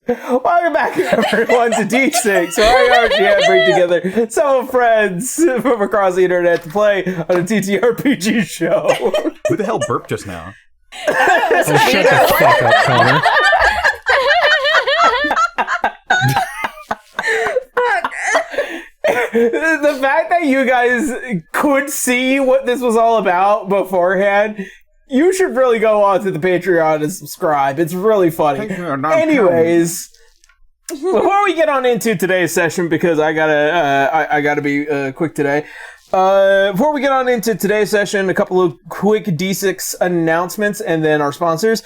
Welcome back, everyone, to D6, where I bring together some friends from across the internet to play on a TTRPG show. Who the hell burped just now? Oh, shut the fuck up, Connor. The fact that you guys could see what this was all about beforehand, you should really go on to the Patreon and subscribe. It's really funny. Anyways, before we get on into today's session, because I gotta be quick today. Before we get on into today's session, a couple of quick D6 announcements and then our sponsors.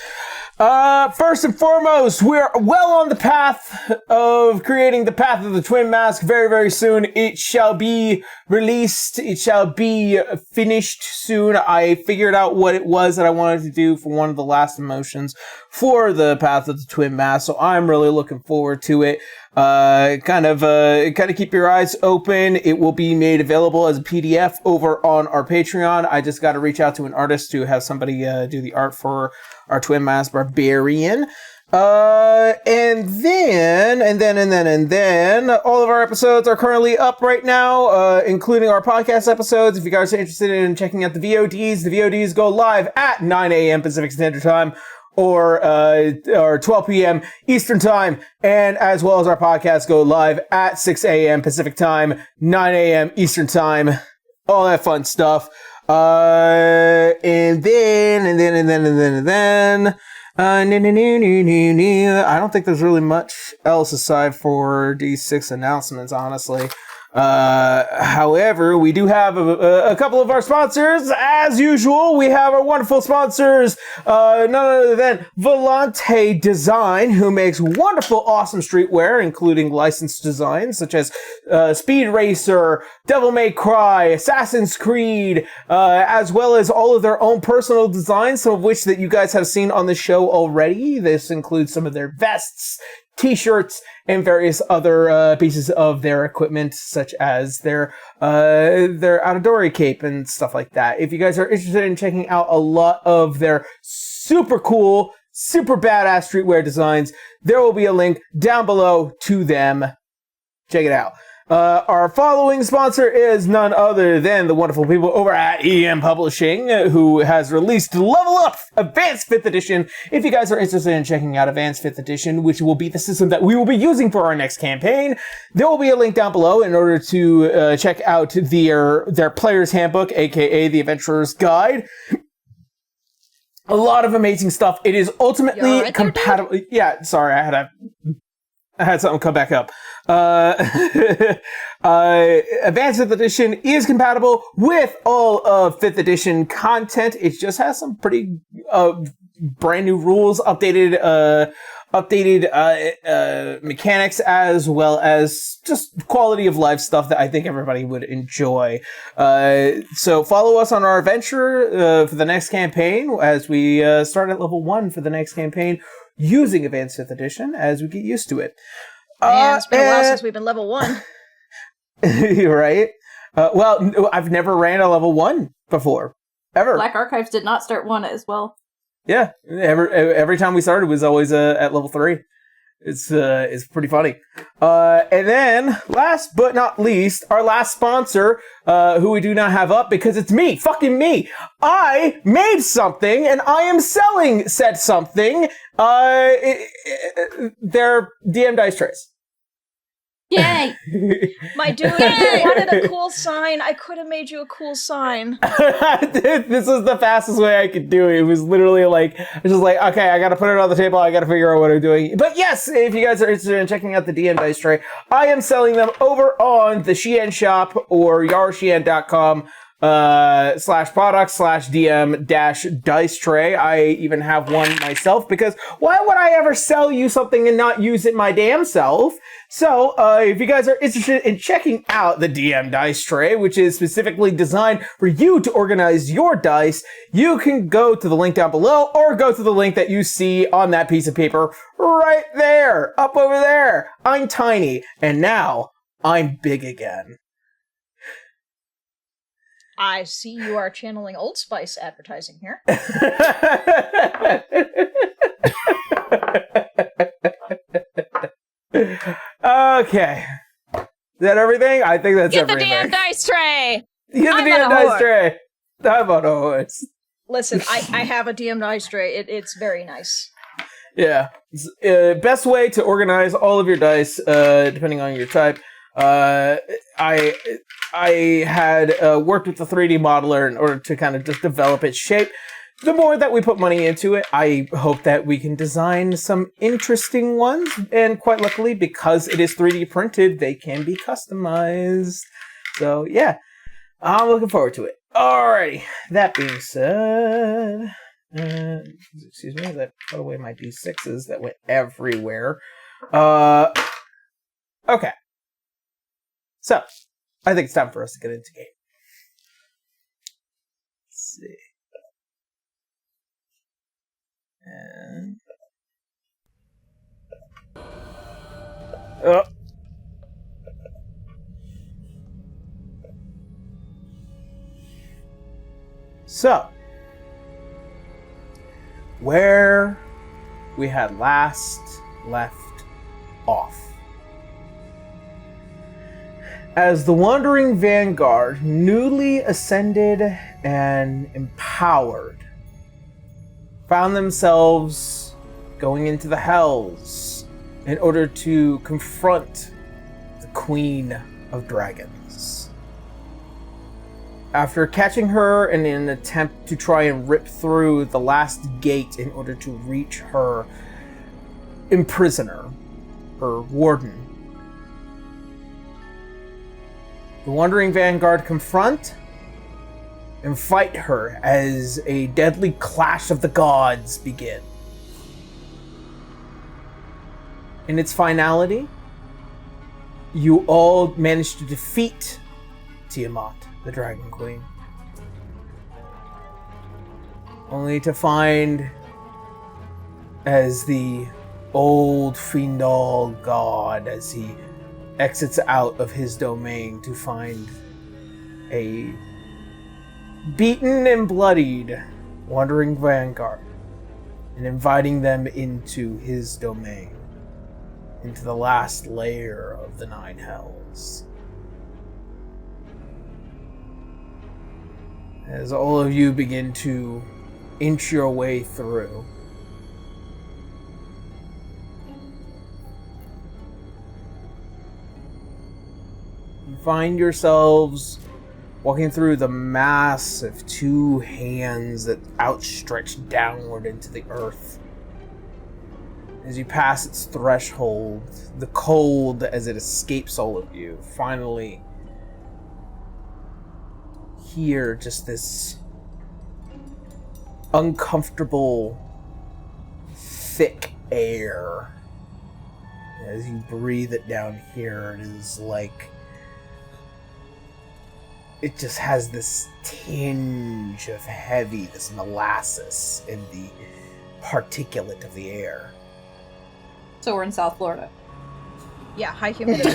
First and foremost, we're well on the path of creating the Path of the Twin Mask. Very, very soon it shall be released. It shall be finished soon. I figured out what it was that I wanted to do for one of the last emotions for the Path of the Twin Mask, so I'm really looking forward to it. Kind of keep your eyes open. It will be made available as a PDF over on our Patreon. I just got to reach out to an artist to have somebody do the art for our Twin Mask Barbarian. And then all of our episodes are currently up right now, including our podcast episodes. If you guys are interested in checking out the VODs go live at 9 a.m. Pacific Standard Time or 12 p.m. Eastern Time, and as well as our podcasts go live at 6 a.m. Pacific Time, 9 a.m. Eastern Time, all that fun stuff. And then I don't think there's really much else aside for D6 announcements, honestly. However, we do have a couple of our sponsors. As usual, we have our wonderful sponsors, none other than Volante Design, who makes wonderful, awesome streetwear, including licensed designs such as Speed Racer, Devil May Cry, Assassin's Creed, as well as all of their own personal designs, some of which that you guys have seen on the show already. This includes some of their vests, t-shirts, and various other pieces of their equipment, such as their Outadori cape and stuff like that. If you guys are interested in checking out a lot of their super cool, super badass streetwear designs, there will be a link down below to them. Check it out. Our following sponsor is none other than the wonderful people over at EM Publishing, who has released Level Up Advanced 5th Edition. If you guys are interested in checking out Advanced 5th Edition, which will be the system that we will be using for our next campaign, there will be a link down below in order to check out their Player's Handbook, aka the Adventurer's Guide. A lot of amazing stuff. It is ultimately compatible. Yeah, sorry, I had something come back up. Advanced 5th Edition is compatible with all of 5th Edition content. It just has some pretty brand new rules, updated mechanics, as well as just quality of life stuff that I think everybody would enjoy. So follow us on our adventure for the next campaign as we start at level 1 for the next campaign, using Advanced 5th Edition as we get used to it. Man, it's been a while since we've been level 1. Right? Well, I've never ran a level 1 before. Ever. Black Archives did not start 1 as well. Yeah. Every time we started was always at level 3. It's pretty funny. And then, last but not least, our last sponsor, who we do not have up because it's me, fucking me. I made something and I am selling said something. They're DM dice trays. Yay! My dude, I wanted a cool sign. I could have made you a cool sign. This was the fastest way I could do it. It was literally like, okay, I gotta put it on the table. I gotta figure out what I'm doing. But yes, if you guys are interested in checking out the DM dice tray, I am selling them over on the Shein shop or yarshein.com. /product/DM-dice tray. I even have one myself because why would I ever sell you something and not use it my damn self? So, if you guys are interested in checking out the DM dice tray, which is specifically designed for you to organize your dice, you can go to the link down below or go to the link that you see on that piece of paper right there, up over there. I'm tiny, and now I'm big again. I see you are channeling Old Spice advertising here. Okay. Is that everything? I think that's Get the everything. damn dice tray! Get the I'm damn on a dice horse. tray. I'm on a horse. Listen, I have a DM dice tray. It's very nice. Yeah. Best way to organize all of your dice, depending on your type. I had worked with the 3D modeler in order to kind of just develop its shape. The more that we put money into it, I hope that we can design some interesting ones. And quite luckily, because it is 3D printed, they can be customized. So, yeah. I'm looking forward to it. Alrighty. That being said... excuse me, that put away my D6s that went everywhere. Okay. So, I think it's time for us to get into game. Let's see. And... So, where we had last left off. As the Wandering Vanguard, newly ascended and empowered, found themselves going into the Hells in order to confront the Queen of Dragons. After catching her in an attempt to try and rip through the last gate in order to reach her imprisoner, her warden, the Wandering Vanguard confront and fight her as a deadly clash of the gods begin. In its finality, you all managed to defeat Tiamat, the Dragon Queen. Only to find, as the old Findal god, as he exits out of his domain to find a beaten and bloodied Wandering Vanguard and inviting them into his domain, into the last layer of the Nine Hells. As all of you begin to inch your way through, you find yourselves walking through the mass of two hands that outstretch downward into the earth. As you pass its threshold, the cold as it escapes all of you, finally hear just this uncomfortable, thick air. As you breathe it down here, it is like it just has this tinge of heavy, this molasses in the particulate of the air. So we're in South Florida. Yeah, high humidity.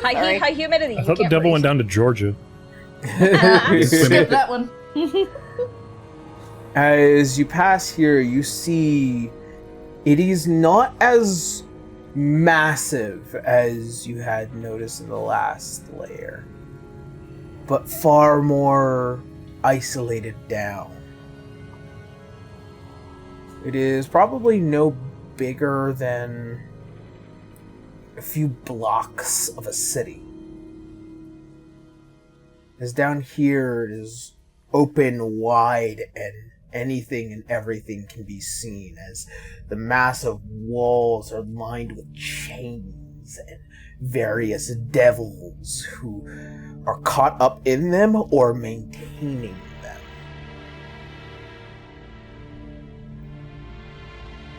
high humidity. I thought the devil went down to Georgia. Skip that one. As you pass here, you see it is not as massive as you had noticed in the last layer, but far more isolated down. It is probably no bigger than a few blocks of a city. As down here it is open wide and anything and everything can be seen, as the massive walls are lined with chains and various devils who are caught up in them or maintaining them.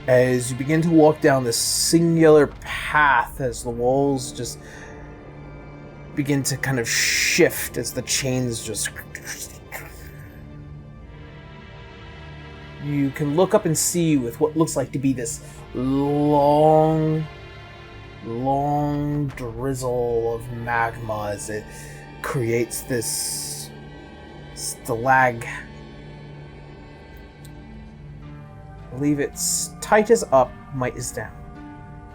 As you begin to walk down this singular path, as the walls just begin to kind of shift as the chains just... You can look up and see with what looks like to be this long drizzle of magma as it creates this I believe it's tight is up, might is down.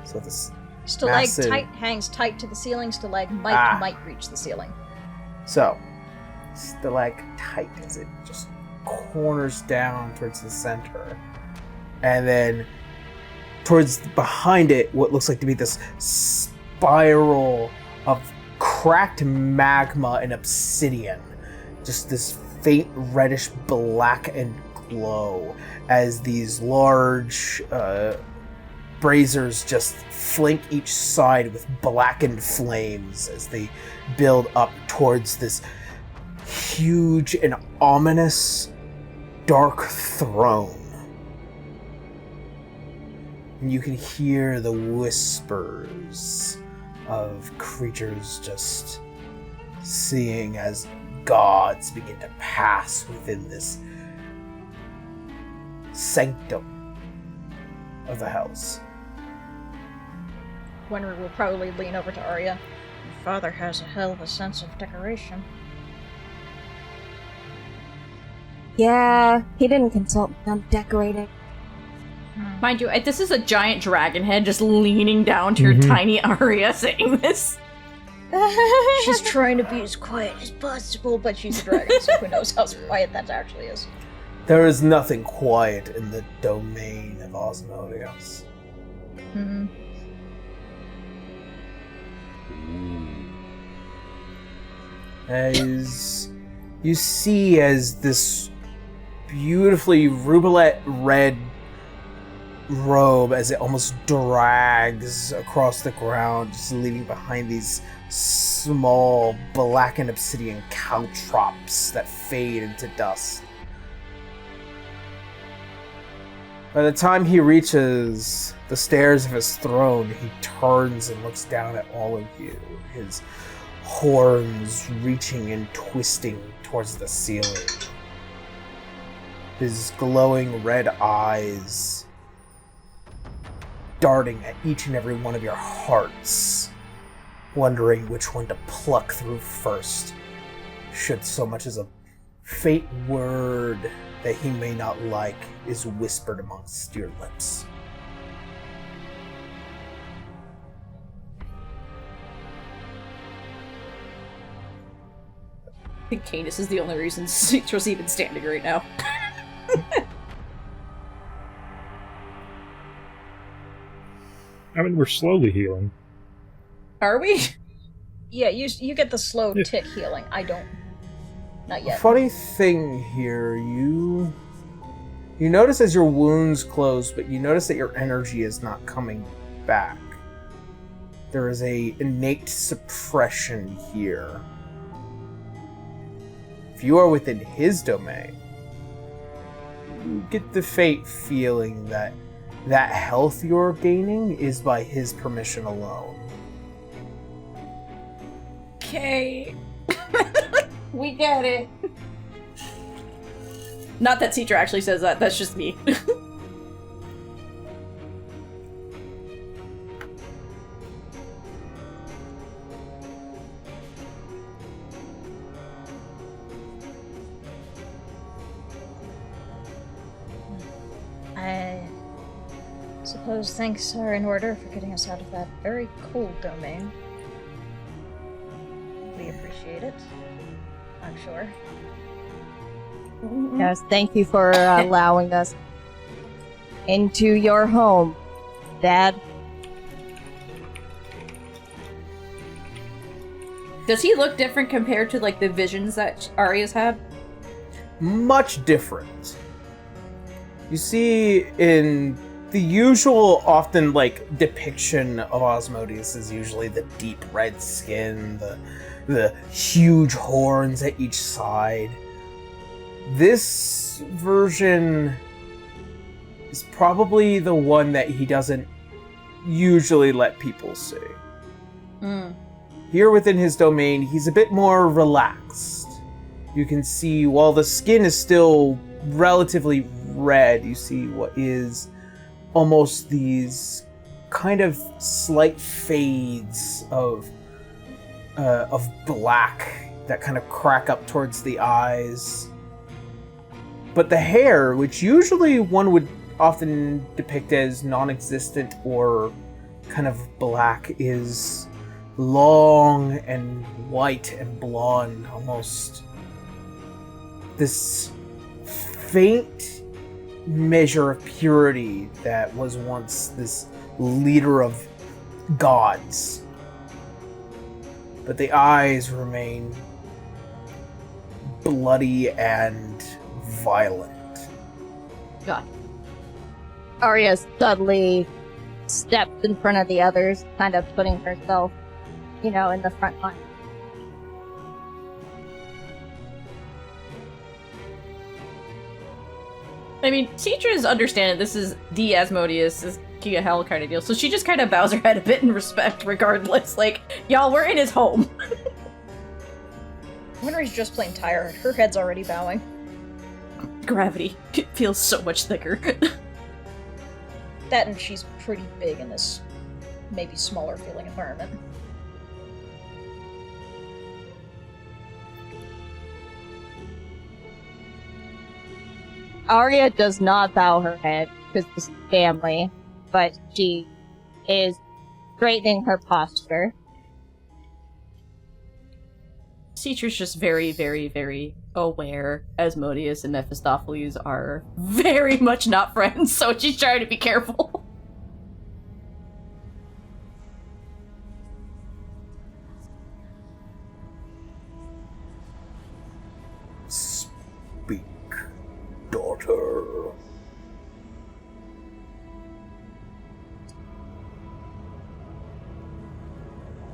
So this Stalagmite massive- hangs tight to the ceiling. Stalagmite might reach the ceiling. So, stalactite as it just corners down towards the center. And then towards behind it, what looks like to be this spiral of cracked magma and obsidian. Just this faint reddish black and glow as these large braziers just flank each side with blackened flames as they build up towards this huge and ominous dark throne. And you can hear the whispers of creatures just seeing as gods begin to pass within this sanctum of the house. Wenry will probably lean over to Arya. Your father has a hell of a sense of decoration. Yeah, he didn't consult me on decorating. Mind you, this is a giant dragon head just leaning down to your tiny Arya saying this. She's trying to be as quiet as possible, but she's a dragon, so who knows how quiet that actually is. There is nothing quiet in the domain of Asmodeus. Mm-hmm. As you see, as this beautifully rubelette red robe, as it almost drags across the ground, just leaving behind these small blackened obsidian caltrops that fade into dust. By the time he reaches the stairs of his throne, he turns and looks down at all of you, his horns reaching and twisting towards the ceiling. His glowing red eyes darting at each and every one of your hearts, wondering which one to pluck through first, should so much as a faint word that he may not like is whispered amongst your lips. I think Canis is the only reason Citra's even standing right now. I mean, we're slowly healing. Are we? Yeah, you get the slow tick healing. I don't. Not yet. Funny thing here, you notice as your wounds close, but you notice that your energy is not coming back. There is a innate suppression here. If you are within his domain, you get the faint feeling that health you're gaining is by his permission alone. Okay. We get it. Not that Citra actually says that, that's just me. I suppose thanks are in order for getting us out of that very cold domain. We appreciate it, I'm sure. Yes, thank you for allowing us into your home, Dad. Does he look different compared to, like, the visions that Arya's had? Much different. You see, in the usual, often, like, depiction of Asmodeus is usually the deep red skin, the huge horns at each side. This version is probably the one that he doesn't usually let people see. Here within his domain, he's a bit more relaxed. You can see, while the skin is still relatively red, you see what is almost these kind of slight fades of black that kind of crack up towards the eyes. But the hair, which usually one would often depict as non-existent or kind of black is long and white and blonde, almost this faint measure of purity that was once this leader of gods. But the eyes remain bloody and violent. God. Arya suddenly steps in front of the others, kind of putting herself, in the front line. I mean, Cetra's understanding this is the Asmodeus, is King of Hell kind of deal, so she just kind of bows her head a bit in respect regardless. Like, y'all, we're in his home. Winry's just plain tired. Her head's already bowing. Gravity. It feels so much thicker. That and she's pretty big in this maybe smaller feeling environment. Arya does not bow her head because this is family, but she is straightening her posture. Cetra's just very, very, very aware Asmodeus and Mephistopheles are very much not friends, so she's trying to be careful. Speak, daughter.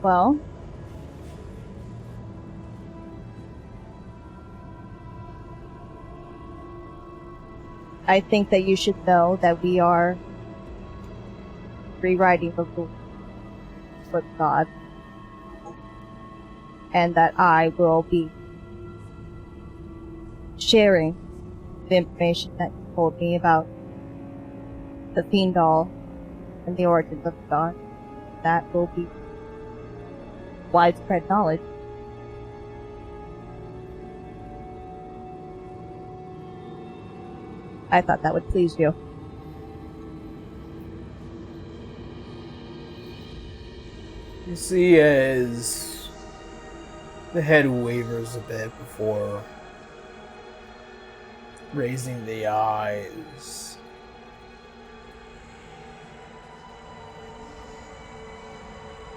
Well, I think that you should know that we are rewriting the rules for God, and that I will be sharing the information that you told me about the Fiend Doll and the origins of God. That will be widespread knowledge. I thought that would please you. You see as the head wavers a bit before raising the eyes.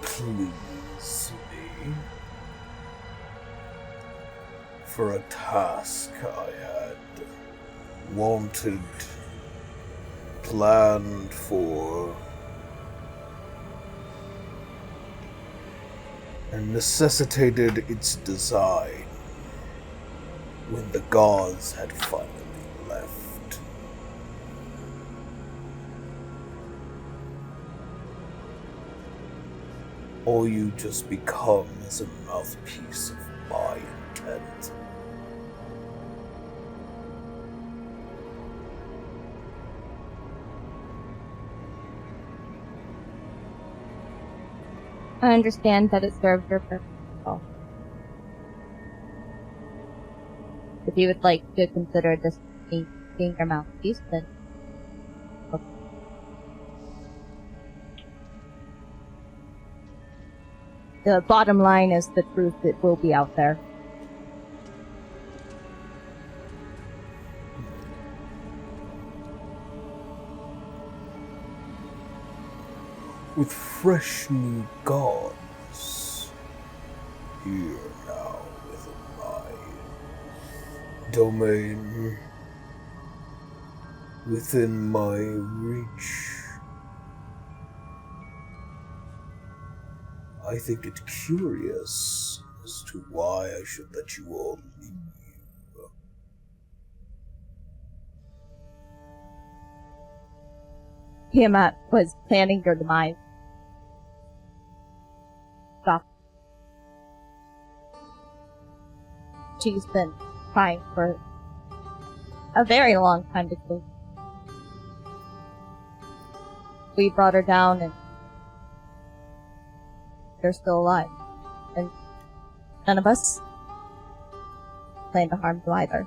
Please me. For a task I had wanted, planned for, and necessitated its design when the gods had finally left. All you just become is a mouthpiece of my intent. I understand that it serves your purpose well. If you would like to consider this being your mouthpiece, then okay. The bottom line is the truth that will be out there. With fresh new gods here now within my domain, within my reach, I think it curious as to why I should let you all leave. Tiamat was planning your demise. Stop. She's been trying for a very long time to kill you. We brought her down and they're still alive. And none of us plan to harm you either.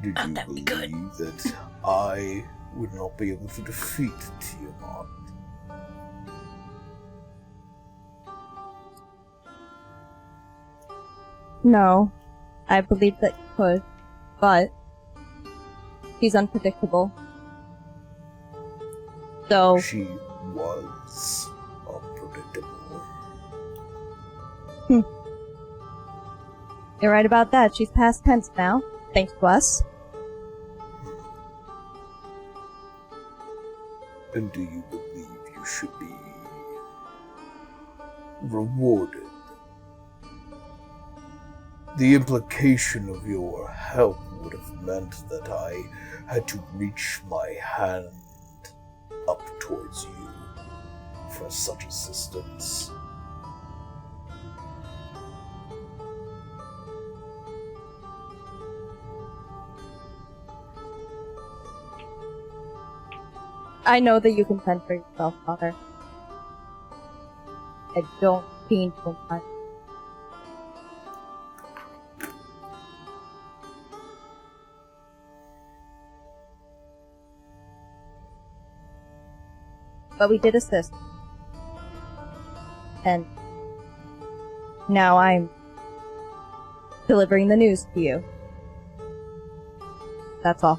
Did you believe that I would not be able to defeat Tiamat. No, I believe that you could, but she's unpredictable. So She was unpredictable. you're right about that. She's past tense now, thanks to us. And do you believe you should be rewarded? The implication of your help would have meant that I had to reach my hand up towards you for such assistance. I know that you can fend for yourself, Father. I don't mean to imply. But we did assist. And now I'm delivering the news to you. That's all.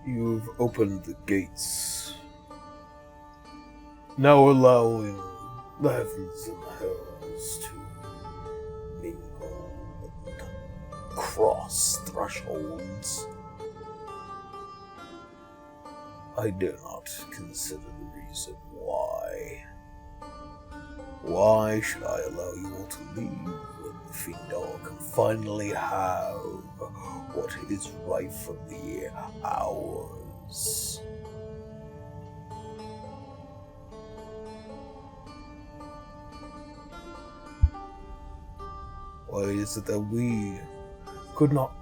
You've opened the gates, now allowing the heavens and hells to mingle and cross thresholds. I dare not consider the reason why. Why should I allow you all to leave when the Fiendal can finally have what is rightfully ours? Why is it that we could not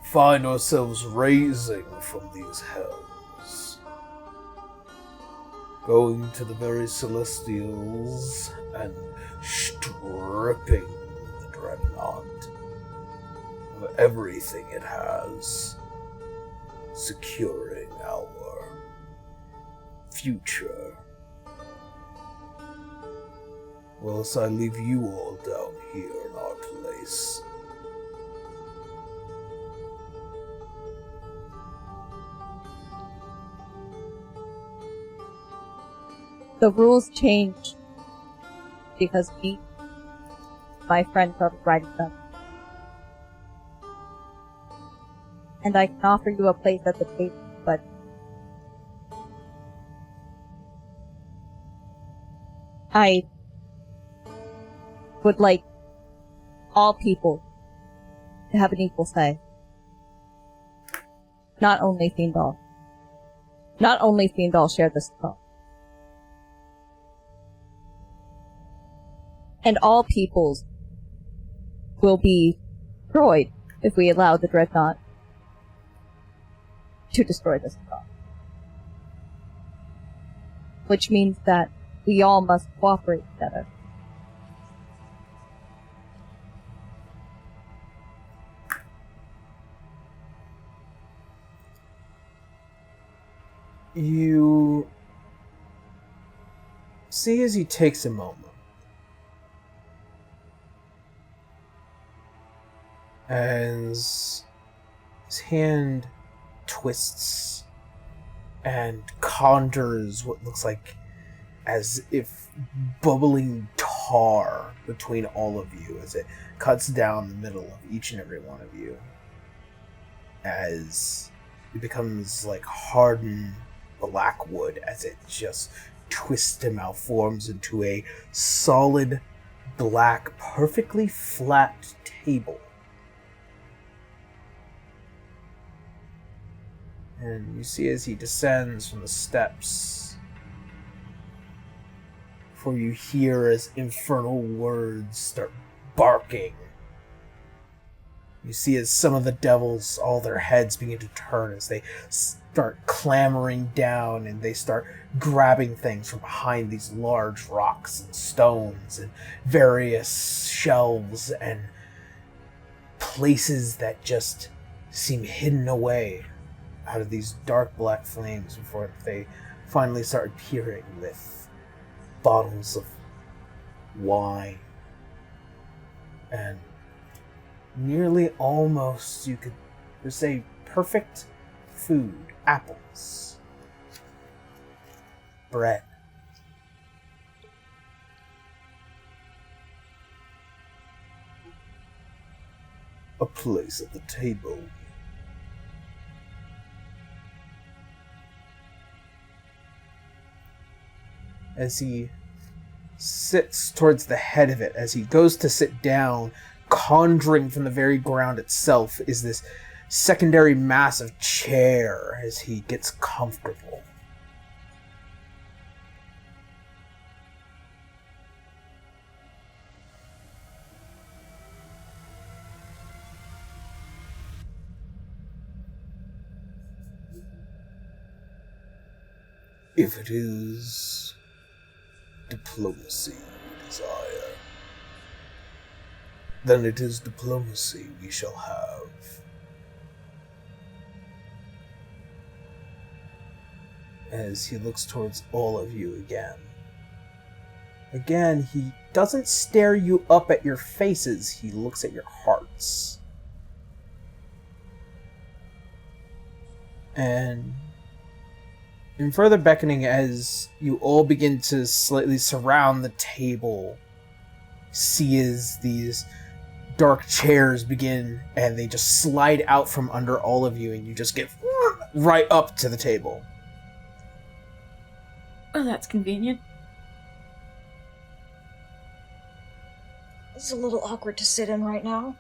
find ourselves raising from these hells, going to the very Celestials and stripping the Dreadnought of everything it has, securing our future? Whilst I leave you all down here in our place. The rules change because we, my friends, are writing them. And I can offer you a place at the table, but I would like all people to have an equal say. Not only Fiendal. Not only Fiendal share this throne. And all peoples will be destroyed if we allow the Dreadnought to destroy this throne. Which means that we all must cooperate together. You see as he takes a moment, as his hand twists and conjures what looks like as if bubbling tar between all of you as it cuts down the middle of each and every one of you, as it becomes like hardened black wood as it just twists and malforms into a solid black, perfectly flat table. And you see as he descends from the steps, for you hear as infernal words start barking. You see as some of the devils, all their heads begin to turn as they start clambering down and they start grabbing things from behind these large rocks and stones and various shelves and places that just seem hidden away out of these dark black flames before they finally start appearing with bottles of wine and nearly almost, you could say, perfect food. Apples. Bread. A place at the table. As he sits towards the head of it, as he goes to sit down, conjuring from the very ground itself is this secondary massive chair as he gets comfortable. If it is diplomacy you desire, then it is diplomacy we shall have. As he looks towards all of you again. Again, he doesn't stare you up at your faces, he looks at your hearts. And in further beckoning, as you all begin to slightly surround the table, see as these dark chairs begin and they just slide out from under all of you and you just get right up to the table. Oh, that's convenient. This is a little awkward to sit in right now.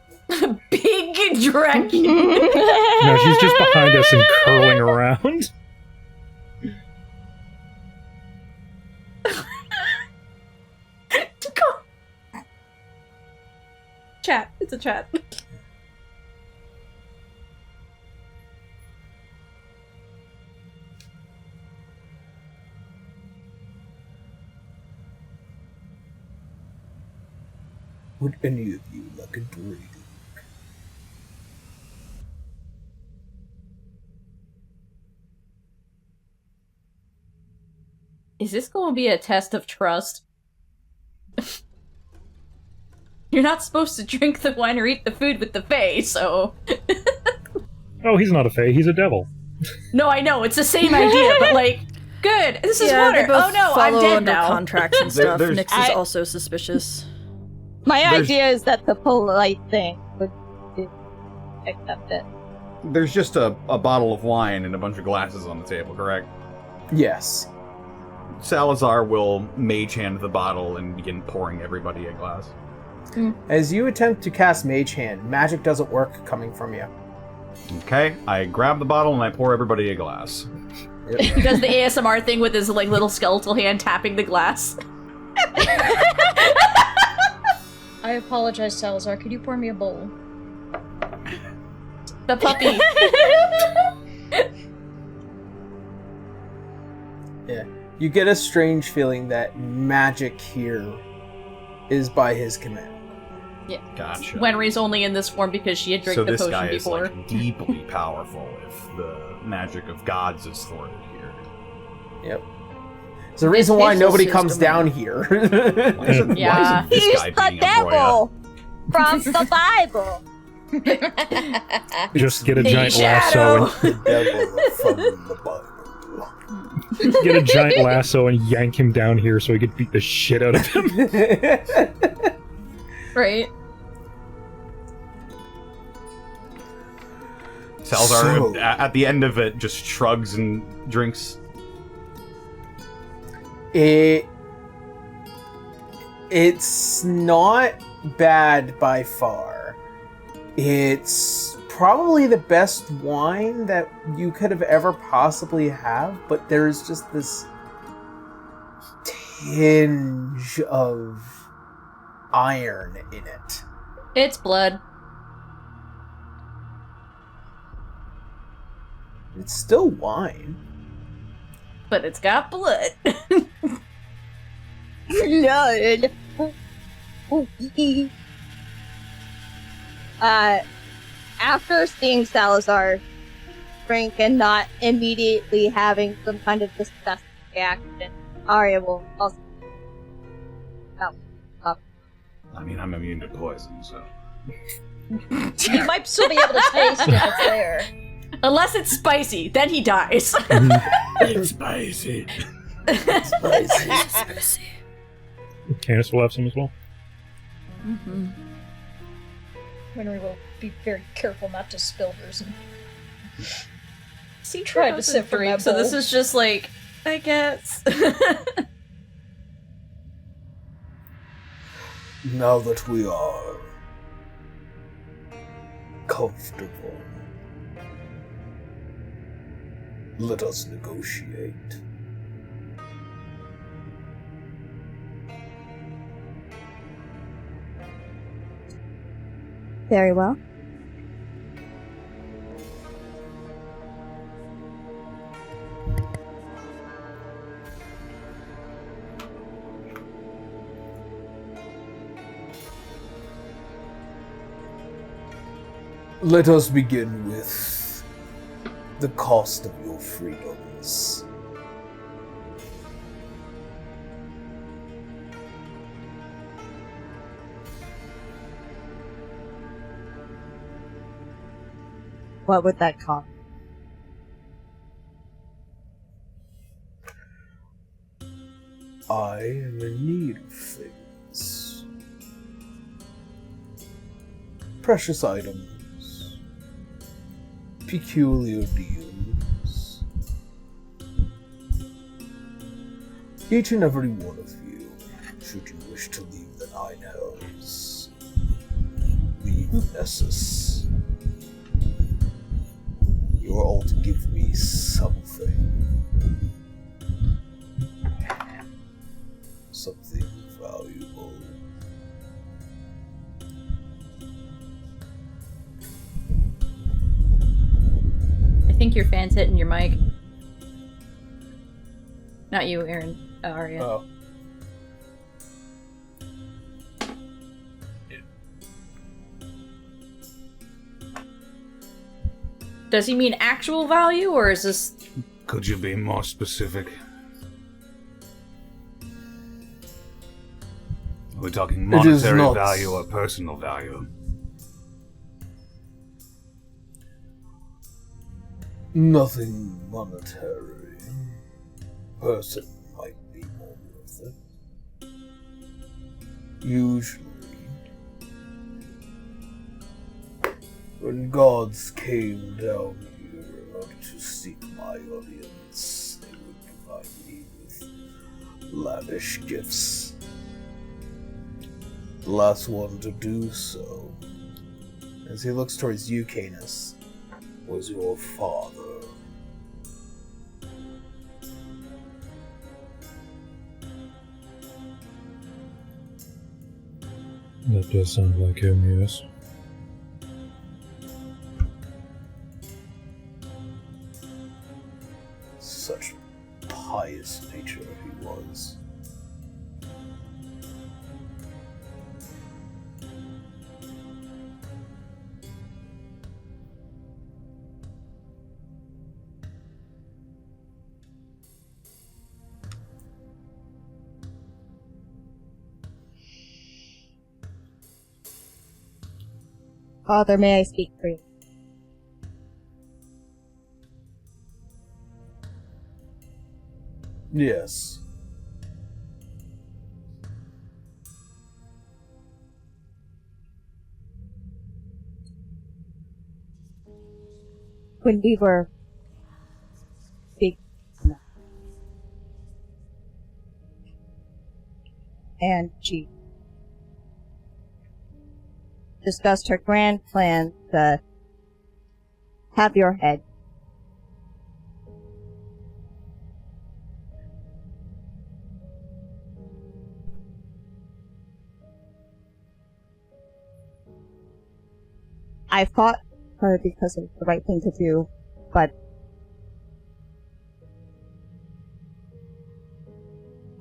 Big dragon. No, she's just behind us and curling around. Chat. It's a chat. Would any of you like a drink? Is this going to be a test of trust? You're not supposed to drink the wine or eat the food with the fae, so... Oh, he's not a fae, he's a devil. No, I know, it's the same idea, but like, good, this is water. They both Oh no, I'm follow dead under now. contracts and stuff. There's- Nyx is also suspicious. My There's- idea is that the polite thing would be accept it. There's just a bottle of wine and a bunch of glasses on the table, correct? Yes. Salazar will mage hand the bottle and begin pouring everybody a glass. As you attempt to cast Mage Hand, magic doesn't work coming from you. Okay, I grab the bottle and I pour everybody a glass. He does the ASMR thing with his like little skeletal hand tapping the glass. I apologize, Salazar. Could you pour me a bowl? The puppy. Yeah. You get a strange feeling that magic here is by his command. Yeah. Gotcha. Wenry's only in this form because she had drank So the this potion guy before. is like deeply powerful if the magic of gods is thwarted here. Yep. It's the reason why This nobody is comes his down here. Why isn't Yeah. this He's guy the beating up Roya? devil from the Bible. Just get a Hey, giant Shadow! lasso The devil from the Bible. and get a giant lasso and yank him down here so he could beat the shit out of him. Right. Salazar, So- at the end of it, just shrugs and drinks. It's not bad by far. It's probably the best wine that you could have ever possibly have, but there's just this tinge of iron in it. It's blood. It's still wine. But it's got blood. Blood. After seeing Salazar drink and not immediately having some kind of disgust reaction, Arya will also. I mean, I'm immune to poison, so. You might still be able to taste if it's there. Unless it's spicy, then he dies. It's spicy. Spicy. Candace will have some as well. Mm-hmm. Winry will be very careful not to spill hers. And She tried to sip from that so this bowl. is just like, I guess. Now that we are comfortable, let us negotiate. Very well. Let us begin with the cost of your freedoms. What would that cost? I am in need of things. Precious items. Peculiar deals. Each and every one of you, should you wish to leave the Nine Hells, leave Nessus. You are all to give me something. Something valuable. I think your fan's hitting your mic. Not you, Aaron. Arya. Oh. Does he mean actual value, or is this... Could you be more specific? Are we talking It is monetary not- value or personal value? Nothing monetary. Person might be more worth it. Usually, when gods came down here in order to seek my audience, they would provide me with lavish gifts. The last one to do so, as he looks towards you, Canis, was your father. That does sound like him, yes. Such pious nature he was. Father, may I speak for you? Yes. When we were big, and she discussed her grand plan to have your head. I fought her because it was the right thing to do, but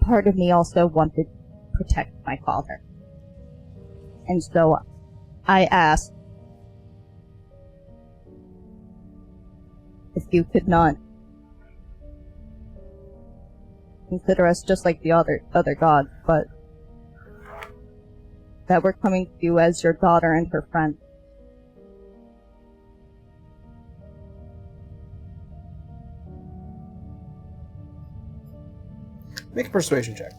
part of me also wanted to protect my father. And so I asked if you could not consider us just like the other gods, but that we're coming to you as your daughter and her friend. Make a persuasion check.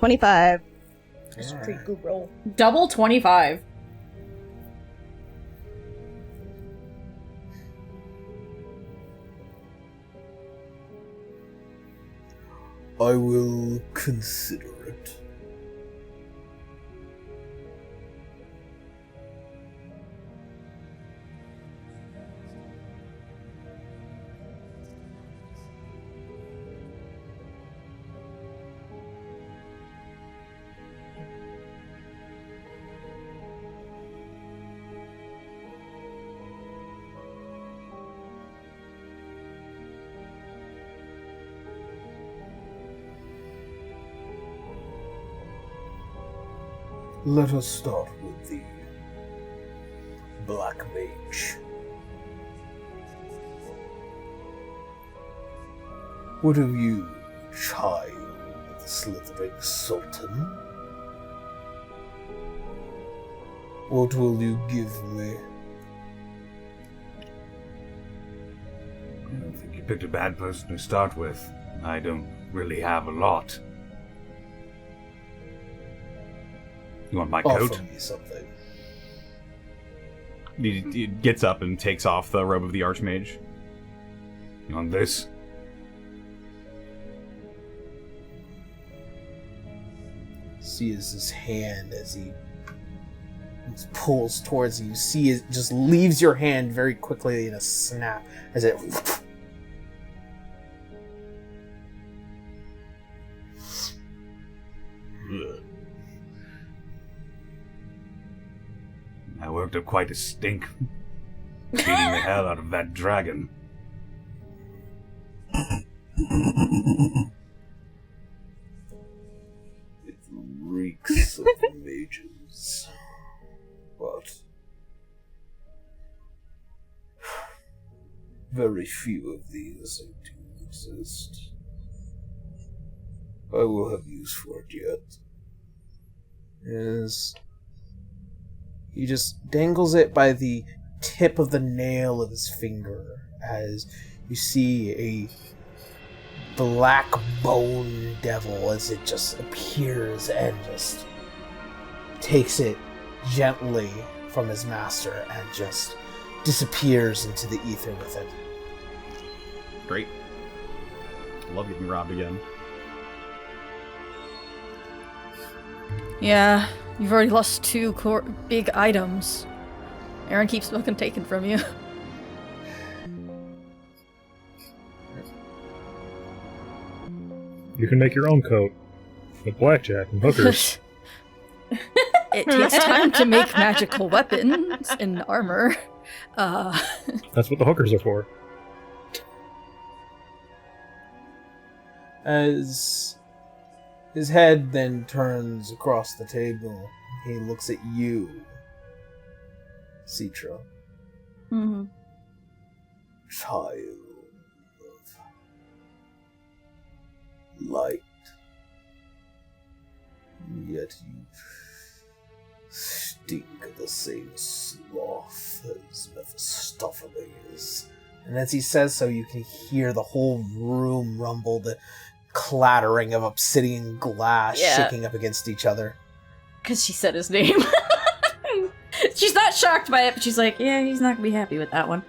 $25. That's a pretty good roll. Double 25. I will consider it. Let us start with the Black Mage. What of you, child of the slithering Sultan? What will you give me? I think you picked a bad person to start with. I don't really have a lot. You want my coat? Offer me something. He gets up and takes off the robe of the Archmage. You want this? See his hand as he pulls towards you. You see it just leaves your hand very quickly in a snap as it. I worked up quite a stink. Beating the hell out of that dragon. It reeks of mages. But very few of these do exist. I will have use for it yet. He just dangles it by the tip of the nail of his finger as you see a black bone devil as it just appears and just takes it gently from his master and just disappears into the ether with it. Great. Love getting robbed again. Yeah, you've already lost two big items. Aaron keeps fucking taking from you. You can make your own coat with blackjack and hookers. It takes time to make magical weapons and armor. That's what the hookers are for. As his head then turns across the table, he looks at you, Citra. Mm-hmm. Child of light. Yet you stink of the same sloth as Mephistopheles. And as he says so, you can hear the whole room rumble, the clattering of obsidian glass shaking up against each other. Because she said his name. She's not shocked by it, but she's like, yeah, he's not gonna be happy with that one.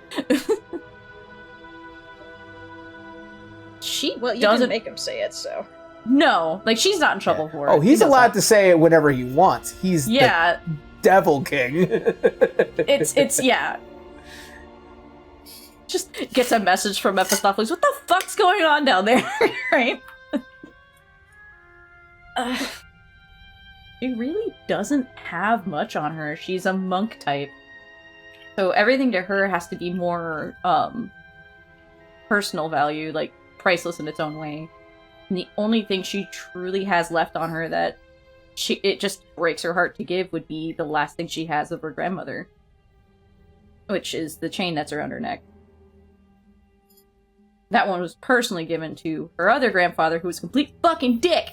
She Well, you doesn't didn't make him say it, so. No, like she's not in trouble for it. Oh, he's He knows allowed that. to say it whenever he wants. He's the Devil King. It's yeah. Just gets a message from Mephistopheles. What the fuck's going on down there? Right? she really doesn't have much on her. She's a monk type. So everything to her has to be more personal value, like priceless in its own way. And the only thing she truly has left on her that it just breaks her heart to give would be the last thing she has of her grandmother, which is the chain that's around her neck. That one was personally given to her other grandfather, who was a complete fucking dick,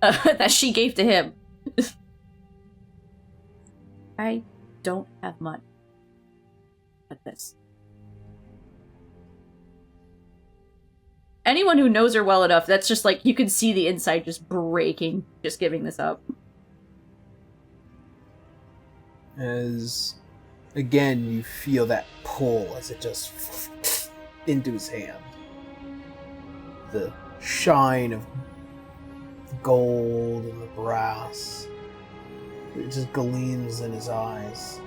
that she gave to him. I don't have much but this. Anyone who knows her well enough, that's just like, you can see the inside just breaking, just giving this up. As, again, you feel that pull as it just into his hand. The shine of gold and the brass. It just gleams in his eyes.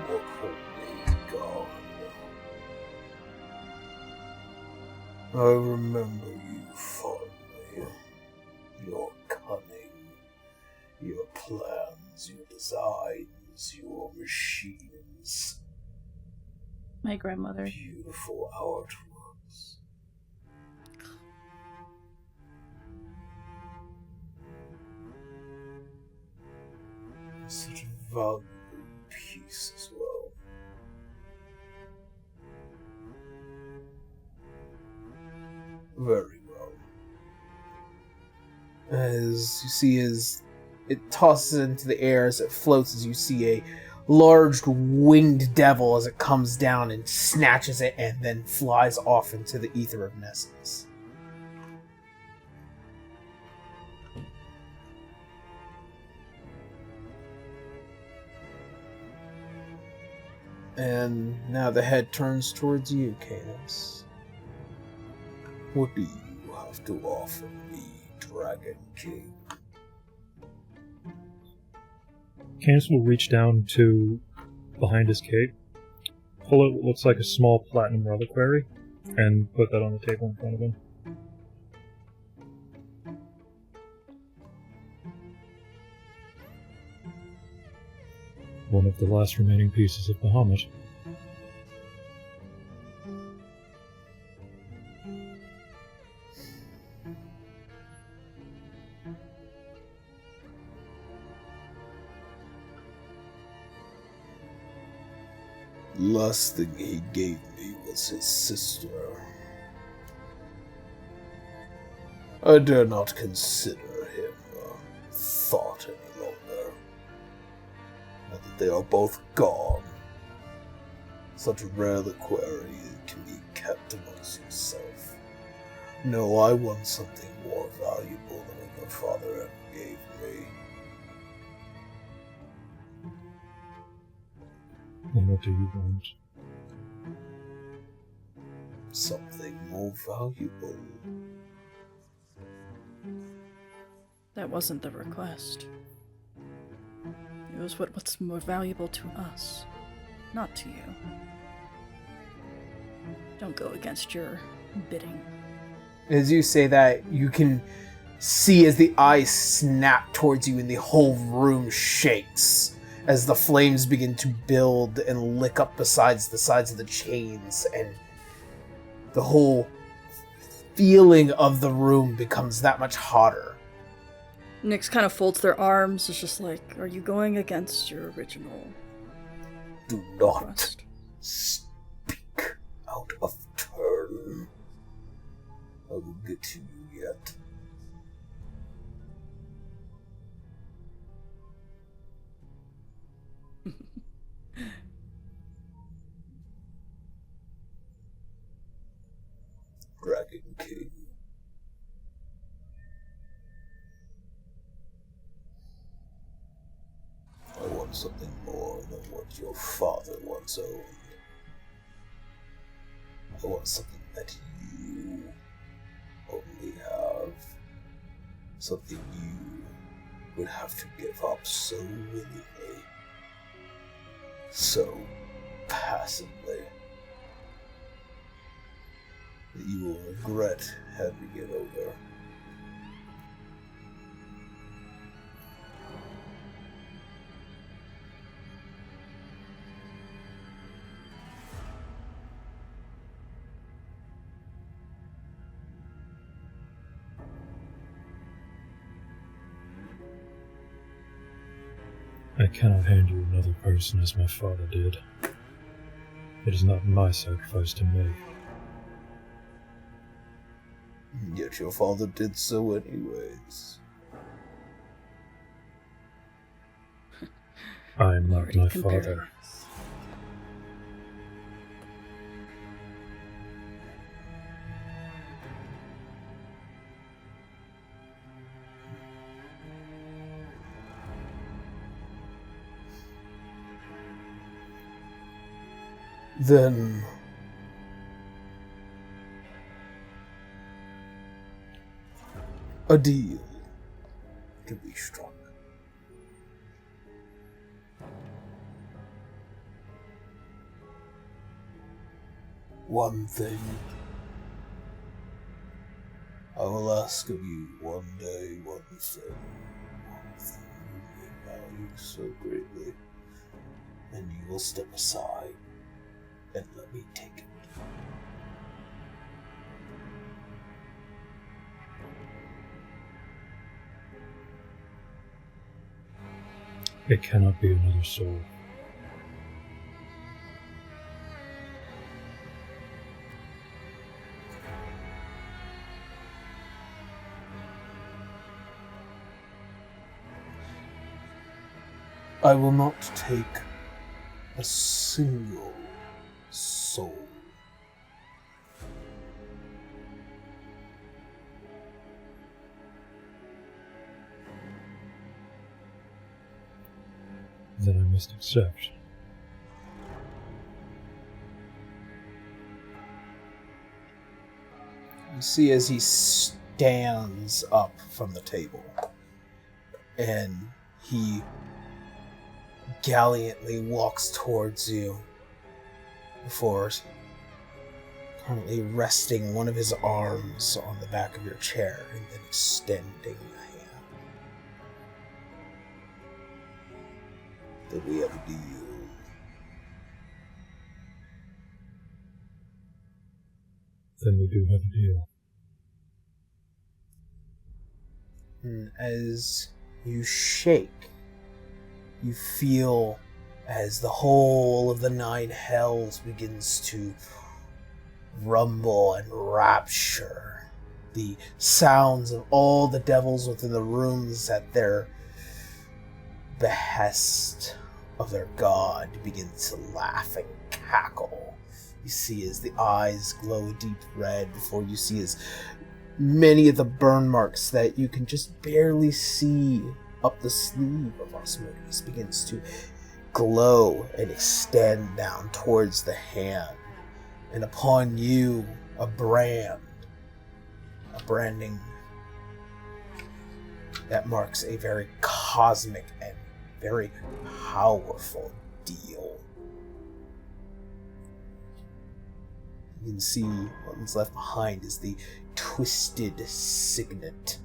What holy God. I remember you fondly. Your cunning, your plans, your designs, your machines. My grandmother. Beautiful artworks. Such a valuable piece as well. Very well. As you see, as it tosses into the air, as it floats, as you see a large winged devil as it comes down and snatches it and then flies off into the ether of Nessus. And now the head turns towards you, Canis. What do you have to offer me, Dragon King? Canis will reach down to behind his cape, pull out what looks like a small platinum reliquary, and put that on the table in front of him. One of the last remaining pieces of Bahamut. Last thing he gave me was his sister. I dare not consider him a thought any longer. Now that they are both gone, such reliquary can be kept amongst yourself. No, I want something more valuable than what your father ever gave me. And what do you want? Something more valuable. That wasn't the request. It was what's more valuable to us, not to you. Don't go against your bidding. As you say that, you can see as the eyes snap towards you and the whole room shakes as the flames begin to build and lick up besides the sides of the chains, and the whole feeling of the room becomes that much hotter. Nyx kind of folds their arms. It's just like, are you going against your original Do not request? speak out of turn. I will get to you yet. Dragon King. I want something more than what your father once owned. I want something that you only have. Something you would have to give up so willingly. So passively. that you will regret handing it over. I cannot hand you another person as my father did. It is not my sacrifice to make. Yet your father did so anyways. I am not Already my comparing father. us. Then a deal to be struck. One thing I will ask of you one day, one thing you value so greatly, and you will step aside and let me take it. It cannot be another soul. I will not take a single soul. Then I must accept. You see as he stands up from the table, and he gallantly walks towards you before currently resting one of his arms on the back of your chair and then extending a hand. That we have a deal. Then we do have a deal. And as you shake, you feel as the whole of the nine hells begins to rumble and rapture. The sounds of all the devils within the rooms at their behest of their god begin to laugh and cackle. You see as the eyes glow deep red before you see as many of the burn marks that you can just barely see up the sleeve of Osmodeus begins to glow and extend down towards the hand. And upon you, a branding that marks a very cosmic and very powerful deal. You can see what's left behind is the twisted signet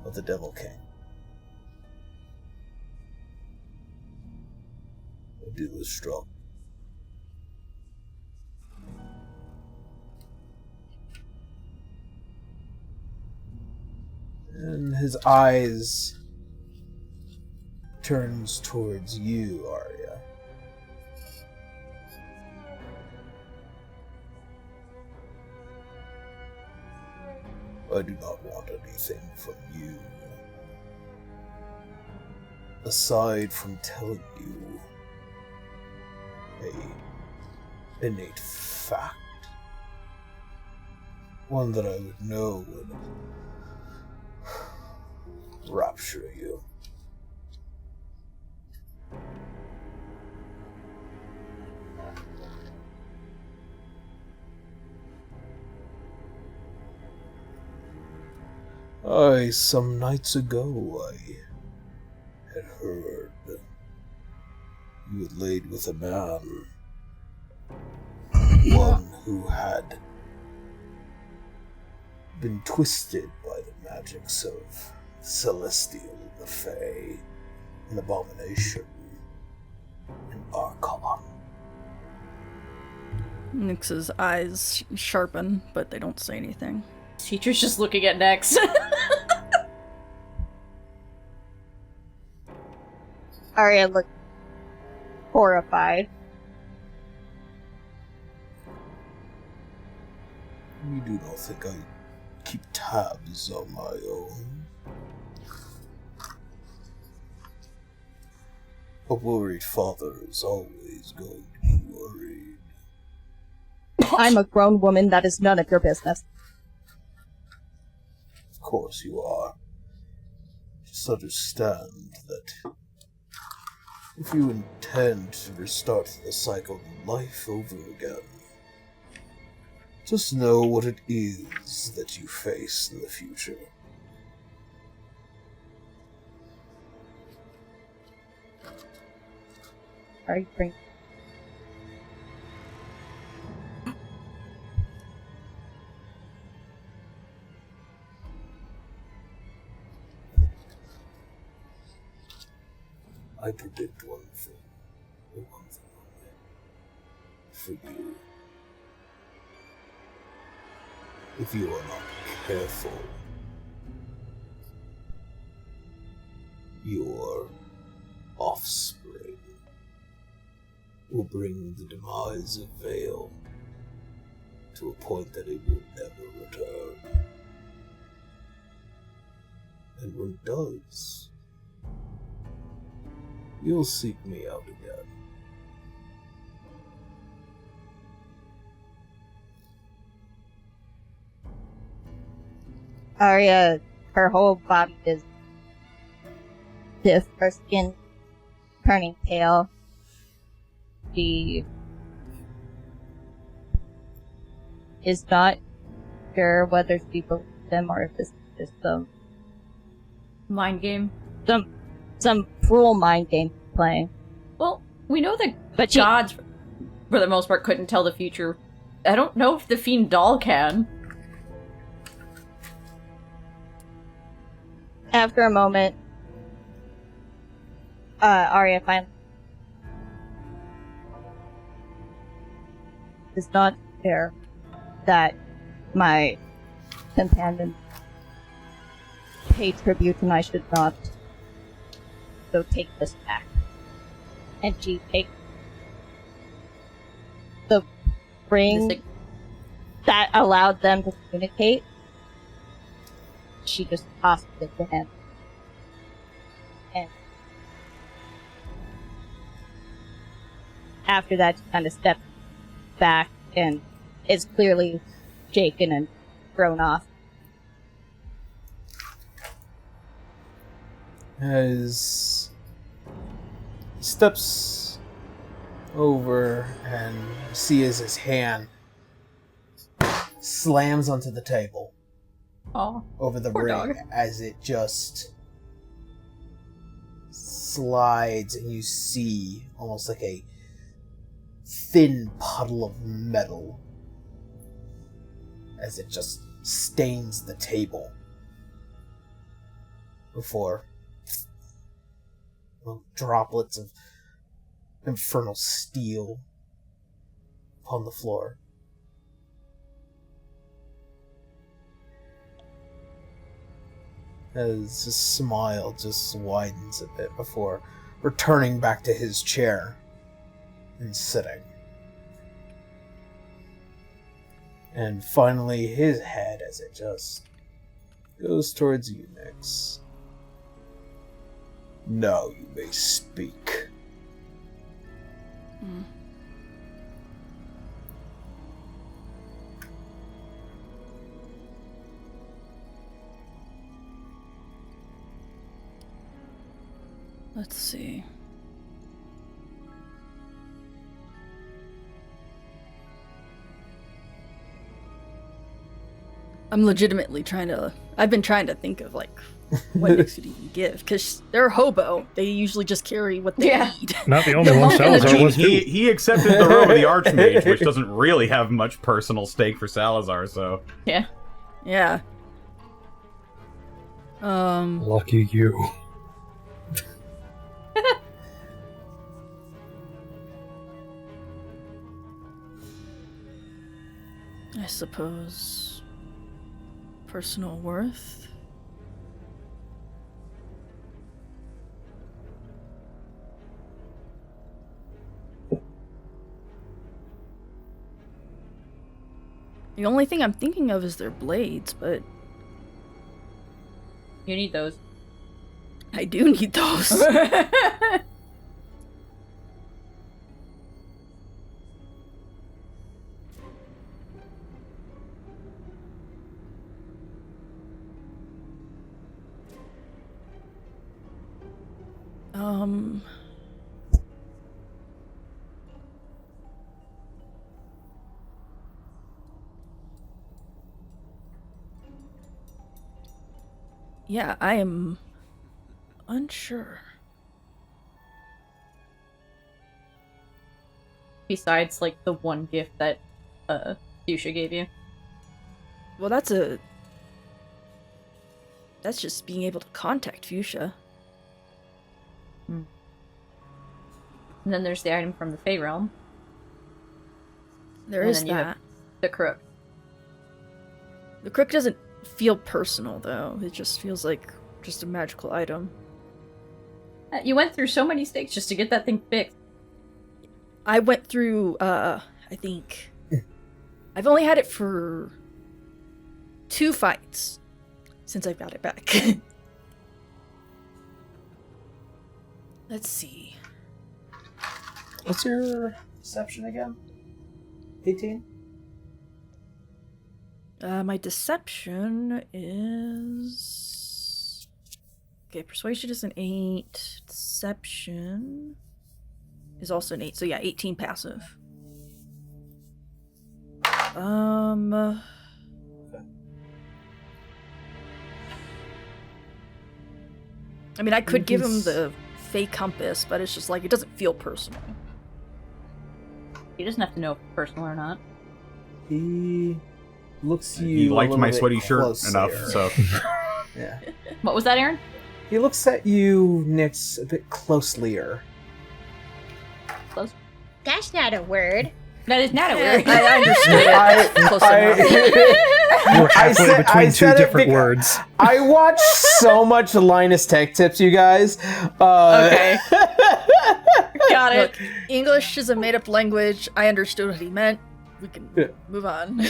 of the Devil King. A deal is struck. And his eyes turns towards you, Arya. I do not want anything from you. Aside from telling you a innate fact. One that I would know would rapture you. Some nights ago, I had heard you had laid with a man one who had been twisted by the magics of Celestial, the Fae, an Abomination, and Archon. Nyx's eyes sharpen, but they don't say anything. Teacher's just looking at Nex. Arya looks horrified. You do not think I keep tabs on my own? A worried father is always going to be worried. I'm a grown woman, that is none of your business. Of course you are. Just understand that if you intend to restart the cycle of life over again, just know what it is that you face in the future. Are you bring? I predict one thing, and one thing only. For you. If you are not careful, your offspring will bring the demise of Vale to a point that it will never return. And when it does, you'll seek me out again. Arya, her whole body is stiff, her skin turning pale. She is not sure whether she believes them or if this is just some Mind game. some cruel mind game playing. Well, we know that But gods, for the most part, couldn't tell the future. I don't know if the Fiend doll can. After a moment, Arya finally is not fair that my companion pay tribute and I should not. So take this back. And she takes the ring that allowed them to communicate. She just tossed it to him. And after that, she kind of stepped back and is clearly shaken and thrown off. As he steps over and you see as his hand slams onto the table. Oh, Over the poor ring dog. as it just slides and you see almost like a thin puddle of metal as it just stains the table before droplets of infernal steel upon the floor. As his smile just widens a bit before returning back to his chair and sitting. And finally his head as it just goes towards you, Nyx. Now you may speak. Let's see. I'm legitimately trying to... I've been trying to think of, like, what Nyx could even give. Because they're hobo. They usually just carry what they need. Not the only one. Salazar was too. He accepted the robe of the Archmage, which doesn't really have much personal stake for Salazar, so... Yeah. Yeah. Lucky you. I suppose... personal worth? The only thing I'm thinking of is their blades, but... You need those. I do need those. Yeah, I am unsure. Besides, like, the one gift that, Fuchsia gave you. Well, that's just being able to contact Fuchsia. And then there's the item from the Fey Realm. There And is then you have that. the crook. The crook doesn't feel personal, though. It just feels like just a magical item. You went through so many stakes just to get that thing fixed. I went through, I think... I've only had it for 2 fights since I got it back. Let's see. What's your deception again? 18? My deception is... Okay, persuasion is an 8. Deception is also an 8. So yeah, 18 passive. I mean, I could give him the Fey Compass, but it's just like, it doesn't feel personal. He doesn't have to know if it's personal or not. He looks you. He liked my sweaty shirt closer. enough, so... Yeah. What was that, Aaron? He looks at you, Nyx, a bit closelier. Close? That's not a word. That is not a word. I understood it. Close enough. We're halfway between two said it different because- words. I watch so much Linus Tech Tips, you guys. Okay. Got it. Look, English is a made-up language. I understood what he meant. We can move on.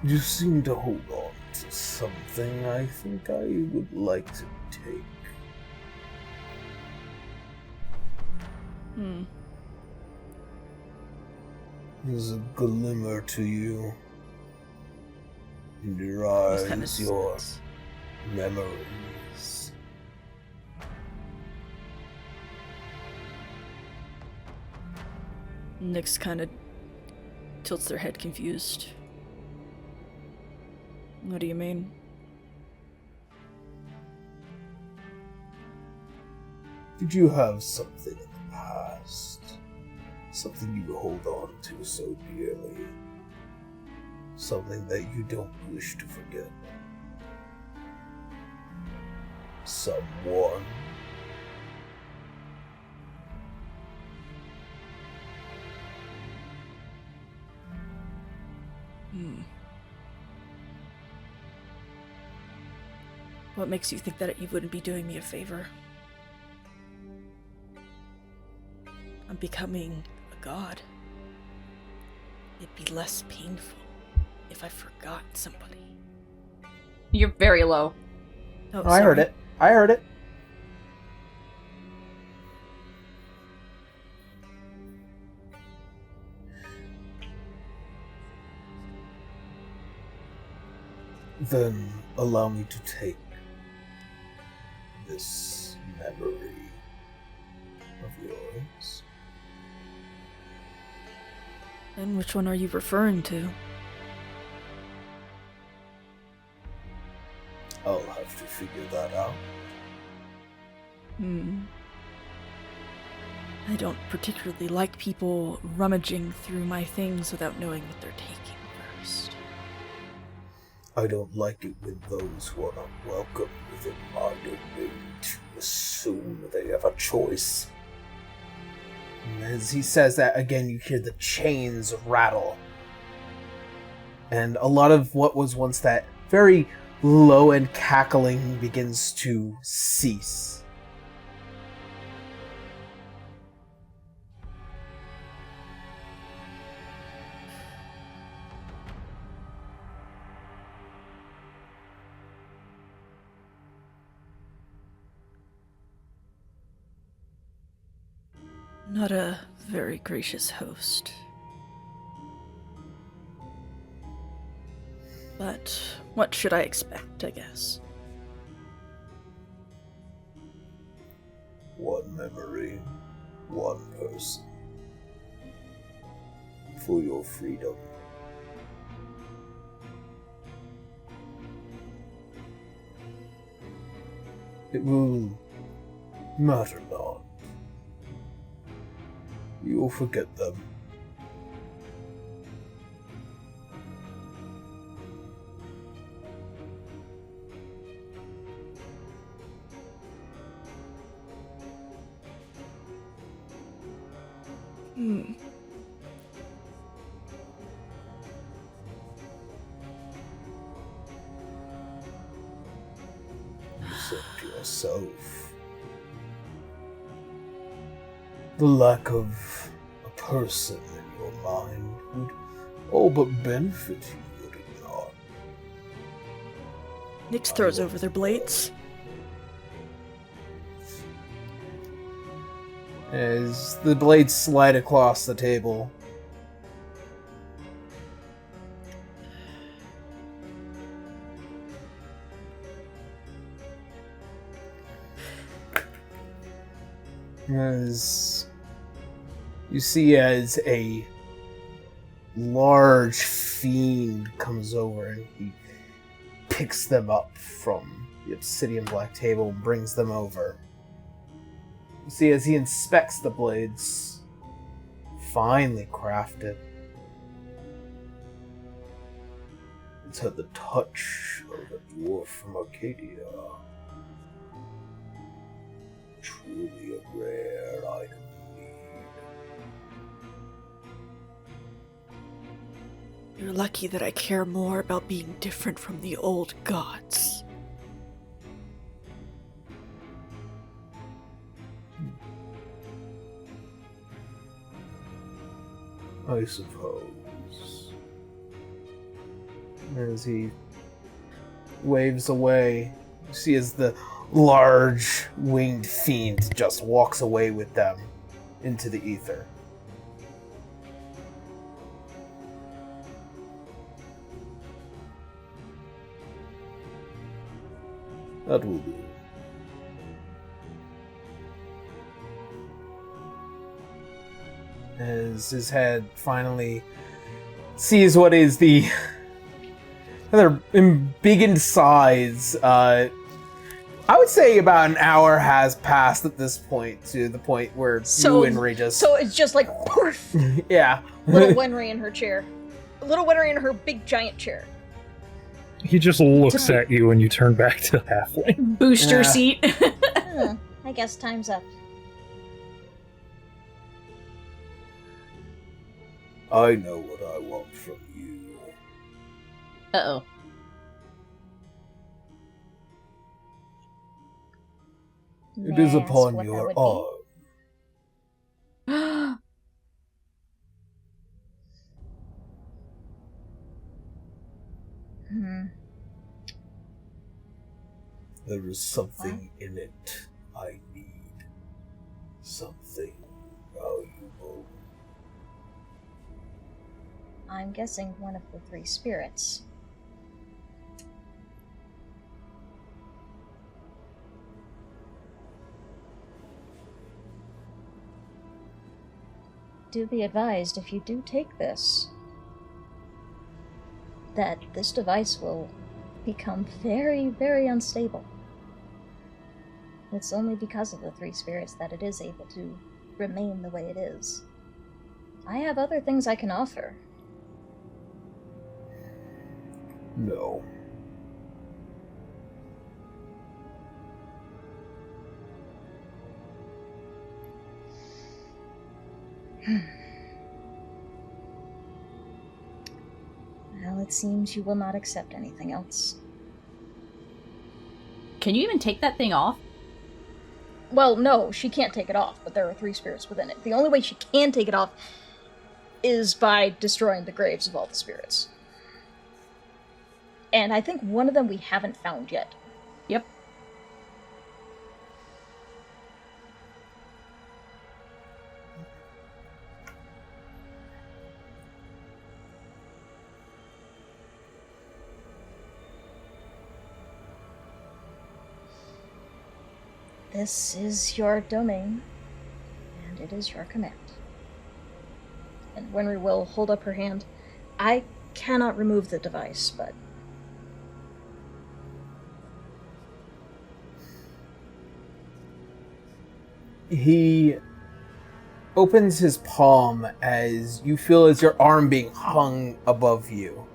You seem to hold on to something I think I would like to take. There's a glimmer to you. In your eyes, Kind of your memories. Nyx kind of tilts their head confused. What do you mean? Did you have something in the past? Something you hold on to so dearly? Something that you don't wish to forget? Someone? What makes you think that you wouldn't be doing me a favor? I'm becoming a god. It'd be less painful if I forgot somebody. You're very low. Oh, I heard sorry. it. I heard it. Then allow me to take this memory of yours And which one are you referring to? I'll have to figure that out. I don't particularly like people rummaging through my things without knowing what they're taking first. I don't like it when those who are not welcome within my domain to assume they have a choice. And as he says that, again, you hear the chains rattle. And a lot of what was once that very low-end cackling begins to cease. Not a very gracious host. But what should I expect, I guess? One memory, one person. For your freedom. It will matter not. You will forget them. You said to yourself, the lack of a person in your mind would all but benefit you, would it not? Nyx throws over their blades. As the blades slide across the table. As you see, as a large fiend comes over and he picks them up from the obsidian black table and brings them over. You see, as he inspects the blades, finely crafted. It's had the touch of a dwarf from Arcadia. Truly a rare item indeed. You're lucky that I care more about being different from the old gods. I suppose. As he waves away, you see as the large winged fiend just walks away with them into the ether. That will do. As his head finally sees what is the rather big in size. I would say about an hour has passed at this point, to the point where you and Winry just... So it's just like, poof! Yeah. Little Winry in her chair. Little Winry in her big giant chair. He just looks at you and you turn back to halfling. Booster seat. I guess time's up. I know what I want from you. Uh-oh. It is May I ask upon what that your would be? arm. There is something in it I need. Something valuable. I'm guessing one of the three spirits. do be advised, if you do take this, that this device will become very, very unstable. It's only because of the three spirits that it is able to remain the way it is. I have other things I can offer. No. Well, it seems you will not accept anything else. Can you even take that thing off? Well, no, she can't take it off, but there are three spirits within it. The only way she can take it off is by destroying the graves of all the spirits. And I think one of them we haven't found yet. Yep. This is your domain, and it is your command. And Winry will hold up her hand. I cannot remove the device, but... He opens his palm as you feel as your arm being hung above you.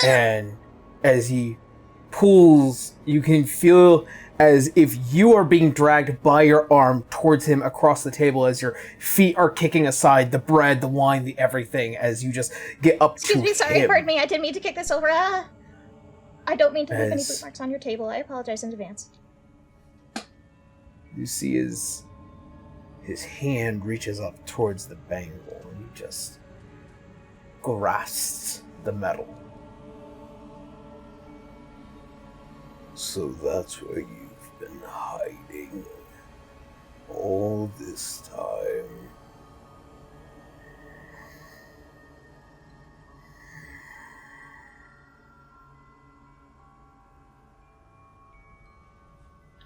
And as he pulls, you can feel as if you are being dragged by your arm towards him across the table as your feet are kicking aside the bread, the wine, the everything, as you just get up to him. Excuse me, sorry, pardon me, I didn't mean to kick this over. I don't mean to leave any boot marks on your table. I apologize in advance. You see his hand reaches up towards the bangle and he just grasps the metal. So that's where you've been hiding all this time.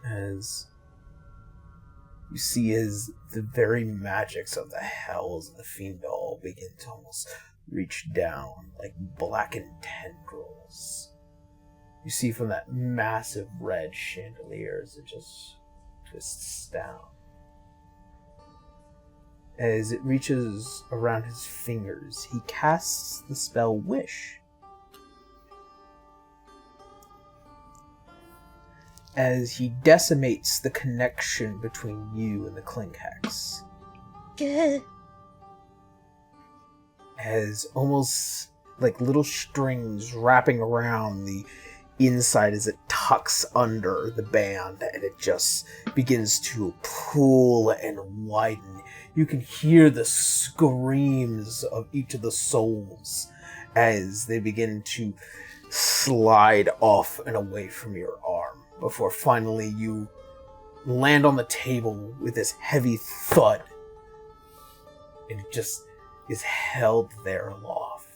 As you see as the very magics of the hells and the fiend all begin to almost reach down like blackened tendrils. You see from that massive red chandelier as it just twists down. As it reaches around his fingers, he casts the spell Wish. As he decimates the connection between you and the Clink Hex. Good. As almost like little strings wrapping around the inside as it tucks under the band and it just begins to pull and widen. You can hear the screams of each of the souls as they begin to slide off and away from your arm before finally you land on the table with this heavy thud and it just is held there aloft.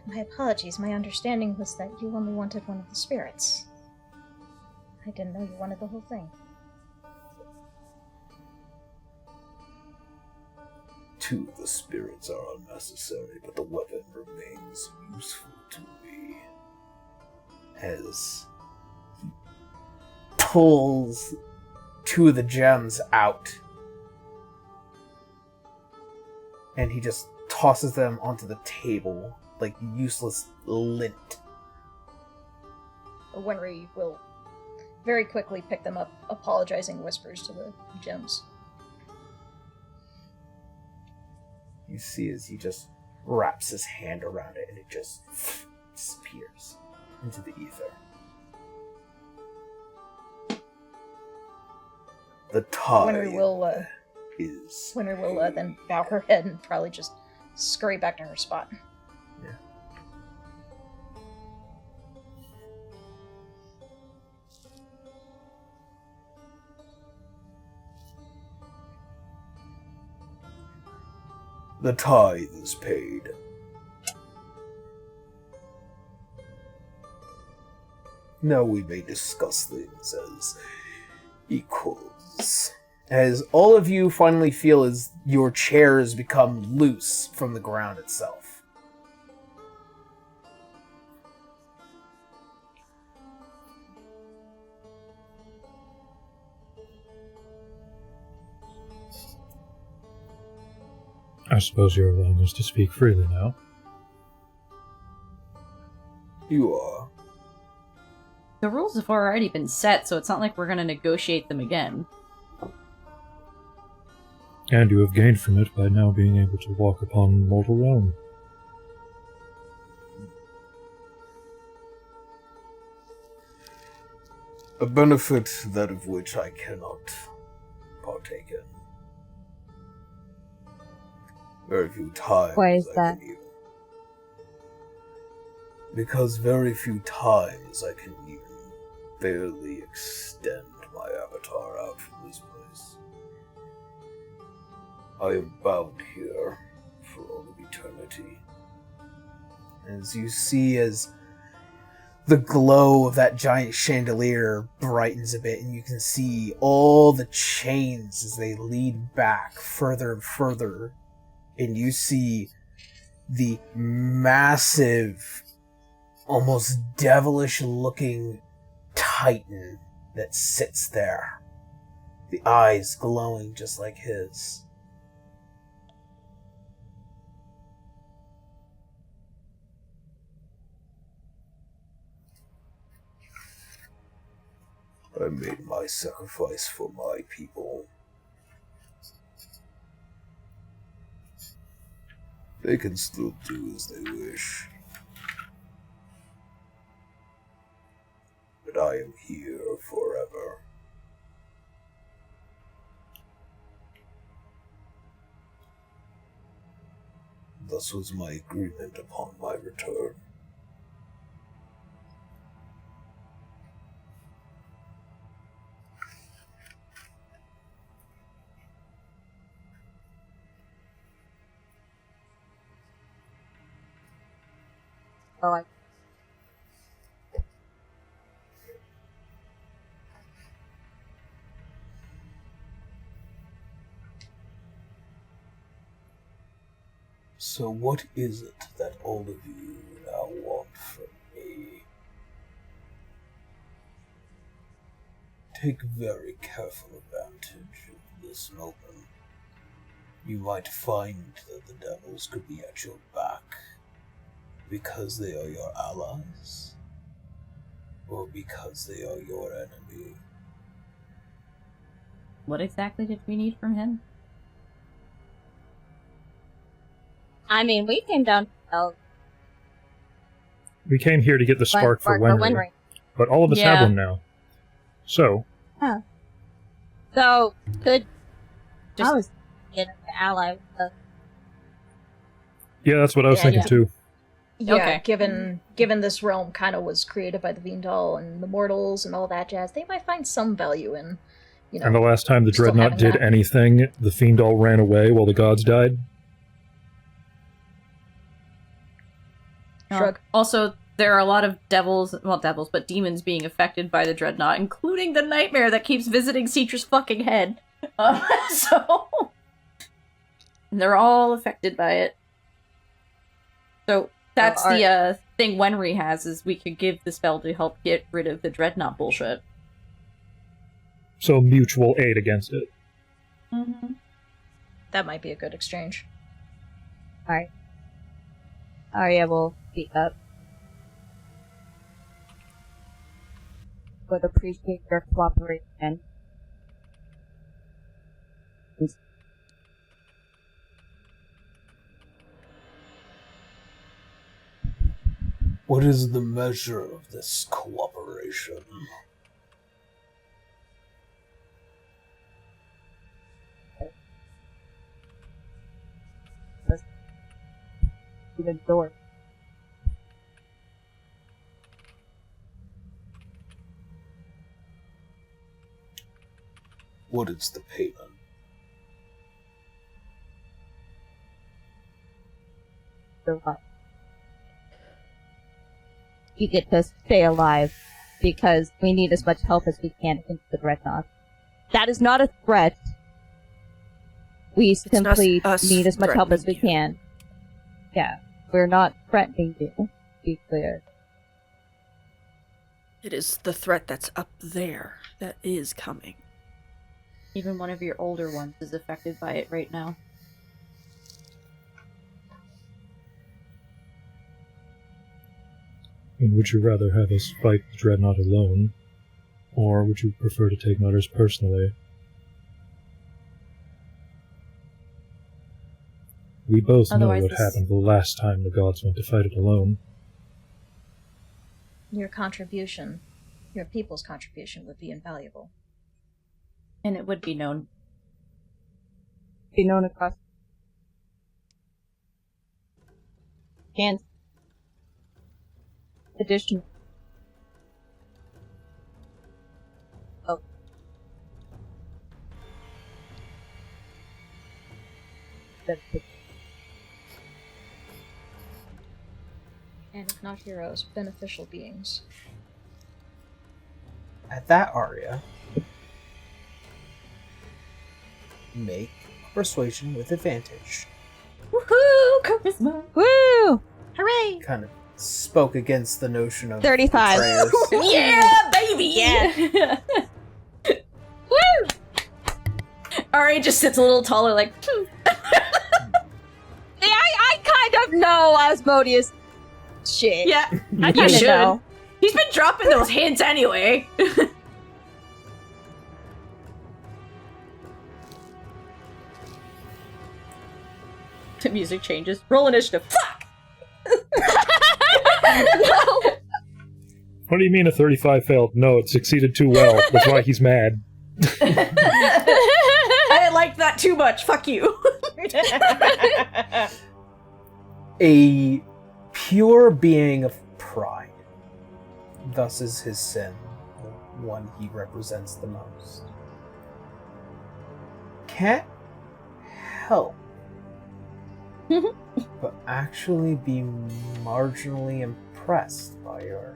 My apologies. My understanding was that you only wanted one of the spirits. I didn't know you wanted the whole thing. Two of the spirits are unnecessary, but the weapon remains useful to me. As he pulls two of the gems out and he just tosses them onto the table like useless lint. Winry will very quickly pick them up, apologizing whispers to the gems. You see as he just wraps his hand around it and it just disappears into the ether. The tide Winry will is... Winry will then bow her head and probably just scurry back to her spot. Yeah. The tithe is paid. Now we may discuss things as equals. As all of you finally feel as your chairs become loose from the ground itself. I suppose you're allowing us to speak freely now. You are. The rules have already been set, so it's not like we're going to negotiate them again. And you have gained from it by now being able to walk upon mortal realm. A benefit that of which I cannot partake in. Very few times. Why is I that? can even. Because very few times I can even barely extend my avatar out from this place. I am bound here for all of eternity. As you see, as the glow of that giant chandelier brightens a bit, and you can see all the chains as they lead back further and further, and you see the massive, almost devilish-looking titan that sits there, the eyes glowing just like his. I made my sacrifice for my people. They can still do as they wish. But I am here forever. Thus was my agreement upon my return. Oh, I So what is it that all of you now want from me? Take very careful advantage of this moment. You might find that the devils could be at your back because they are your allies, or because they are your enemy. What exactly did we need from him? I mean, we came down to hell. We came here to get the spark for Wenry, but all of us have them now. So, So, could Just- I was get an ally with the yeah, that's what I was thinking too. Yeah, Okay. given this realm kind of was created by the Veendal and the mortals and all that jazz, they might find some value in, you know. And the last time the still Dreadnought having did that. anything, the Fiendal ran away while the gods died. Shrug. Also, there are a lot of but demons being affected by the Dreadnought, including the Nightmare that keeps visiting Cetra's fucking head. So, they're all affected by it. So, that's the thing Wenry has, is we could give the spell to help get rid of the Dreadnought bullshit. So mutual aid against it. Mm-hmm. That might be a good exchange. Alright. Arya will speak up. Would appreciate your cooperation. What is the measure of this cooperation? The door. What is the payment? You get to stay alive because we need as much help as we can into the Dreadnought. That is not a threat. We simply need as much help as we can. Yeah, we're not threatening you, to be clear. It is the threat that's up there that is coming. Even one of your older ones is affected by it right now. And would you rather have us fight the Dreadnought alone, or would you prefer to take matters personally? We both know Otherwise what this- happened the last time the gods went to fight it alone. Your contribution, your people's contribution, would be invaluable. And it would be known. Be known across. And addition. Oh. That's it. And if not heroes, beneficial beings. At that, Arya, make a persuasion with advantage. Woohoo! Charisma! Woo! Hooray! Kind of spoke against the notion of 35. betrayers. Yeah, baby! Yeah. Woo! Ari just sits a little taller, like, I kind of know Asmodeus shit. yeah, I you kind of should. know. He's been dropping those hints anyway. The music changes. Roll initiative. Fuck! No. What do you mean a 35 failed? No, it succeeded too well. That's why he's mad. I liked that too much. Fuck you. A pure being of pride. Thus is his sin, the one he represents the most. Can't help but actually be marginally impressed by your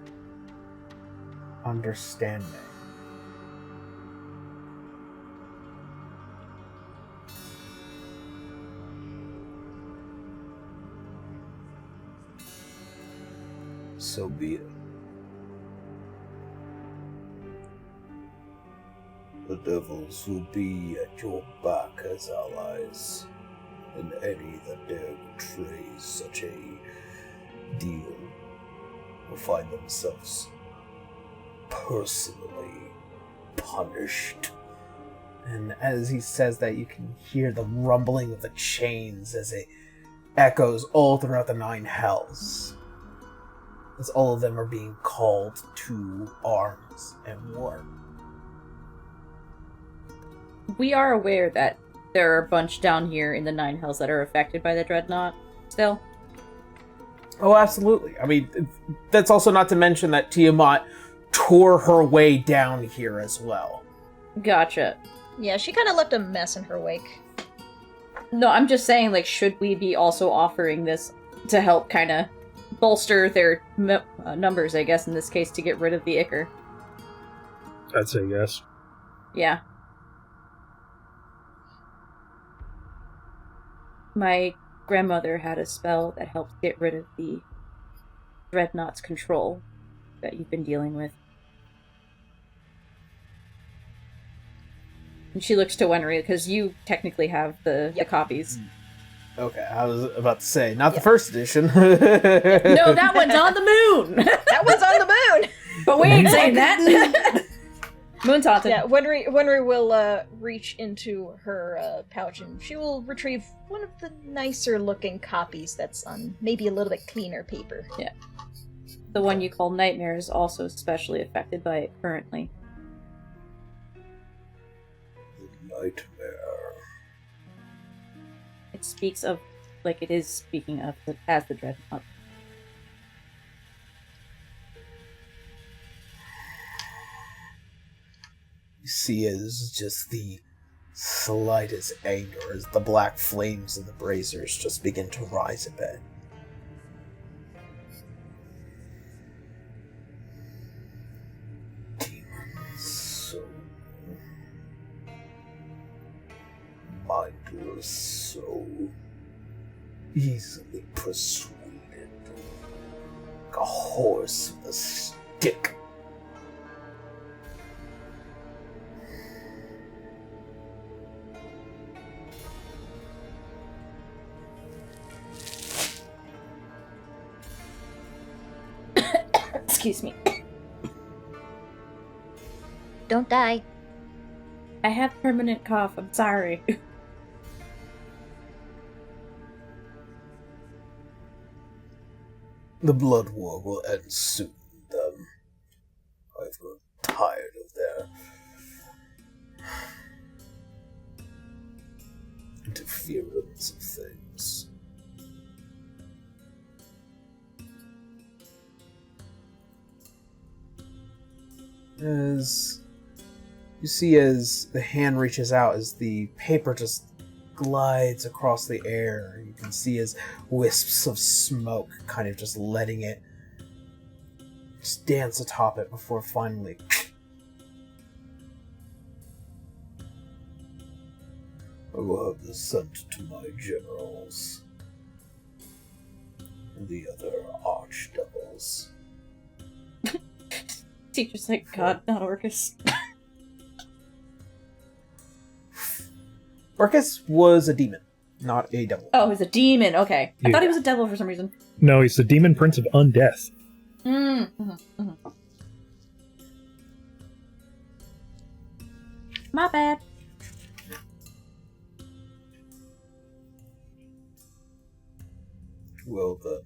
understanding. So be it. The devils will be at your back as allies, and any that dare betray such a deal will find themselves personally punished. And as he says that, you can hear the rumbling of the chains as it echoes all throughout the Nine Hells. As all of them are being called to arms and war. We are aware that there are a bunch down here in the Nine Hells that are affected by the Dreadnought still. Oh, absolutely. I mean, that's also not to mention that Tiamat tore her way down here as well. Gotcha. Yeah, she kind of left a mess in her wake. No, I'm just saying, like, should we be also offering this to help kind of bolster their numbers, I guess, in this case, to get rid of the Ichor? I'd say yes. Yeah. My grandmother had a spell that helped get rid of the Dreadnought's control that you've been dealing with. And she looks to Wenry, because you technically have the copies. Okay, I was about to say, not the first edition. No, that one's on the moon! That one's on the moon! But we ain't saying that! Moon Taunted. Yeah, Wenry will reach into her pouch and she will retrieve one of the nicer looking copies that's on maybe a little bit cleaner paper. Yeah. The one you call Nightmare is also especially affected by it currently. Nightmare. It speaks of, like it is speaking of, as the Dreadnought. You see as just the slightest anger as the black flames of the braziers just begin to rise a bit. so easily persuaded. Like a horse with a stick. Excuse me. Don't die. I have permanent cough. I'm sorry. The blood war will end soon, then. I've grown tired of their interference of things. As you see, as the hand reaches out, as the paper just glides across the air, you can see as wisps of smoke kind of just letting it just dance atop it before finally I will have this sent to my generals and the other archdevils. Teacher's like, God, not Orcus. Orcus was a demon, not a devil. Oh, he's a demon. Okay. I Yeah. thought he was a devil for some reason. No, he's the demon prince of undeath. My bad. Well then,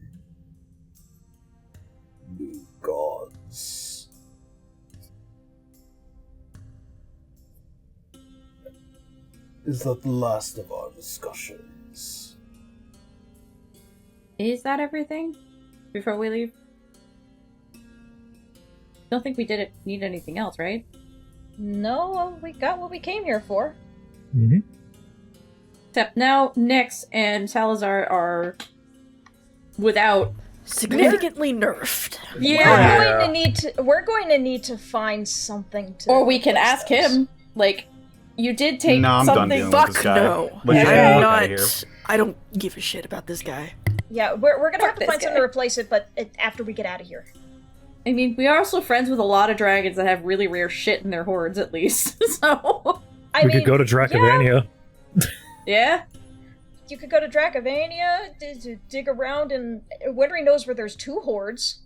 new gods. Is that the last of our discussions? Is that everything? Before we leave? Don't think we need anything else, right? No, we got what we came here for. Mm-hmm. Except now Nyx and Salazar are without. Significantly nerfed. Yeah. We're going to need to find something to. Or we can replace ask those. him. Like, you did take No, I'm done something. dealing with Fuck this guy. no. Let's just I'm get outta here. not. I don't give a shit about this guy. Yeah, we're gonna Fuck have to this find something guy. to replace it, but after we get out of here. I mean, we are also friends with a lot of dragons that have really rare shit in their hordes, at least. So, We could go to Dracovania. yeah. You could go to Dracovania, dig around, and Winry knows where there's 2 hordes.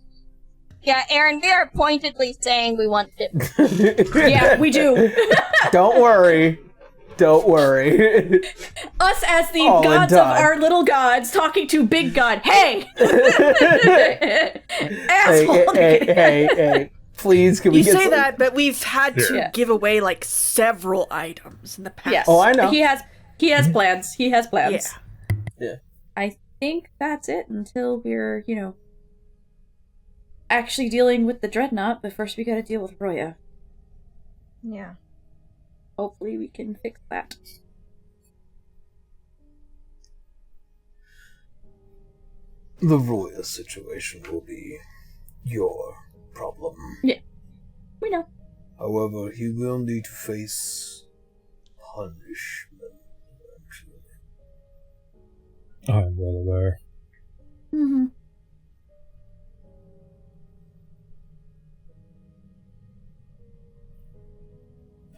Yeah, Aaron, we are pointedly saying we want it. Yeah, we do. Don't worry. Don't worry. Us as the All in gods of time. our little gods talking to big god. Hey! hey, Asshole! hey. Please, can we You get say some- that, but we've had to Yeah. give away like several items in the past. Yes. Oh, I know. He has plans. He has plans. Yeah. I think that's it until we're, actually dealing with the Dreadnought, but first we gotta deal with Roya. Yeah. Hopefully we can fix that. The Roya situation will be your problem. We know. However, he will need to face punishment eventually. I'm well aware. Mm-hmm.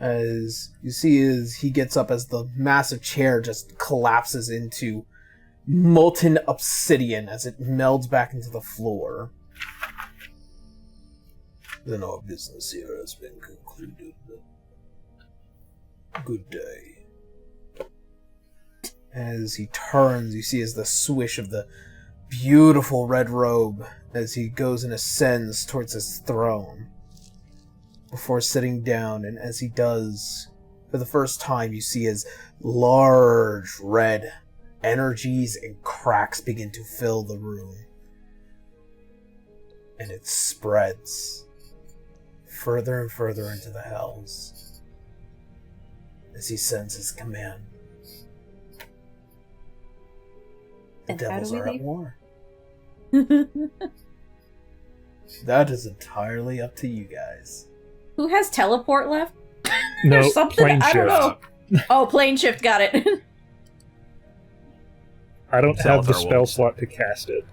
As you see, as he gets up, as the massive chair just collapses into molten obsidian as it melds back into the floor. Then our business here has been concluded. Good day. As he turns, you see as the swish of the beautiful red robe as he goes and ascends towards his throne before sitting down, and as he does, for the first time, you see his large red energies and cracks begin to fill the room. And it spreads further and further into the hells as he sends his command. The And how devils do we are at leave? war. That is entirely up to you guys. Who has teleport left? No, There's something plane I don't shift. know. Oh, plane shift, got it. I don't have the Salazar spell will. slot to cast it.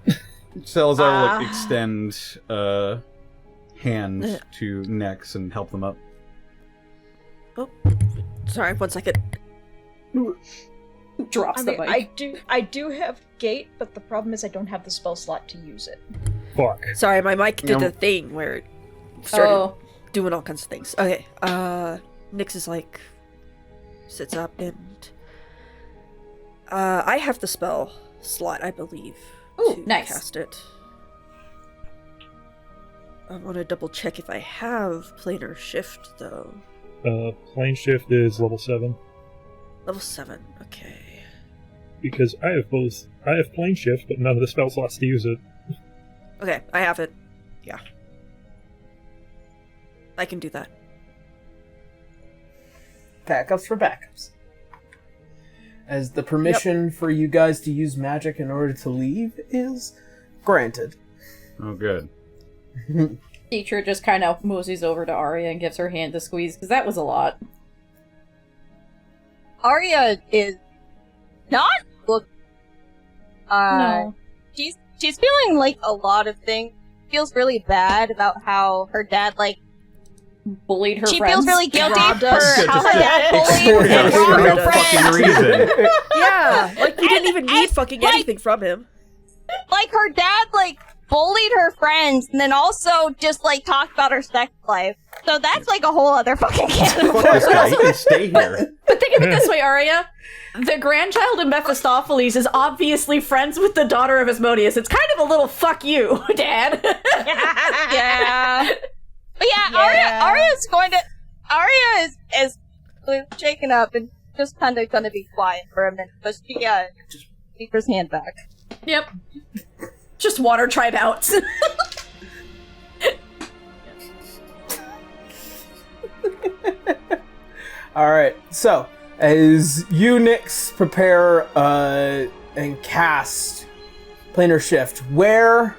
Salazar will like, extend hand to Nex and help them up. Sorry, 1 second. Drops the bike. I do have gate, but the problem is I don't have the spell slot to use it. Fuck. Sorry, my mic did No. the thing where it started Oh. doing all kinds of things. Okay, Nyx is like, sits up and, I have the spell slot, I believe, Ooh, to nice. cast it. I want to double check if I have planar shift, though. Plane shift is level 7. Level 7, okay. Because I have both. I have plane shift, but none of the spell slots to use it. Okay, I have it. Yeah. I can do that. Backups for backups. As the permission for you guys to use magic in order to leave is granted. Oh, good. Teacher just kind of moseys over to Arya and gives her hand to squeeze, because that was a lot. Arya is not look. No. She's feeling like a lot of things. Feels really bad about how her dad Bullied her she friends. feels really guilty Robbed for us. how her dad bullied Extorted and us. robbed For her no friends. fucking reason. Yeah, like we didn't even need and, fucking like- anything from him. Like her dad bullied her friends and then also just talked about her sex life. So that's a whole other fucking can of Fuck this guy. He worms. can stay here. But think of it this way, Arya. The grandchild of Mephistopheles is obviously friends with the daughter of Asmodeus. It's kind of a little fuck you, Dad. Yeah. But Yeah. Arya is shaken up and just kind of gonna be quiet for a minute, but she just keep her hand back. Yep. Just water tribe outs. Alright, so, as you, Nyx, prepare and cast Planar Shift, where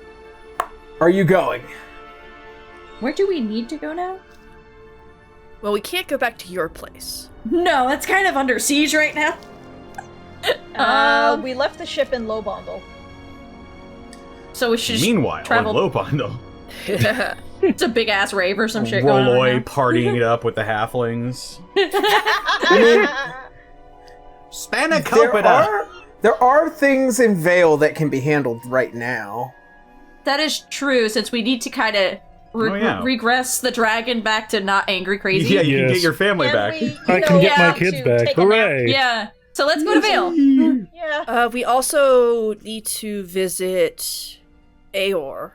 are you going? Where do we need to go now? Well, we can't go back to your place. No, it's kind of under siege right now. We left the ship in Lobondel. So we should Meanwhile, travel. in Lobondel, It's a big ass rave or some shit going on. Rolloy Right partying it up with the halflings. There are things in Vale that can be handled right now. That is true, since we need to kind of regress the dragon back to not angry crazy. Yeah, you can Yes. get your family back. I can get my yeah, kids to back. take a nap. Hooray! Yeah. So let's go to Vale. Yeah. We also need to visit Aor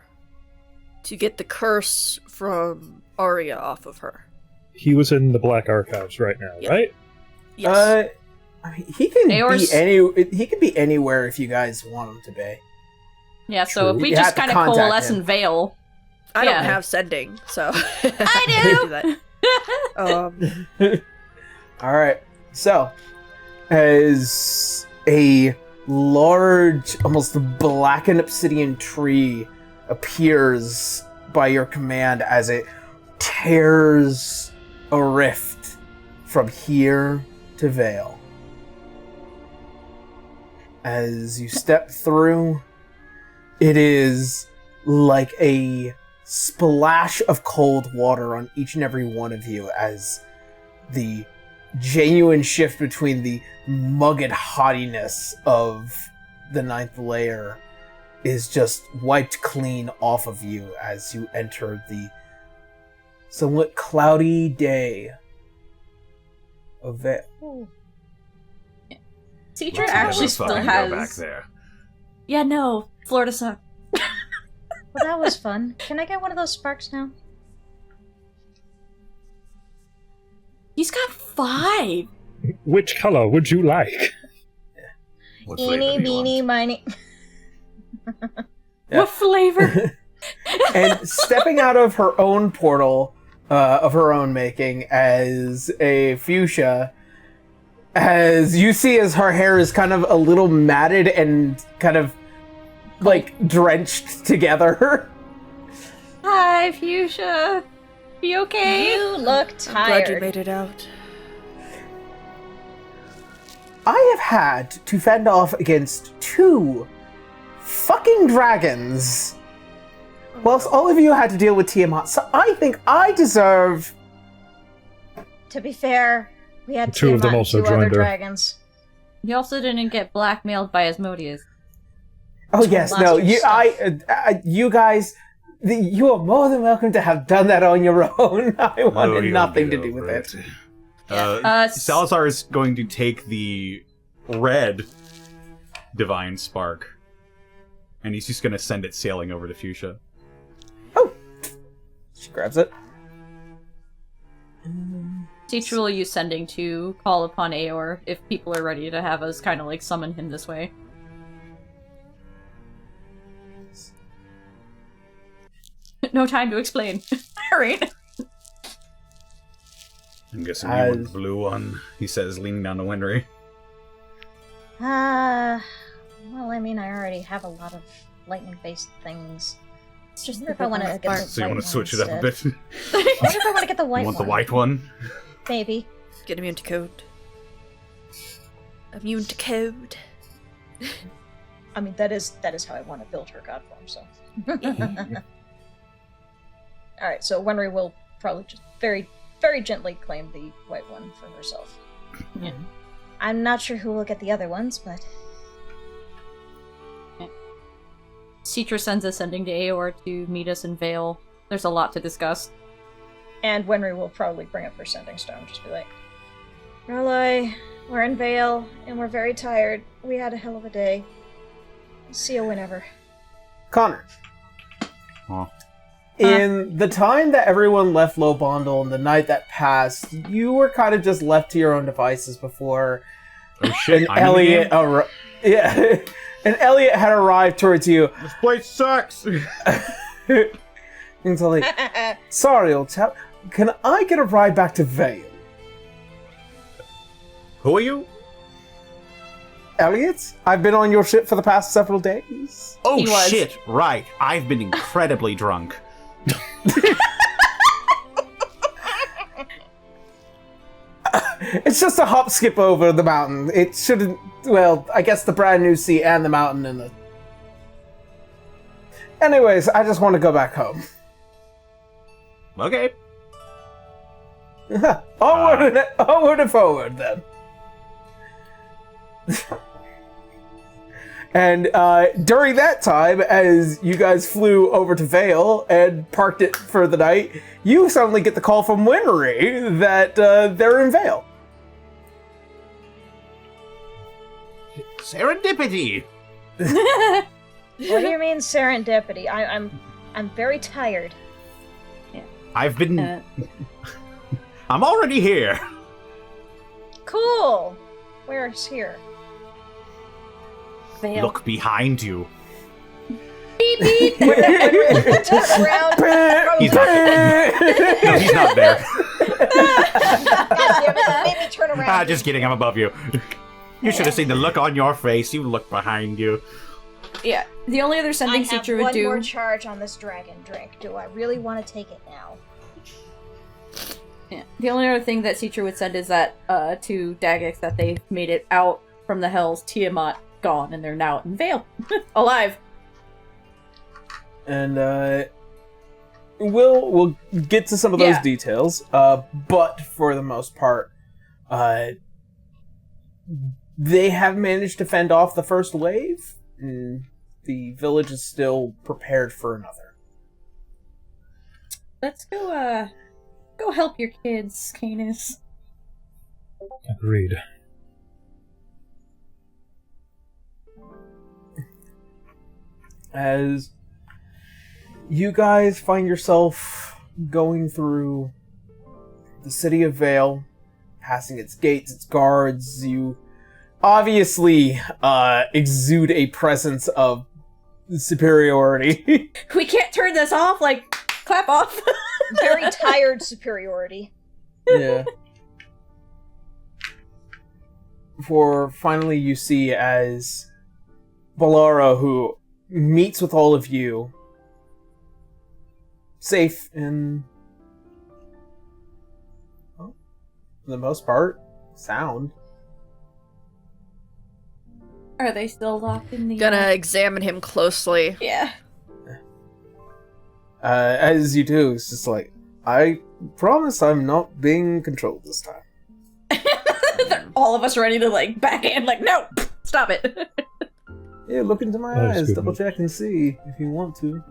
to get the curse from Arya off of her. He was in the Black Archives right now, Yeah. right? Yes. He can Aor's- he can be anywhere if you guys want him to be. Yeah, so True. if we You just have to kind of contact coalesce him. in Vale. I yeah. don't have sending, so I that. Alright, so, as a large, almost blackened obsidian tree appears by your command as it tears a rift from here to Vale. As you step through, it is like a splash of cold water on each and every one of you as the genuine shift between the mugged haughtiness of the ninth layer is just wiped clean off of you as you enter the somewhat cloudy day of Vale. Teacher Let's actually never still fucking go has. back there. Yeah, no, Florida sucks. Well, that was fun. Can I get one of those sparks now? He's got 5. Which color would you like? What flavor Eeny, do you want? meeny, miny. Yeah. What flavor? And stepping out of her own portal, of her own making, as a fuchsia, as you see as her hair is kind of a little matted and kind of, like, drenched together. Hi, Fuchsia. You okay? You look I'm glad you tired. made it out. I have had to fend off against 2 fucking dragons, whilst all of you had to deal with Tiamat, so I think I deserve... To be fair, we had Two of them Tiamat also and 2 other joined her. dragons. He also didn't get blackmailed by Asmodeus. Oh yes, Lots no, of you, stuff. you guys, you are more than welcome to have done that on your own. I wanted you'll nothing to get do with over it. Salazar is going to take the red divine spark, and he's just going to send it sailing over to Fuchsia. Oh, she grabs it. Teacher will use sending to call upon Aor if people are ready to have us kind of like summon him this way. No time to explain. Alright. I'm guessing you want the blue one. He says, leaning down to Winry. Well, I mean, I already have a lot of lightning-based things. It's just wonder if I want to get the So you white want to switch it up a instead. bit? I wonder if I want to get the white You want one. the white one? Maybe. Get immune to code. Immune to code. I mean, that is how I want to build her god form, so. Alright, so Wenry will probably just very, very gently claim the white one for herself. Yeah. I'm not sure who will get the other ones, but... Citra sends a sending to Aor to meet us in Vale. There's a lot to discuss. And Wenry will probably bring up her sending stone, just be like, Raloi, we're in Vale, and we're very tired. We had a hell of a day. See you whenever. Connor. Huh. In the time that everyone left Low Bondle and the night that passed, you were kind of just left to your own devices before Oh shit, and Elliot and Elliot had arrived towards you. This place sucks! And so like, sorry, old chap, can I get a ride back to Vale? Who are you? Elliot, I've been on your ship for the past several days. Oh He was. shit, right. I've been incredibly drunk. It's just a hop skip over the mountain. It shouldn't, well, I guess the brand new sea and the mountain and the... Anyways, I just want to go back home. Okay. Onward and forward, then. And during that time, as you guys flew over to Vale and parked it for the night, you suddenly get the call from Winry that they're in Vale. Serendipity! What do you mean serendipity? I'm very tired. I've been... I'm already here. Cool. Where's here? Vale. Look behind you. Beep beep! Turn around. He's not there. No, he's not there. God damn it, made me turn around. Just kidding, I'm above you. You should have seen the look on your face. You look behind you. Yeah, the only other I sending have Citra would one do... more charge on this dragon drink. Do I really want to take it now? Yeah. The only other thing that Citra would send is that to Dagex that they made it out from the Hells, Tiamat gone, and they're now in Vale. Alive. And we'll get to some of those Yeah. details. But for the most part, they have managed to fend off the first wave. And the village is still prepared for another. Let's go help your kids, Canis. Agreed. As you guys find yourself going through the city of Vale, passing its gates, its guards, you obviously exude a presence of superiority. We can't turn this off, like, clap off. Very tired superiority. Yeah. For finally you see as Balara, who meets with all of you, safe and, well, for the most part, sound. Are they still locked in the... Gonna examine him closely. Yeah. As you do, it's just like, I promise I'm not being controlled this time. All of us ready to, like, backhand, like, no! Stop it! Yeah, look into my That is eyes, good double news. check and see if you want to.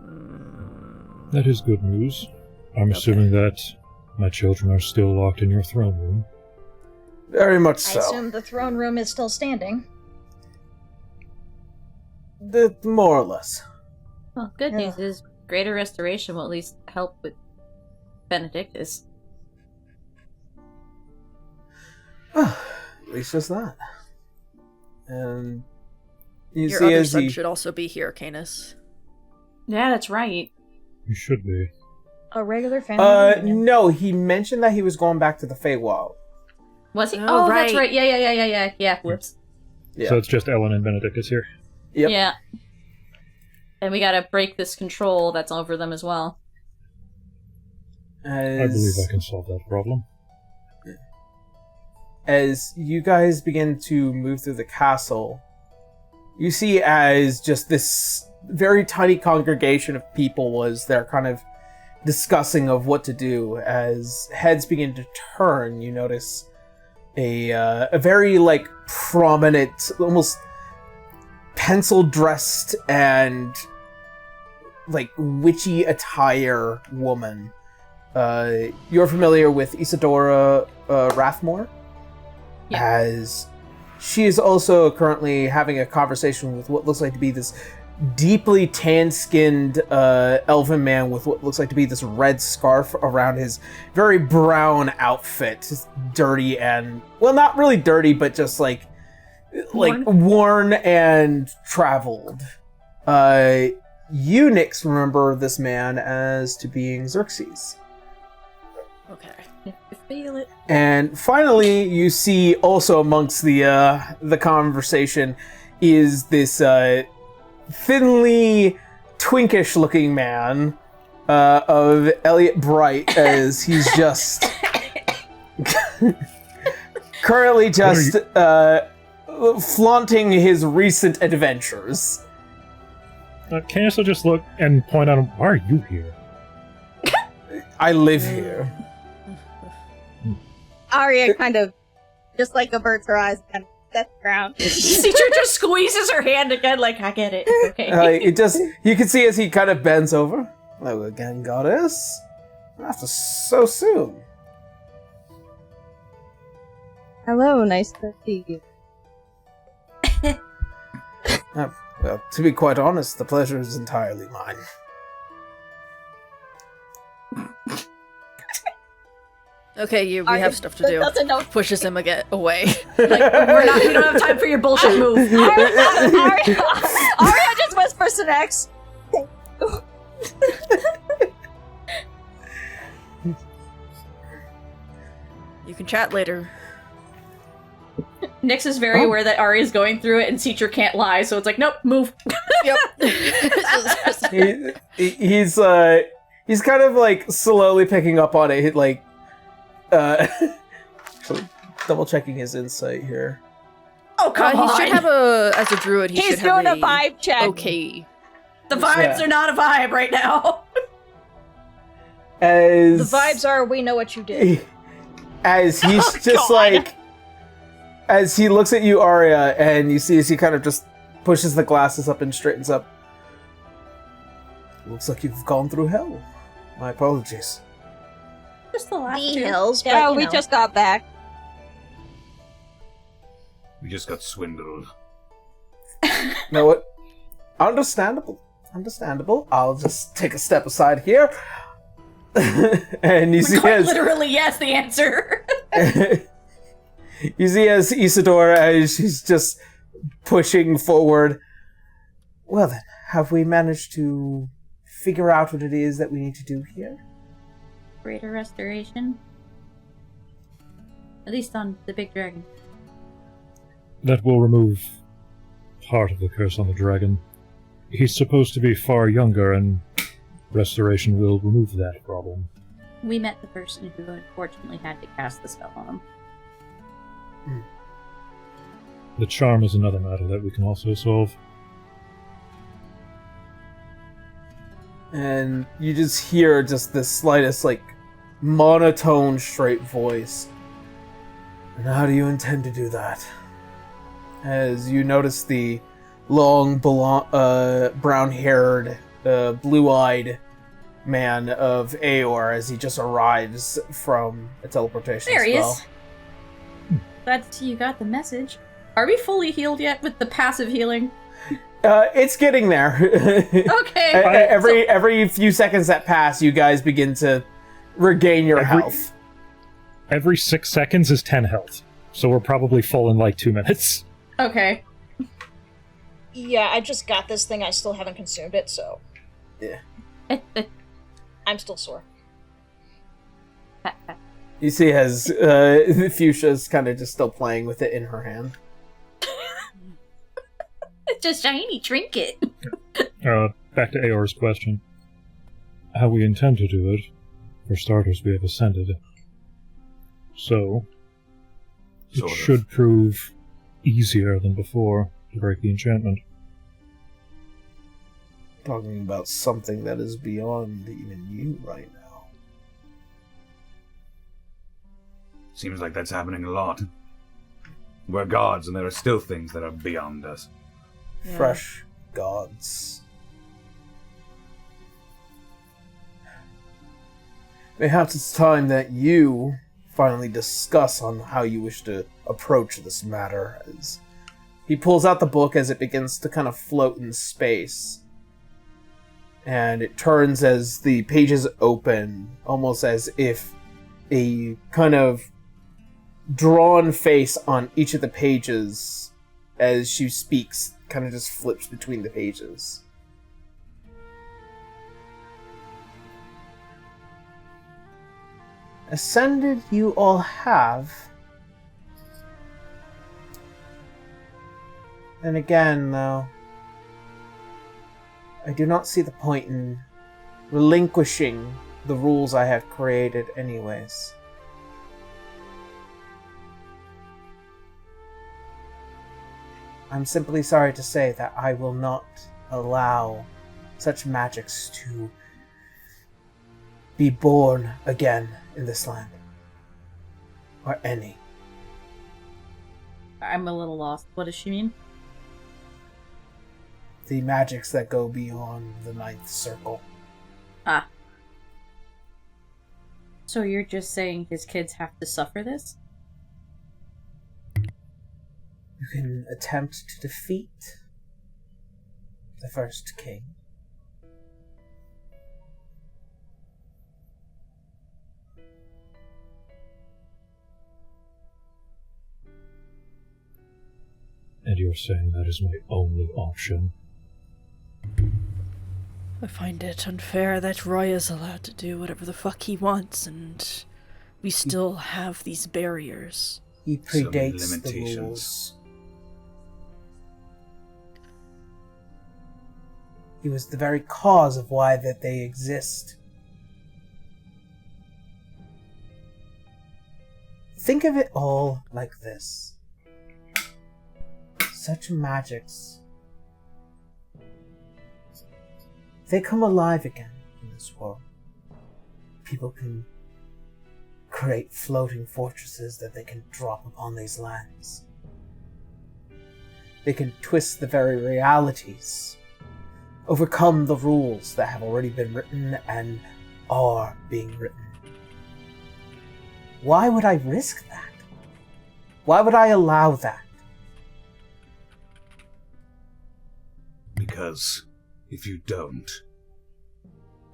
That is good news. I'm assuming that my children are still locked in your throne room. Very much I so. assume the throne room is still standing. More or less. Well, good news is greater restoration will at least help with Benedictus. At least just that. And you Your see other as son he... should also be here, Canis. Yeah, that's right. You should be. A regular family reunion. No, he mentioned that he was going back to the Feywild. Was he? Oh, Oh, that's right. right. Yeah. Whoops. Yeah. So it's just Ellen and Benedictus here. Yep. Yeah. And we gotta break this control that's over them as well. As... I believe I can solve that problem. As you guys begin to move through the castle, you see as just this very tiny congregation of people was there kind of discussing of what to do. As heads begin to turn, you notice a very, like, prominent, almost pencil-dressed and, like, witchy attire woman. You're familiar with Isadora Rathmore? Yeah. As she is also currently having a conversation with what looks like to be this deeply tan-skinned elven man with what looks like to be this red scarf around his very brown outfit. Just dirty and, well, not really dirty, but just like worn and traveled. Eunuchs remember this man as to being Xerxes. Okay. Feel it. And finally, you see also amongst the conversation is this thinly, twinkish-looking man of Elliot Bright, as he's just currently just flaunting his recent adventures. Canis will just look and point out, why are you here? I live here. Arya kind of, just like averts her eyes, kind of sets the ground. Teacher just squeezes her hand again, like, I get it. It's okay. It just, you can see as he kind of bends over. Hello again, goddess. After so soon. Hello, nice to see you. Well, to be quite honest, the pleasure is entirely mine. Okay, we Arya have stuff to do. doesn't know. Pushes him away. We don't have time for your bullshit move. Arya just whispers to Nex. You can chat later. Nyx is very aware that Arya's going through it and teacher can't lie, so it's like, nope, move. Yep. He's kind of like slowly picking up on it, like actually double checking his insight here. Oh, come on. He should have as a druid, he He's should have doing a vibe check. Okay. The vibes are not a vibe right now. As The vibes are, we know what you did. as he's just God. like, as he looks at you, Arya, and you see as he kind of just pushes the glasses up and straightens up. Looks like you've gone through hell. My apologies. Just the last The two. hills, but Yeah, you we know. just got back. We just got swindled. You know what? Understandable. I'll just take a step aside here. And you see Quite as literally, yes, the answer. you see as Isadora, as she's just pushing forward. Well then, have we managed to figure out what it is that we need to do here? Greater restoration. At least on the big dragon. That will remove part of the curse on the dragon. He's supposed to be far younger, and restoration will remove that problem. We met the person who unfortunately had to cast the spell on him. The charm is another matter that we can also solve. And you just hear just the slightest, like, monotone, straight voice. And how do you intend to do that? As you notice the long, brown-haired, blue-eyed man of Aor as he just arrives from a teleportation There he spell. is. Glad to see you got the message. Are we fully healed yet with the passive healing? It's getting there. Okay. Every few seconds that pass, you guys begin to regain your health. Every 6 seconds is 10 health, so we're probably full in like 2 minutes. Okay. Yeah, I just got this thing. I still haven't consumed it, so Yeah. I'm still sore. You see as Fuchsia's kind of just still playing with it in her hand. It's a shiny trinket. Back to Aor's question. How we intend to do it, for starters, we have ascended. So, it should prove easier than before to break the enchantment. Talking about something that is beyond even you right now. Seems like that's happening a lot. We're gods, and there are still things that are beyond us. Yeah. Fresh gods. Perhaps it's time that you finally discuss on how you wish to approach this matter. As he pulls out the book as it begins to kind of float in space. And it turns as the pages open, almost as if a kind of drawn face on each of the pages as she speaks kind of just flips between the pages. Ascended you all have. And again, though, I do not see the point in relinquishing the rules I have created anyways. I'm simply sorry to say that I will not allow such magics to be born again in this land. Or any. I'm a little lost. What does she mean? The magics that go beyond the ninth circle. Ah. So you're just saying his kids have to suffer this? You can attempt to defeat the first king. And you're saying that is my only option? I find it unfair that Roy is allowed to do whatever the fuck he wants, and we still have these barriers. He So many predates the limitations. rules. He was the very cause of why that they exist. Think of it all like this. Such magics. They come alive again in this world. People can create floating fortresses that they can drop upon these lands. They can twist the very realities, overcome the rules that have already been written and are being written. Why would I risk that? Why would I allow that? Because if you don't,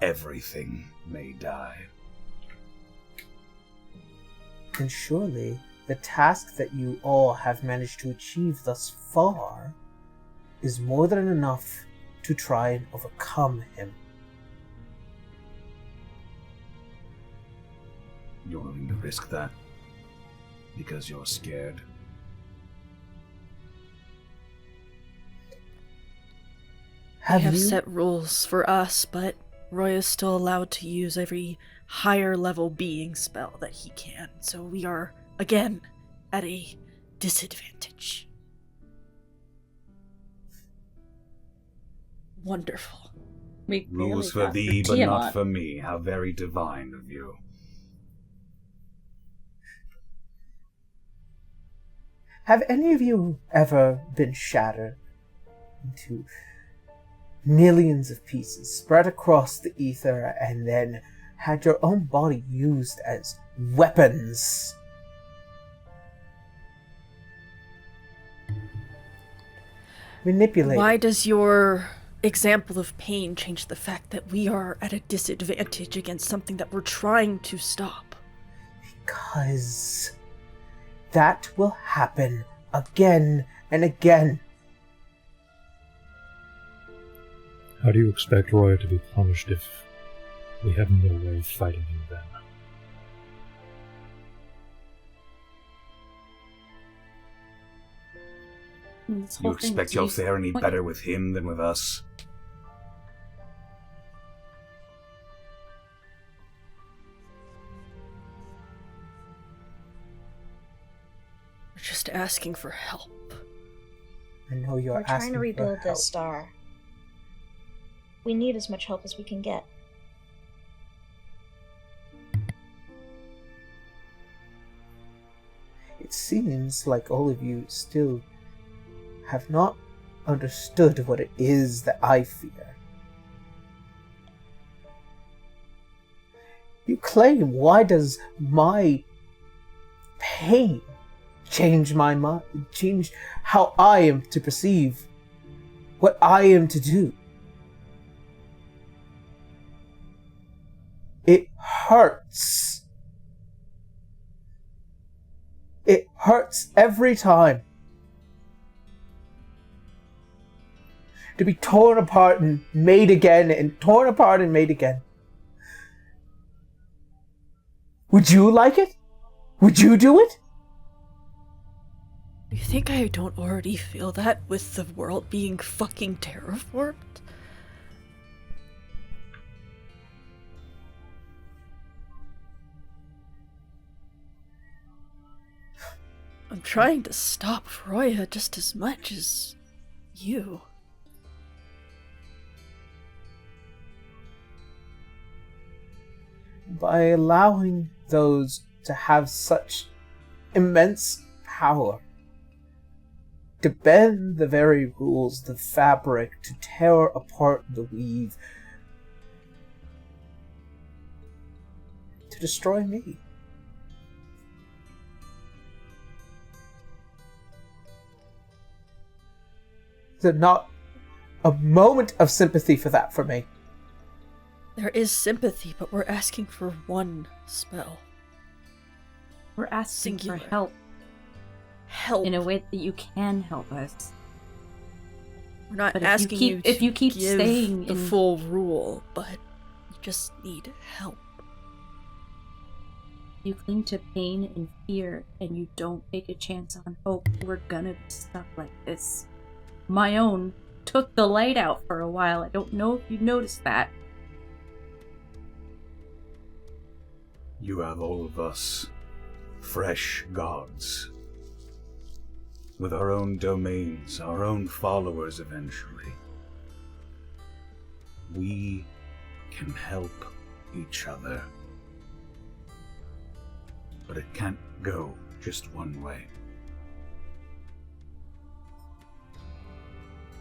everything may die. And surely the task that you all have managed to achieve thus far is more than enough to try and overcome him. You're willing to risk that because you're scared. We have set rules for us, but Roy is still allowed to use every higher level being spell that he can, so we are, again, at a disadvantage. Wonderful. We Rules for really thee, got but not Tiamat. for me. How very divine of you. Have any of you ever been shattered into millions of pieces spread across the ether and then had your own body used as weapons? Manipulated. Why does your example of pain change the fact that we are at a disadvantage against something that we're trying to stop? Because that will happen again and again. How do you expect Roya to be punished if we have no way of fighting him then? This You whole thing expect is you'll used- fare any What? better with him than with us? We're just asking for help. I know you're We're asking trying to for rebuild help. this star. We need as much help as we can get. It seems like all of you still have not understood what it is that I fear. You claim, why does my pain change my mind, change how I am to perceive what I am to do? It hurts. It hurts every time. To be torn apart and made again, and torn apart and made again. Would you like it? Would you do it? You think I don't already feel that with the world being fucking terraformed? I'm trying to stop Roya just as much as you. By allowing those to have such immense power, to bend the very rules, the fabric, to tear apart the weave, to destroy me. There's not a moment of sympathy for that for me. There is sympathy, but we're asking for one spell. We're asking Singular. for help Help. in a way that you can help us. We're not But asking if you keep give staying the in- full rule, but you just need help. You cling to pain and fear, and you don't take a chance on hope. We're gonna be stuck like this. My own took the light out for a while. I don't know if you noticed that. You have all of us fresh gods. With our own domains, our own followers eventually. We can help each other. But it can't go just one way.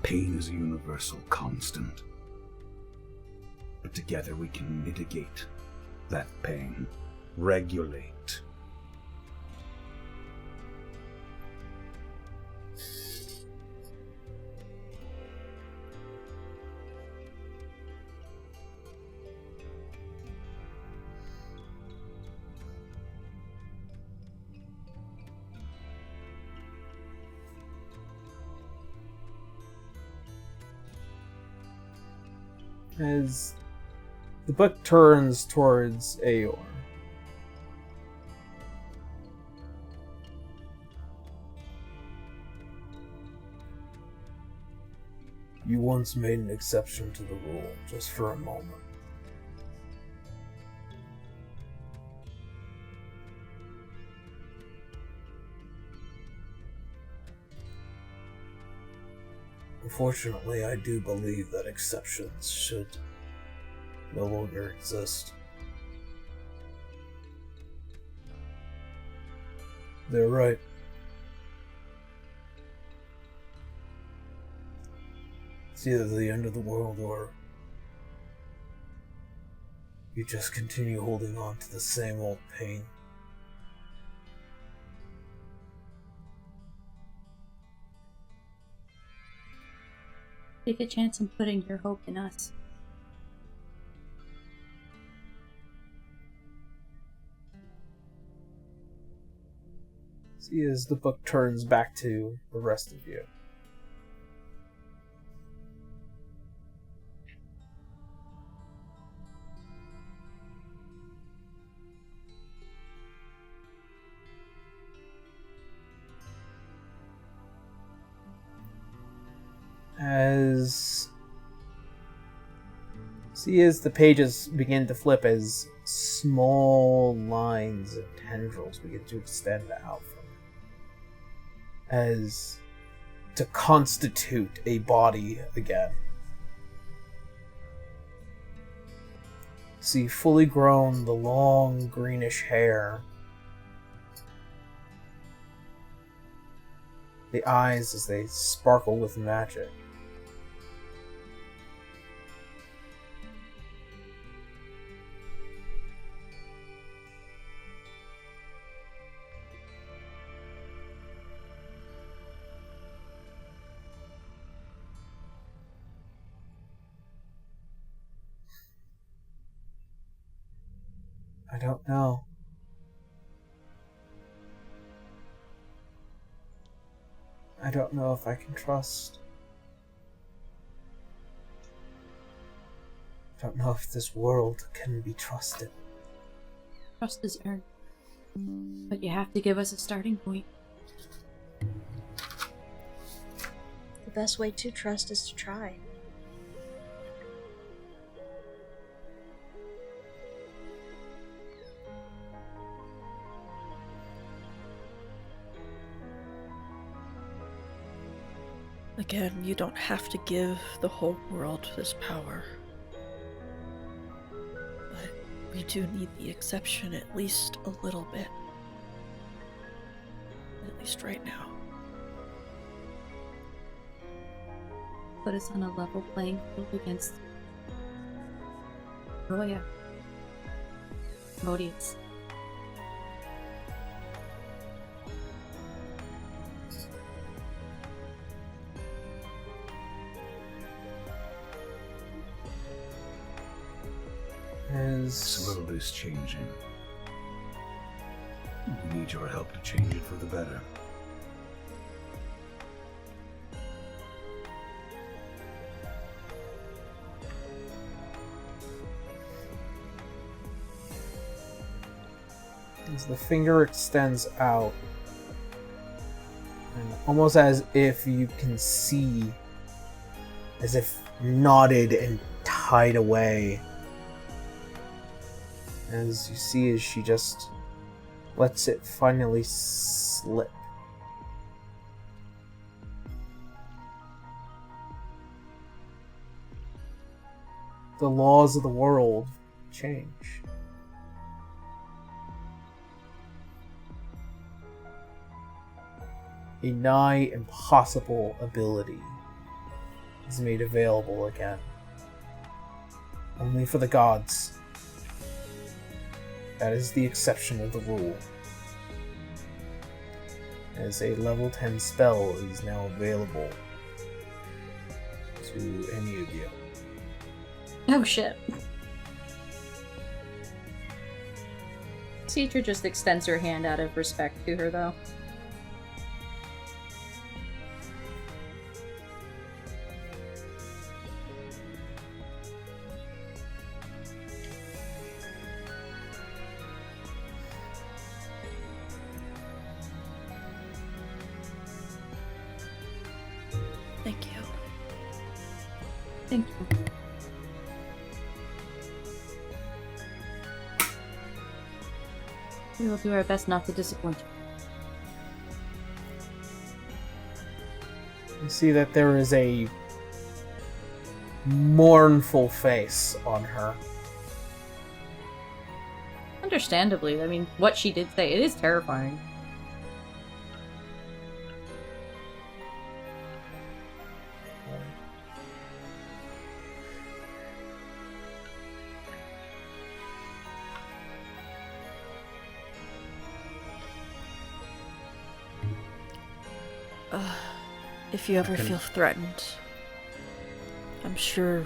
Pain is a universal constant. But together we can mitigate that pain, regulate. As the book turns towards Aor, you once made an exception to the rule, just for a moment. Unfortunately, I do believe that exceptions should no longer exist. They're right. It's either the end of the world or you just continue holding on to the same old pain. Take a chance in putting your hope in us. See as the book turns back to the rest of you. As the pages begin to flip, as small lines and tendrils begin to extend out from it, as to constitute a body again. See fully grown the long greenish hair, the eyes as they sparkle with magic. I don't know. I don't know if I can trust. I don't know if this world can be trusted. Trust is earned. But you have to give us a starting point. The best way to trust is to try. Again, you don't have to give the whole world this power. But we do need the exception at least a little bit. At least right now. Put us on a level playing field against... Oh yeah. Modius. This world is changing. We need your help to change it for the better. As the finger extends out, and almost as if you can see, as if knotted and tied away, as you see as she just lets it finally slip. The laws of the world change. A nigh impossible ability is made available again. Only for the gods. That is the exception of the rule. As a level 10 spell is now available to any of you. Oh shit. Citra just extends her hand out of respect to her though. Thank you. Thank you. We will do our best not to disappoint you. You see that there is a mournful face on her. Understandably, I mean, what she did say, it is terrifying. If you ever feel threatened, I'm sure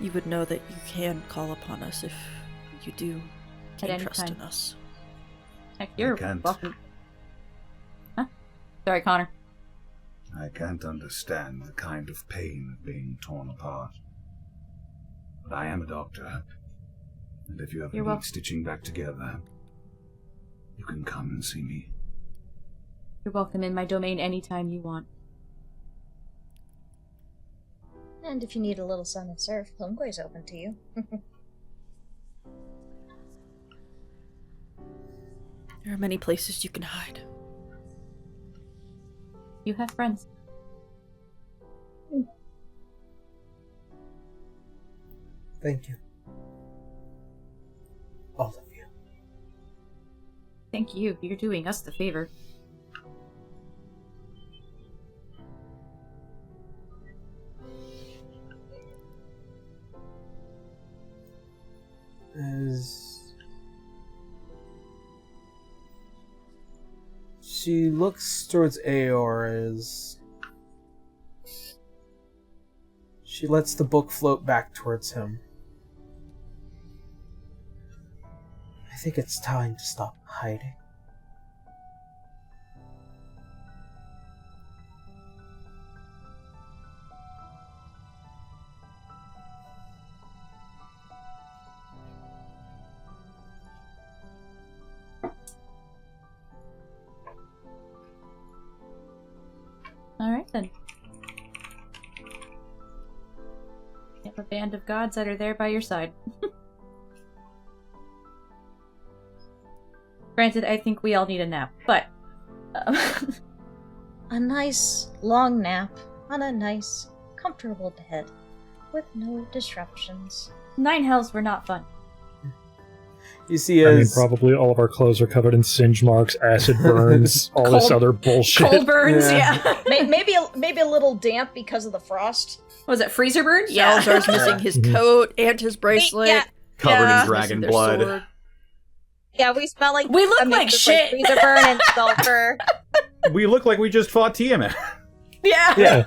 you would know that you can call upon us if you do At any trust time. in us. Heck, you're can't. welcome. Huh? Sorry, Connor. I can't understand the kind of pain of being torn apart. But I am a doctor, and if you ever You're need welcome. stitching back together, you can come and see me. You're welcome in my domain anytime you want. And if you need a little sun and surf, Plumquay's open to you. There are many places you can hide. You have friends. Thank you. All of you. Thank you. You're doing us the favor. As she looks towards Aeor, as she lets the book float back towards him. I think it's time to stop hiding. Alright then. You have a band of gods that are there by your side. Granted, I think we all need a nap, but... A nice, long nap on a nice, comfortable bed with no disruptions. 9 hells were not fun. You see, I mean, as probably all of our clothes are covered in singe marks, acid burns, all this Cold- other bullshit. Cold burns, Yeah. yeah. Maybe a little damp because of the frost. Was it freezer burn? Yeah. Salazar's missing his coat and his bracelet. Yeah. Covered Yeah. in dragon Missing their blood. sword. Yeah, we smell like We look a mix like of, shit. freezer burn and sulfur. We look like we just fought Tiamat. Yeah. Yeah.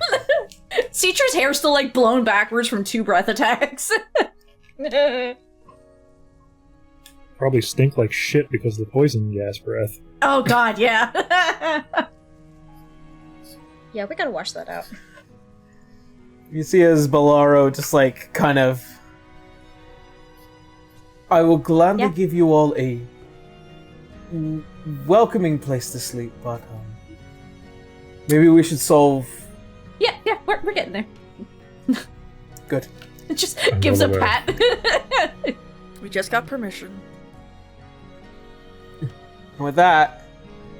Cetra's hair's still like blown backwards from 2 breath attacks. Probably stink like shit because of the poison gas breath. Oh god, yeah. Yeah, we gotta wash that out. you see as Balaro just like kind of, I will gladly Yeah. give you all a welcoming place to sleep, but maybe we should solve. yeah, we're getting there. Good. It just I'm gives a well aware. pat. We just got permission. And with that,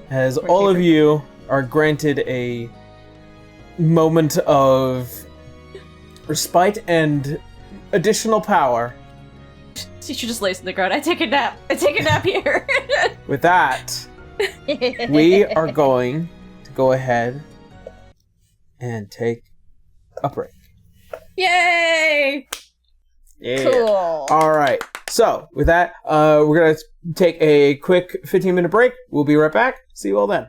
as We're all of paper. you are granted a moment of respite and additional power, Cetra just lays in the ground. I take a nap here. with that, we are going to go ahead and take a break. Yay! Yeah. Cool. All right. So with that, we're gonna take a quick 15-minute break. We'll be right back. See you all then.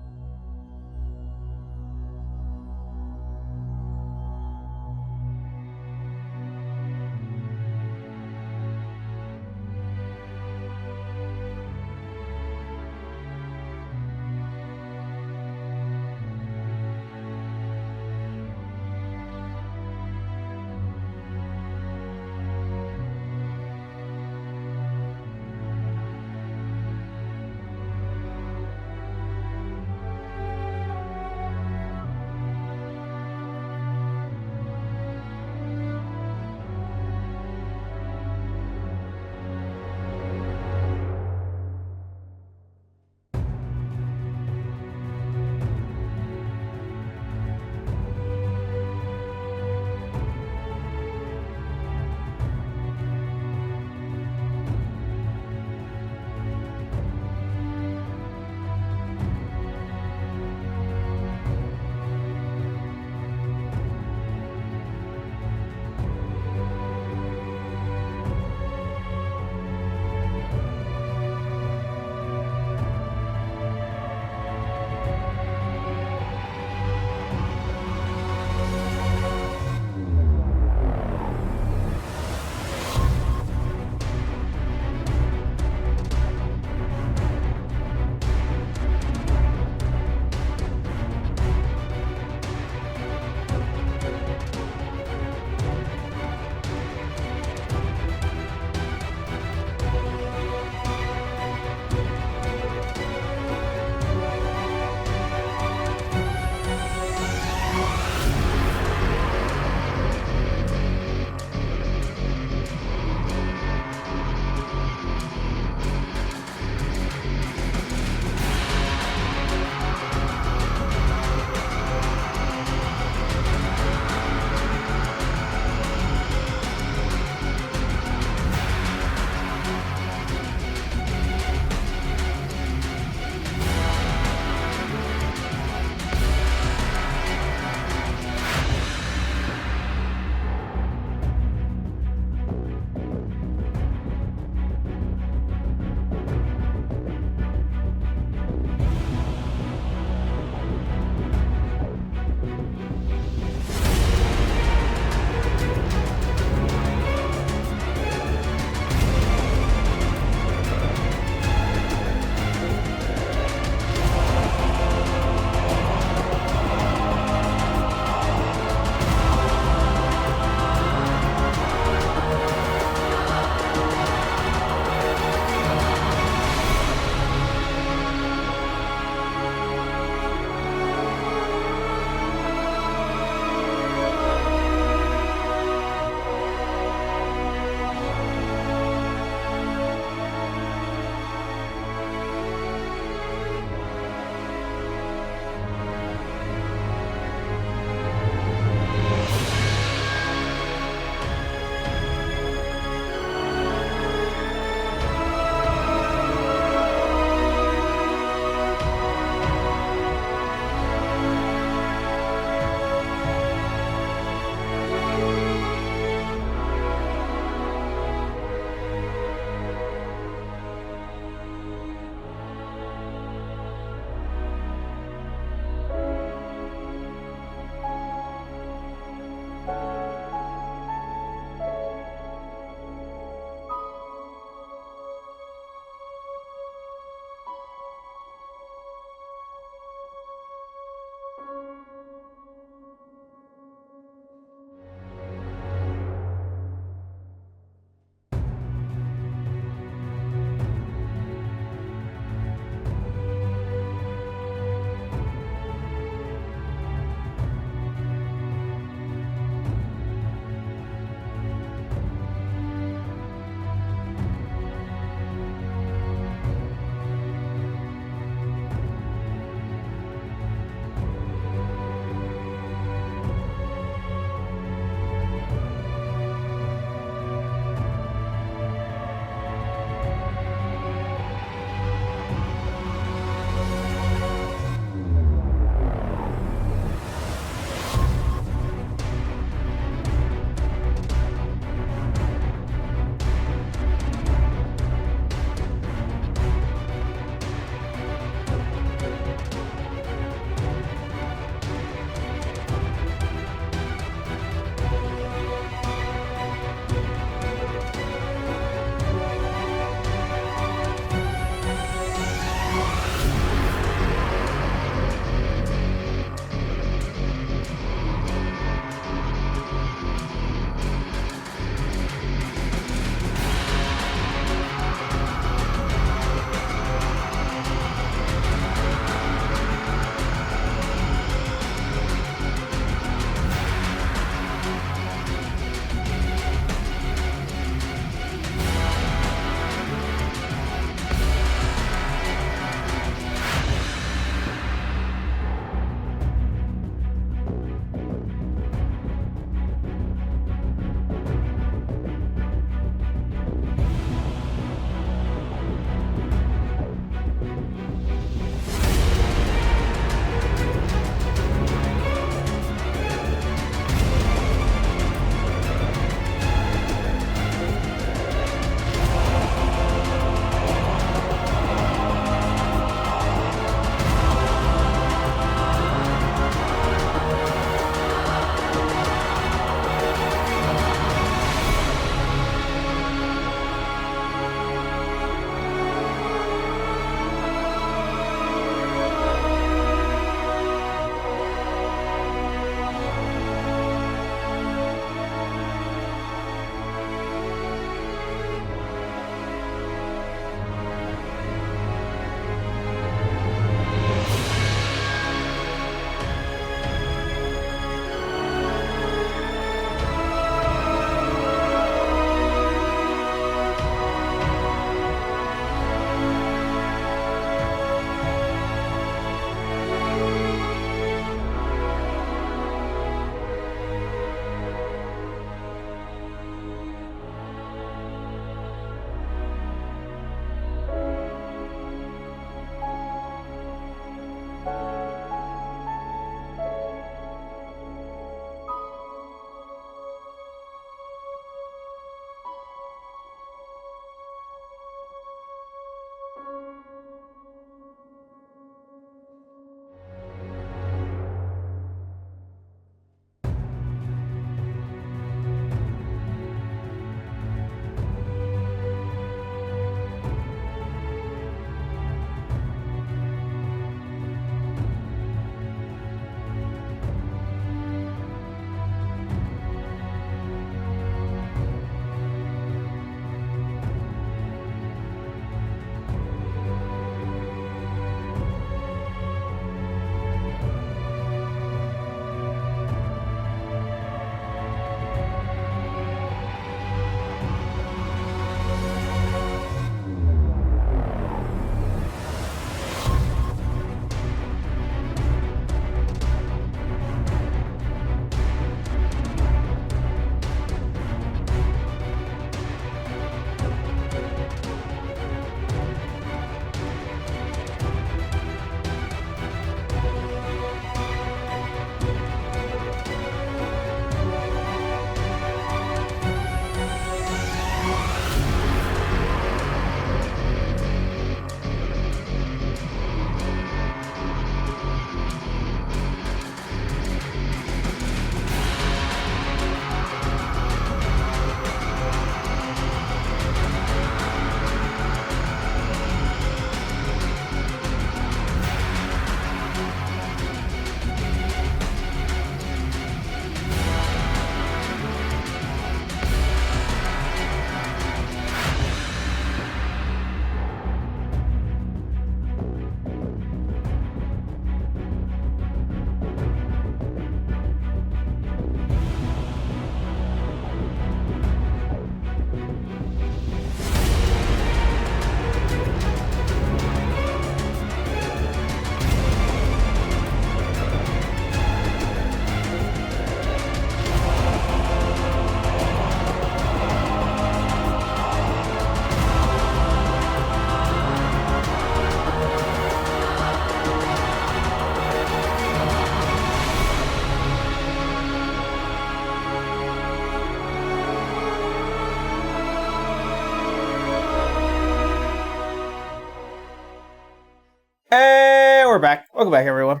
Welcome back, everyone.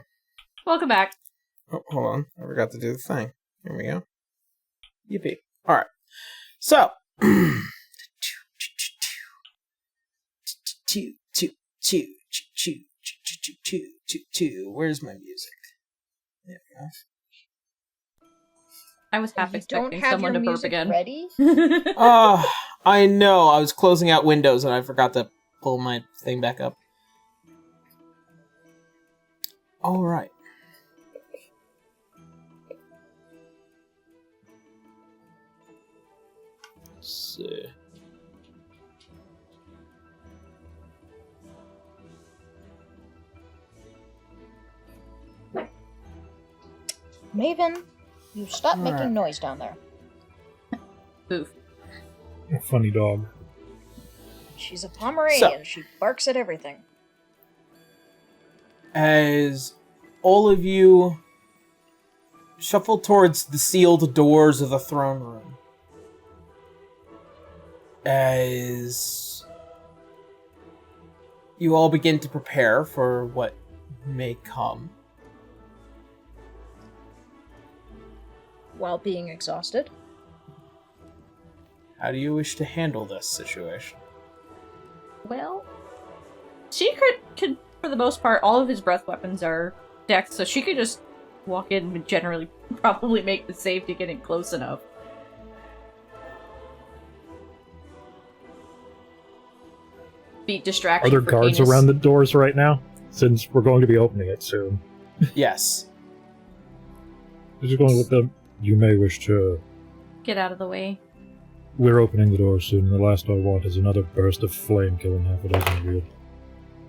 Welcome back. Oh, hold on. I forgot to do the thing. Here we go. Yippee. Alright. So. Where's my music? There we go. I was half You don't expecting have someone your to burp music again. ready? I know. I was closing out Windows and I forgot to pull my thing back up. Alright. Let's see. Maven, you stop Alright. making noise down there. Oof. A funny dog. She's a Pomeranian. She barks at everything. As all of you shuffle towards the sealed doors of the throne room, as you all begin to prepare for what may come, While being exhausted. how do you wish to handle this situation? Well, she could, for the most part, all of his breath weapons are decked, so she could just walk in and generally probably make the save to get in close enough. Be Are distracted. there guards around the doors right now? Since we're going to be opening it soon. Yes. I'm just going with them. You may wish to... Get out of the way. We're opening the door soon. The last I want is another burst of flame killing half a dozen of you.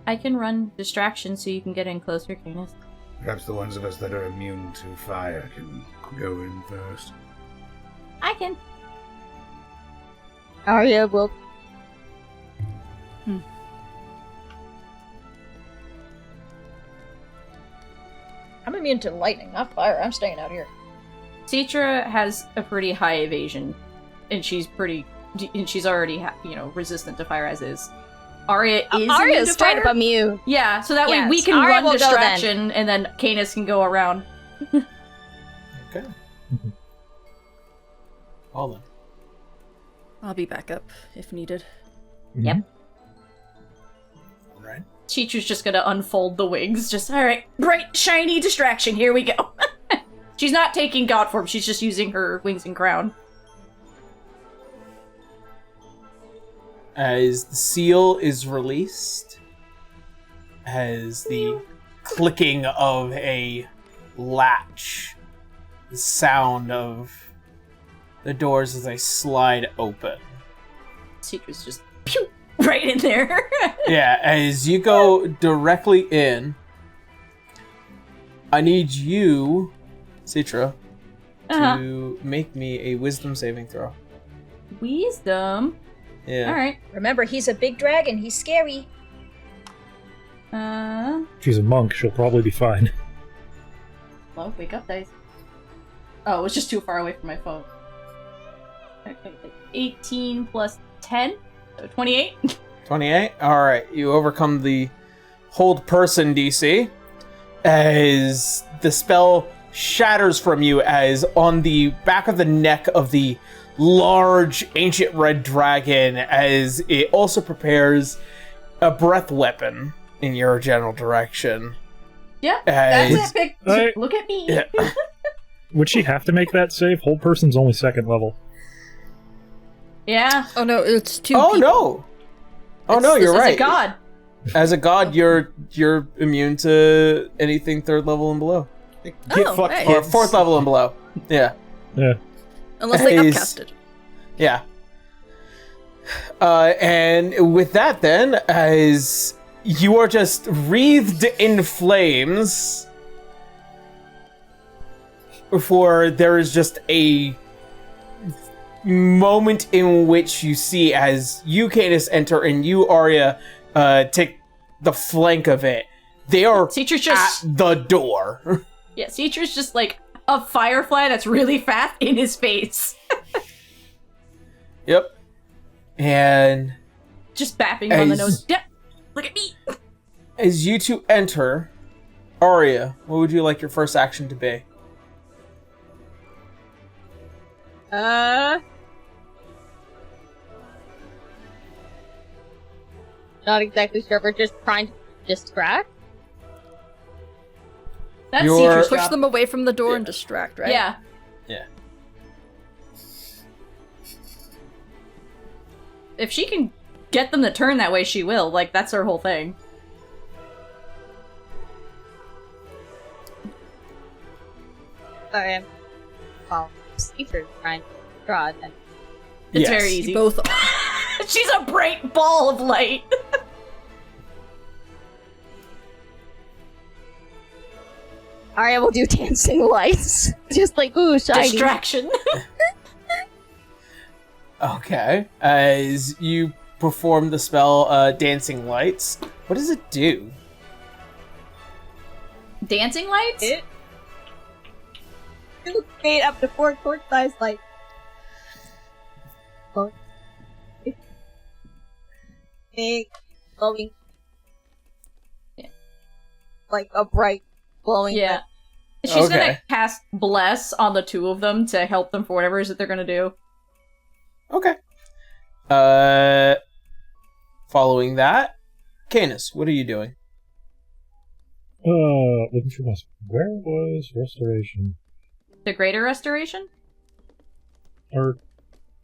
I can run distraction so you can get in closer, Canis. Perhaps the ones of us that are immune to fire can go in first. I can. Arya will. I'm immune to lightning, not fire. I'm staying out here. Citra has a pretty high evasion, and she's already resistant to fire as is. Arya is immune Arya's to straight fire. up immune. Yeah, so that way Yes, we can Arya run will go then. distraction, and then Canis can go around. Okay. Well then. I'll be back up if needed. Yep. Alright. Chichu's just gonna unfold the wings. Just, alright, bright, shiny distraction, here we go. She's not taking god form, she's just using her wings and crown. As the seal is released, as the clicking of a latch, the sound of the doors as they slide open. Citra's just, pew, right in there. Yeah, as you go directly in, I need you, Citra, to make me a wisdom saving throw. Wisdom? Yeah. Alright. Remember, he's a big dragon. He's scary. She's a monk. She'll probably be fine. Well, wake up, dice. Oh, it was just too far away from my phone. Okay, 18 plus 10, so 28. 28? Alright, you overcome the hold person DC as the spell shatters from you as on the back of the neck of the large ancient red dragon as it also prepares a breath weapon in your general direction. Yeah, As- that's epic. Hey. Look at me. Yeah. Would she have to make that save? Hold person's only second level. Yeah. Oh no, it's two Oh people. no! Oh no, This you're is right. a god. As a god, you're immune to anything third level and below. Get Oh, fucked, hey. Or kids. fourth level and below. Yeah. Yeah. Unless they Is- upcasted. Yeah. And with that then, as you are just wreathed in flames, for there is just a moment in which you see as you, Cadus, enter and you, Arya, take the flank of it. They are Citra's just at the door. yeah, Citra's just like a firefly that's really fast in his face. Yep. And Just bapping him on the As- nose. Yep. Look at me. as you two enter, Arya, what would you like your first action to be? Not exactly sure. We're just trying to distract. That's You're- Citra's Push job. them away from the door and distract, right? Yeah. Yeah. If she can get them to turn that way, she will. Like, that's her whole thing. Sorry, I'm Caesar's trying to draw it. And It's Yes. very easy. Both are. She's a bright ball of light. Arya will do dancing lights. Just like, ooh, shiny. Distraction. Okay. As you perform the spell Dancing Lights, what does it do? Dancing lights? It create up to 4 quart-sized lights. Big, glowing. Yeah. Like a bright, glowing. Yeah. She's Okay. gonna cast Bless on the two of them to help them for whatever it is that they're gonna do. Okay. Following that, Canis, what are you doing? Looking for this. Where was restoration? The Greater Restoration? Or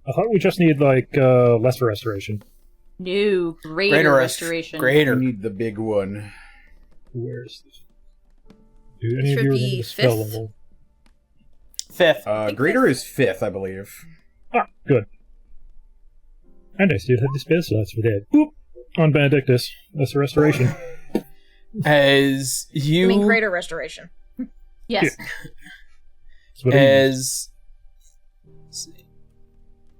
I thought we just need lesser restoration. No, Greater Restoration. Greater. We need the big one. Where's this? Do any This of you should remember be the spell fifth. level? Fifth. Greater is 5th, I believe. Ah, good. And I still have the spell slots for that. Boop! On Benedictus. Lesser restoration. As you I mean, greater restoration. Yes. That's what I need. let's see.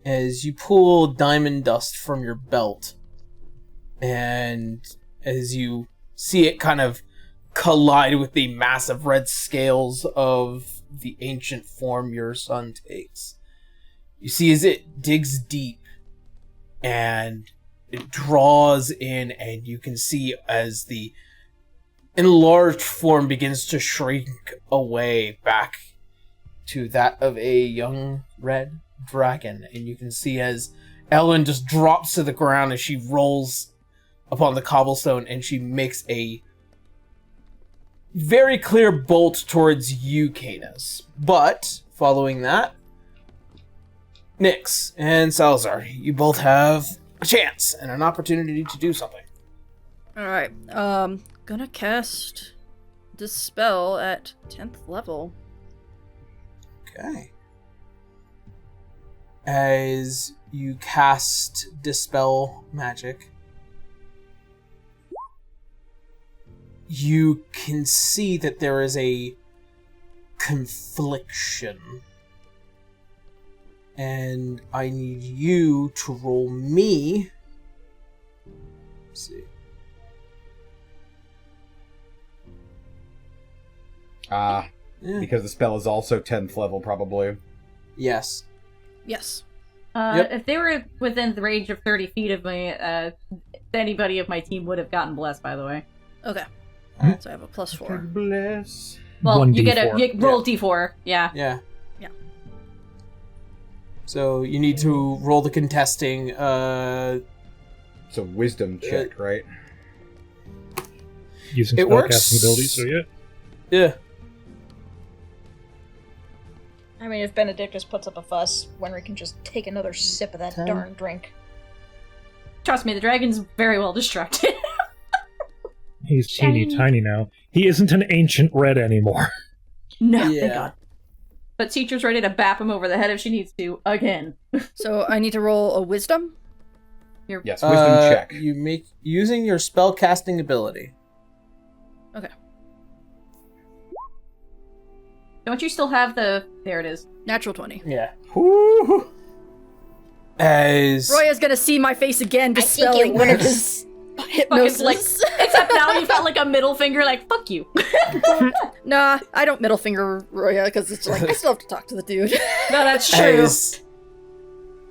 As you pull diamond dust from your belt, and as you see it kind of collide with the massive red scales of the ancient form your son takes, you see as it digs deep and it draws in, and you can see as the enlarged form begins to shrink away back to that of a young red dragon. And you can see as Ellen just drops to the ground as she rolls upon the cobblestone, and she makes a very clear bolt towards you, Canis. But following that, Nyx and Salazar, you both have a chance and an opportunity to do something. Alright, gonna cast Dispel at 10th level. Okay. As you cast Dispel magic, you can see that there is a confliction. And I need you to roll me. Let's see. Ah, Yeah. because the spell is also 10th level, probably. Yes. Yes. Yep. If they were within the range of 30 feet of me, anybody of my team would have gotten blessed, by the way. Okay. So I have a +4. Bless. Well, 1d4. you get you roll d4, yeah. Yeah. Yeah. So you need to roll the contesting. It's a wisdom check, right? Using It works. spellcasting abilities, so yeah. Yeah. I mean, if Benedictus puts up a fuss, Wenry can just take another sip of that 10. darn drink. Trust me, the dragon's very well distracted. He's teeny Shiny. tiny now. He isn't an ancient red anymore. No, Yeah. thank God. But teacher's ready to bap him over the head if she needs to, again. So I need to roll a Wisdom? Yes, wisdom check. You make using your spell casting ability. Okay. Don't you still have the... There it is. Natural 20. Yeah. Woo! As Roya's gonna see my face again dispelling one of his hypnosis. Fucking, like, except now you've got like a middle finger, like, fuck you. Nah, I don't middle finger Roya because it's like I still have to talk to the dude. No, that's true. as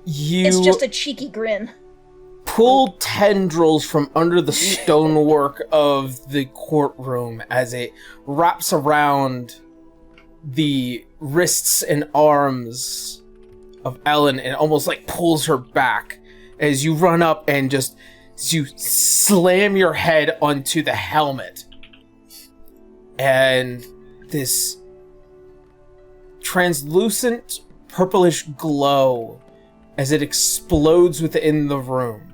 you It's just a cheeky grin. pull tendrils from under the stonework of the courtroom as it wraps around the wrists and arms of Ellen and almost like pulls her back as you run up and just you slam your head onto the helmet. And this translucent purplish glow as it explodes within the room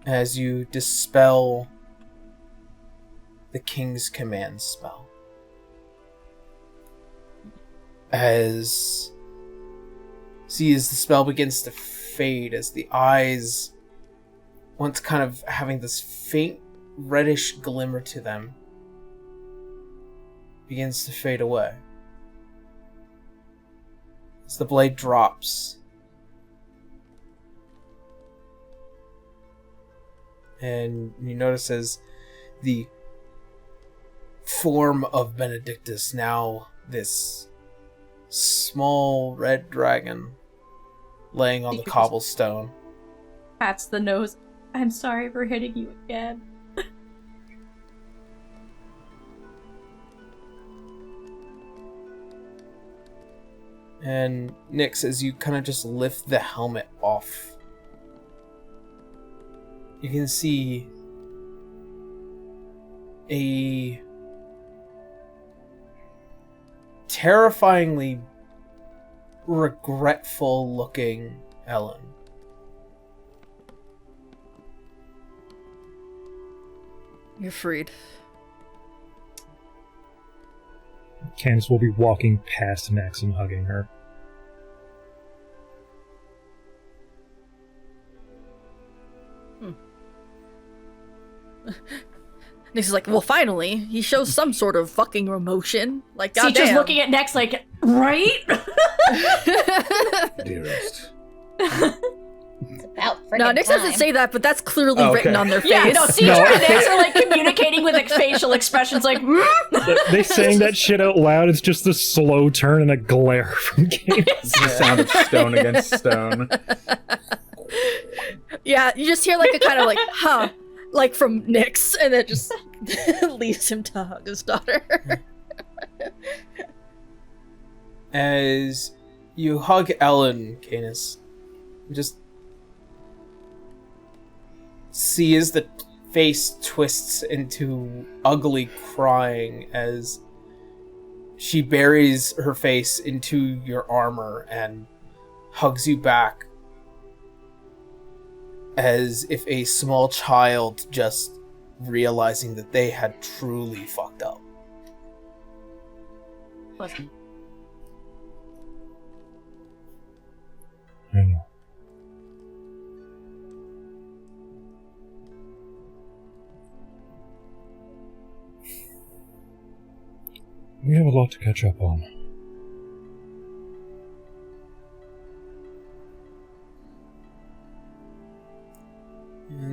as you dispel the King's Command spell. As the spell begins to fade, as the eyes, once kind of having this faint reddish glimmer to them, begins to fade away. As the blade drops, and you notice as the form of Benedictus, now this small red dragon laying on the cobblestone, pats the nose. I'm sorry for hitting you again. And Nyx, as you kind of just lift the helmet off, you can see a terrifyingly regretful looking Ellen. You're freed. Candace will be walking past Nyx and hugging her. Nyx is like, well, finally, he shows some sort of fucking emotion. Like, goddamn. Just looking at Nex like, right? Dearest. It's about freaking No, Nyx time. doesn't say that, but that's clearly written on their face. Yeah, no, Cedra and Nex are like communicating with like facial expressions like, They saying that shit out loud, it's just a slow turn and a glare from Candace. It's the sound of stone against stone. Yeah, you just hear like a kind of like, huh, like from Nyx, and it just leaves him to hug his daughter. As you hug Ellen, Canis, you just see as the face twists into ugly crying as she buries her face into your armor and hugs you back as if a small child just realizing that they had truly fucked up. listen, I know. We have a lot to catch up on.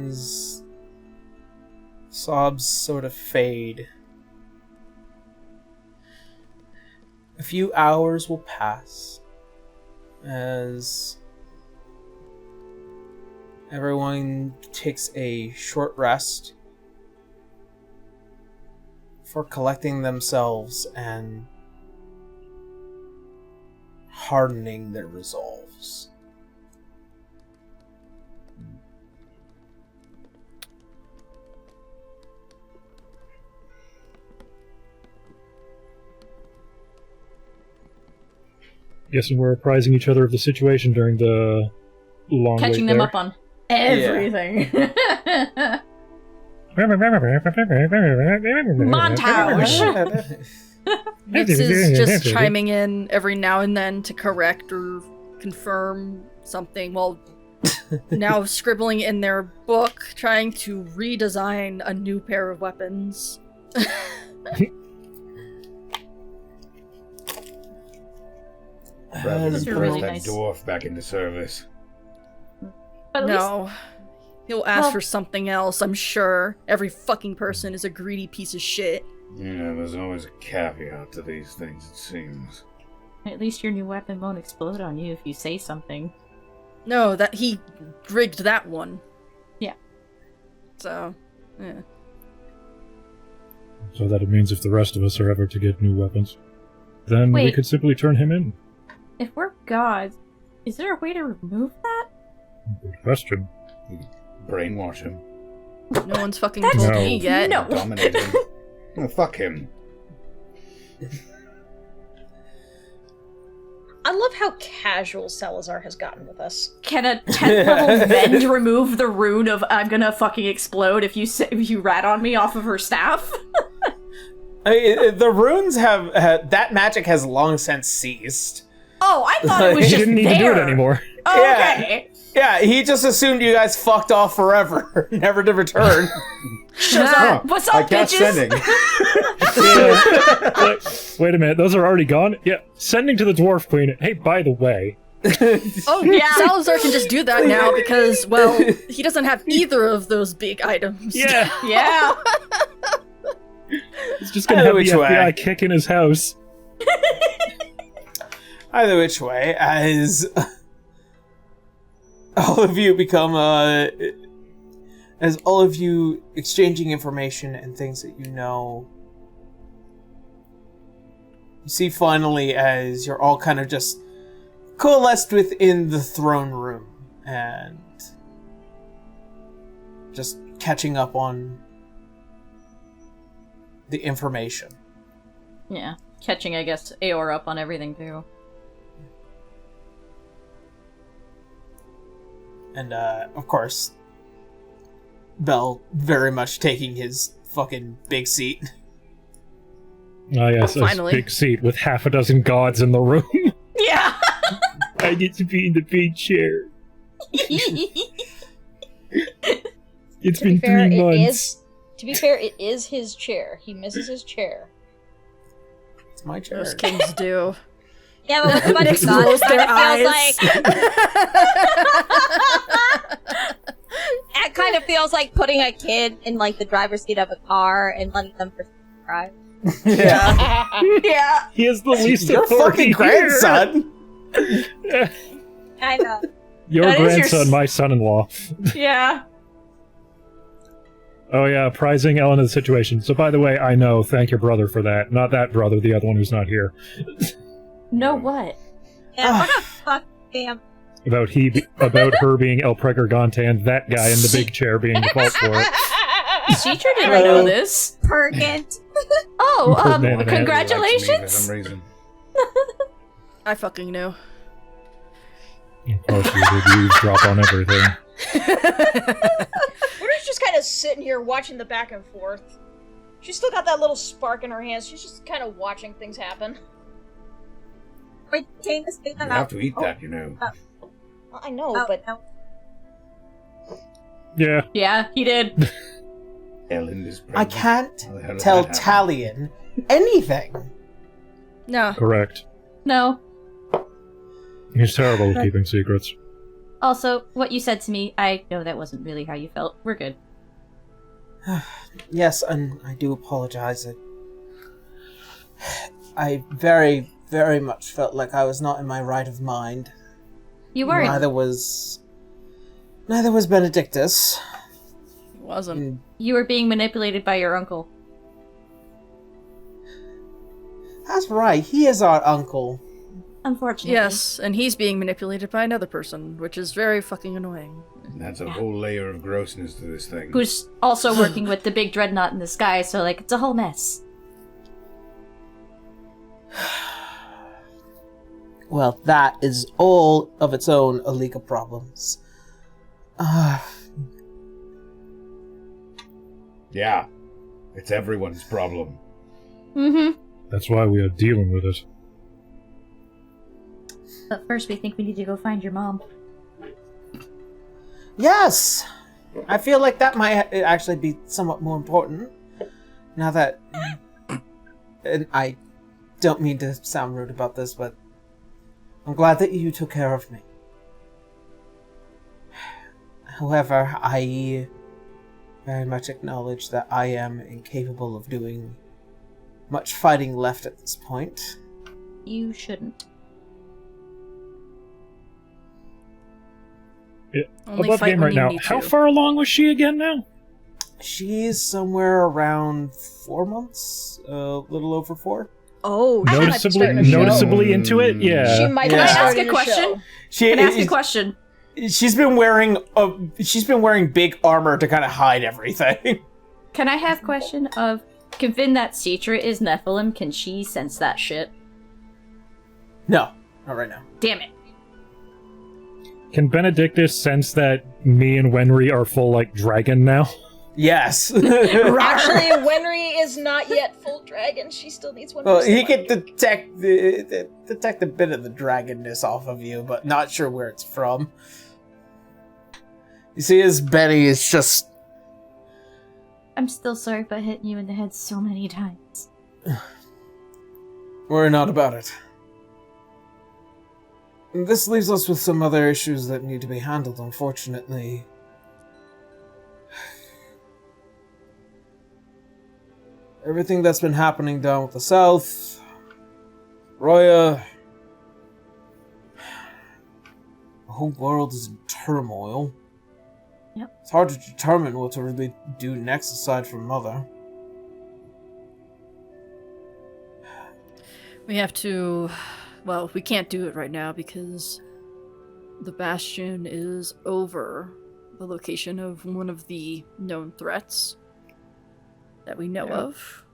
As sobs sort of fade, a few hours will pass as everyone takes a short rest for collecting themselves and hardening their resolves. Guessing we're apprising each other of the situation during the long catching wait them there. up on everything. Montage. Nyx is just chiming in every now and then to correct or confirm something, while now scribbling in their book, trying to redesign a new pair of weapons. Rather Those than are put really that nice. dwarf back into service. But at least No. He'll ask Well- for something else, I'm sure. Every fucking person is a greedy piece of shit. Yeah, there's always a caveat to these things, it seems. at least your new weapon won't explode on you if you say something. No, that he rigged that one. Yeah. So, yeah. So that it means if the rest of us are ever to get new weapons, then we Wait. could simply turn him in. If we're gods, is there a way to remove that? Good question. Brainwash him. No one's fucking That's- told No. me yet. No. Dominate him. Oh, fuck him. I love how casual Salazar has gotten with us. Can a 10th level mend remove the rune of I'm gonna fucking explode if you rat on me off of her staff? The runes have that magic has long since ceased. Oh, I thought it was He just didn't need there. to do it anymore. Oh, Yeah. okay. Yeah, he just assumed you guys fucked off forever, never to return. What's up, I cast bitches? sending. Wait a minute, those are already gone? Yeah, sending to the Dwarf Queen. Hey, by the way, Oh, Yeah. Salazar can just do that now because, well, he doesn't have either of those big items. yeah, Yeah. he's just gonna have the Which way? FBI kick in his house. Either which way, as all of you become, as all of you exchanging information and things that you know, you see finally as you're all kind of just coalesced within the throne room and just catching up on the information. Yeah. Catching, I guess, Aor up on everything, too. And, of course, Bell very much taking his fucking big seat. Oh yes, a Finally. big seat with half a dozen gods in the room. Yeah. I get to be in the big chair. It's been 3 months. To be fair, it is his chair. He misses his chair. It's my chair. Most kings do. Yeah, but with a bunch of Close gods, their it eyes. It kind of feels like putting a kid in like the driver's seat of a car and letting them drive. Yeah. Yeah. He is the least Your authority fucking here. grandson. I know. Your That is your grandson, s- my son-in-law. Yeah. Oh yeah, prizing Ellen of the situation. So by the way, I know, thank your brother for that. Not that brother, the other one who's not here. No what? Yeah, what a fuck damn. About her being El Pregorgante and that guy in the big chair being the fault for it. Teacher didn't know this. Purgant. Oh, Man, For congratulations. some reason. I fucking knew. Of course, we did eavesdrop on everything. We're just kind of sitting here watching the back and forth. She's still got that little spark in her hands. She's just kind of watching things happen. Wait, can you speak You about? have to eat that, you know. Well, I know, but no. Yeah, Yeah, he did. Ellen is I pregnant. can't How the hell did tell that happen? Talion anything. No. correct. No. He's terrible at keeping secrets. Also, what you said to me, I know that wasn't really how you felt. We're good. Yes, and I do apologize. I very, very much felt like I was not in my right of mind. You weren't. Neither was Benedictus. It wasn't. And You were being manipulated by your uncle. that's right. He is our uncle. Unfortunately. Yes, and he's being manipulated by another person, which is very fucking annoying. That's a whole layer of grossness to this thing. Who's also working with the big dreadnought in the sky, so, like, it's a whole mess. Well, that is all of its own a league of problems. Yeah. It's everyone's problem. Mm-hmm. That's why we are dealing with it. But first, we think we need to go find your mom. Yes! I feel like that might actually be somewhat more important. Now that... And I don't mean to sound rude about this, but I'm glad that you took care of me. However, I very much acknowledge that I am incapable of doing much fighting left at this point. You shouldn't. Only above fight game when right you now. need How to. far along was she again now? She's somewhere around 4 months, a little over 4. Oh, she might be starting a show. Noticeably into it. Yeah. She might Can be I ask starting a a question? show. Can I ask a question? She's been wearing big armor to kind of hide everything. Can I have a question of, convinced that Citra is Nephilim, can she sense that shit? No, not right now. Damn it. Can Benedictus sense that me and Wenry are full like dragon now? Yes. Actually, Wenry is not yet full dragon. She still needs one. Well, he can detect a bit of the dragonness off of you, but not sure where it's from. You see, as Benny is just... I'm still sorry for hitting you in the head so many times. Worry not about it. This leaves us with some other issues that need to be handled, unfortunately. Everything that's been happening down with the South, Roya, the whole world is in turmoil. Yep. It's hard to determine what to really do next aside from Mother. We have to... Well, we can't do it right now because the Bastion is over the location of one of the known threats that we know of.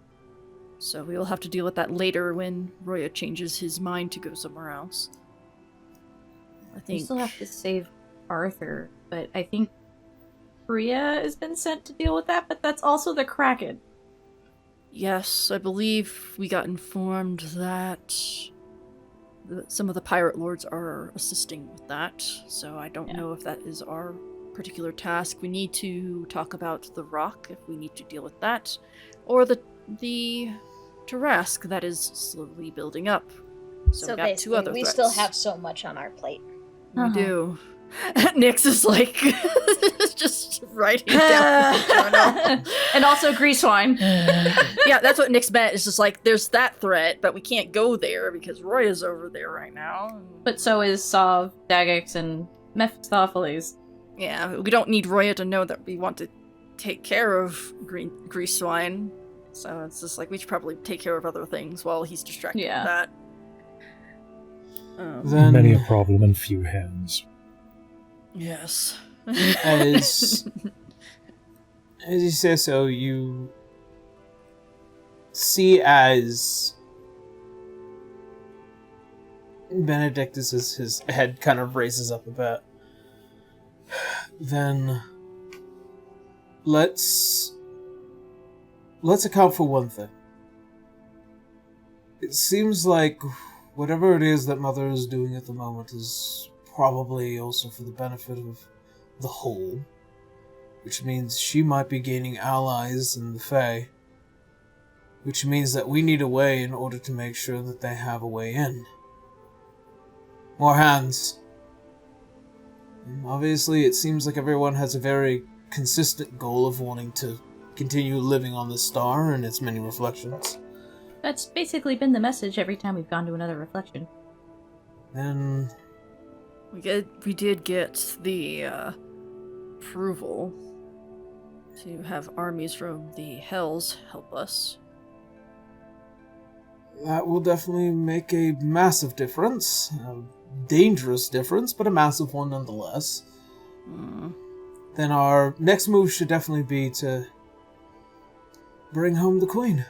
So we will have to deal with that later when Roya changes his mind to go somewhere else. I We think... still have to save Arthur, but I think Priya has been sent to deal with that, but that's also the Kraken. Yes, I believe we got informed that some of the pirate lords are assisting with that, so I don't know if that is our particular task. We need to talk about the rock, if we need to deal with that, or the Tarask that is slowly building up. So we got two other we threats. still have so much on our plate. We do. Nyx is like just writing down. And also Greasewine. Yeah, that's what Nyx meant. It's just like there's that threat, but we can't go there because Roya's over there right now. But so is Sov, Dagex, and Mephistopheles. Yeah, we don't need Roya to know that we want to take care of Greasewine. So it's just like we should probably take care of other things while he's distracted with that. Then, many a problem and few hands. Yes. as you say so, you see as Benedictus, his head kind of raises up a bit. Then let's account for one thing. It seems like whatever it is that Mother is doing at the moment is probably also for the benefit of the whole, which means she might be gaining allies in the Fae, which means that we need a way in order to make sure that they have a way in. More hands. And obviously, it seems like everyone has a very consistent goal of wanting to continue living on the star and its many reflections. That's basically been the message every time we've gone to another reflection. Then we did get the approval to have armies from the Hells help us. that will definitely make a massive difference. A dangerous difference, but a massive one nonetheless. Then our next move should definitely be to bring home the Queen.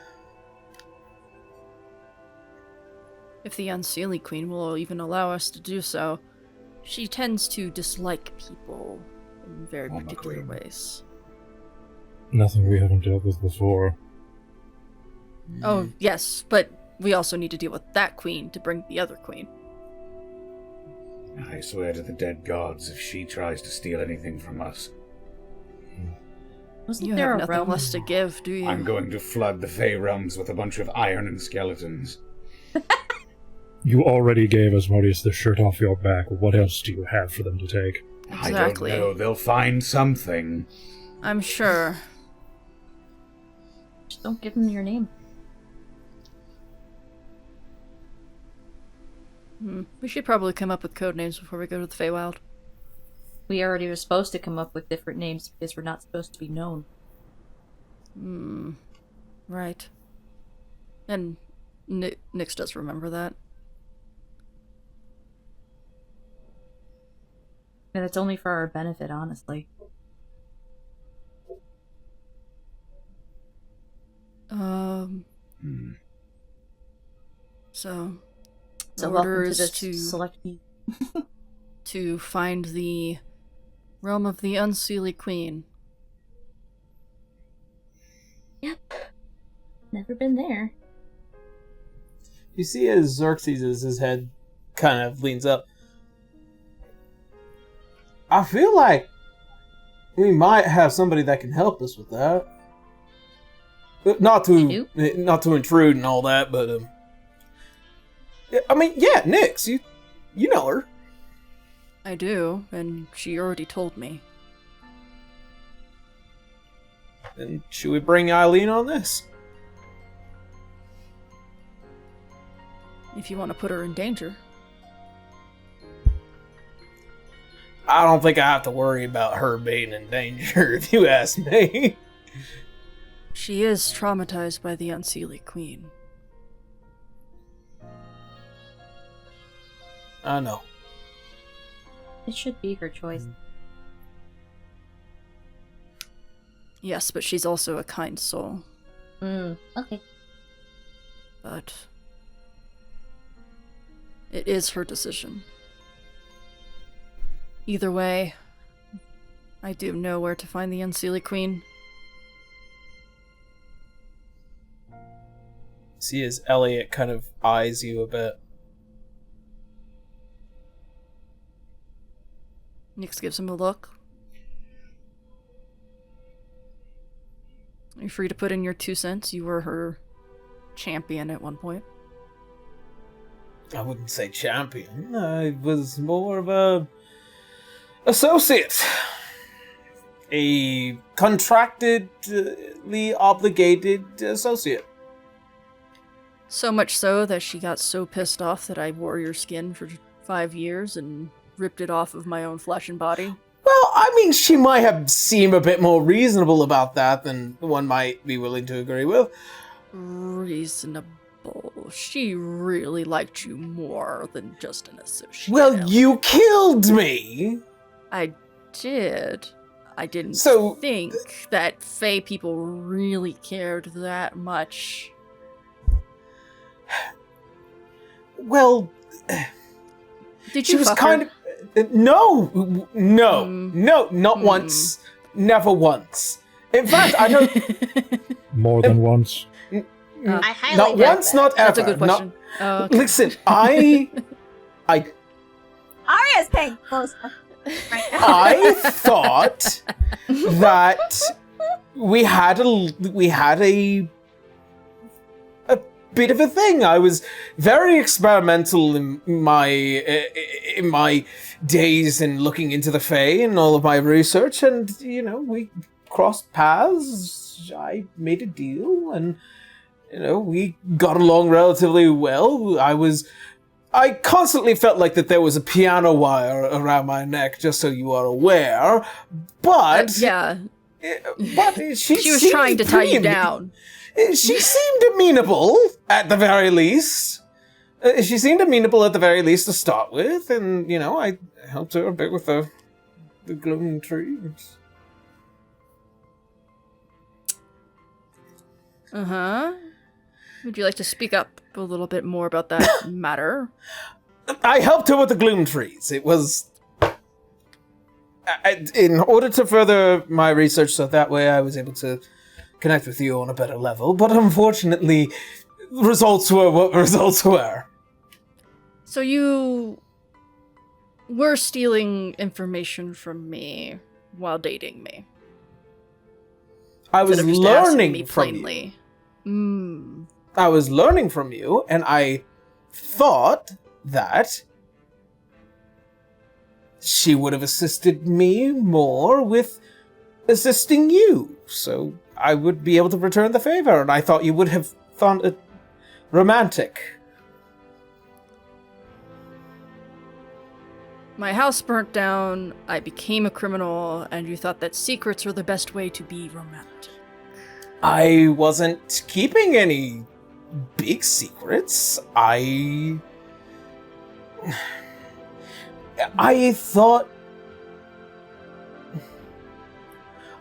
If the Unseelie Queen will even allow us to do so. She tends to dislike people in very particular ways. Nothing we haven't dealt with before. Oh, yes, but we also need to deal with that queen to bring the other queen. I swear to the dead gods if she tries to steal anything from us. Wasn't You there have a nothing realm? less to give, do you? I'm going to flood the Fey realms with a bunch of iron and skeletons. You already gave Asmodeus the shirt off your back. What else do you have for them to take? Exactly. I don't know. They'll find something. I'm sure. Just don't give them your name. We should probably come up with code names before we go to the Feywild. We already were supposed to come up with different names because we're not supposed to be known. Right. And Nyx does remember that. And it's only for our benefit, honestly. So So the welcome order to is this to select meeting. to find the realm of the Unseelie Queen. Yep. Never been there. You see as Xerxes, his head kind of leans up. I feel like we might have somebody that can help us with that. Not to intrude and all that, but I mean, yeah, Nyx, you know her. I do, and she already told me. And should we bring Eileen on this? If you want to put her in danger. I don't think I have to worry about her being in danger, if you ask me. She is traumatized by the Unseelie Queen. I know. It should be her choice. Yes, but she's also a kind soul. Okay. But it is her decision. Either way, I do know where to find the Unseelie Queen. See as Elliot kind of eyes you a bit. Nyx gives him a look. You're free to put in your 2 cents. You were her champion at one point. I wouldn't say champion. I was more of a associate. A contractedly obligated associate. So much so that she got so pissed off that I wore your skin for 5 years and ripped it off of my own flesh and body. Well, I mean, she might have seemed a bit more reasonable about that than one might be willing to agree with. Reasonable. She really liked you more than just an associate. Well, you killed me! I did. I didn't So, think that Fae people really cared that much. Well, Did she you was fuck kind her? of... No, not once. Never once. In fact, I don't... More than once. I highly Not doubt once, that. not ever. That's a good question. Okay. Listen, I Arya's paying close. I thought that we had a bit of a thing. I was very experimental in my days and looking into the Fae and all of my research, and we crossed paths. I made a deal, and we got along relatively well. I constantly felt like that there was a piano wire around my neck, just so you are aware. But yeah. But She was trying to tie you down. She seemed amenable, at the very least. She seemed amenable at the very least to start with, and I helped her a bit with the glowing trees. Would you like to speak up a little bit more about that matter? I helped her with the gloom trees. It was in order to further my research, so that way I was able to connect with you on a better level. But unfortunately, results were what results were. So you were stealing information from me while dating me. I was Instead of just asking learning me from plainly. you. I was learning from you, and I thought that she would have assisted me more with assisting you, so I would be able to return the favor, and I thought you would have found it romantic. My house burnt down, I became a criminal, and you thought that secrets were the best way to be romantic. I wasn't keeping any big secrets. I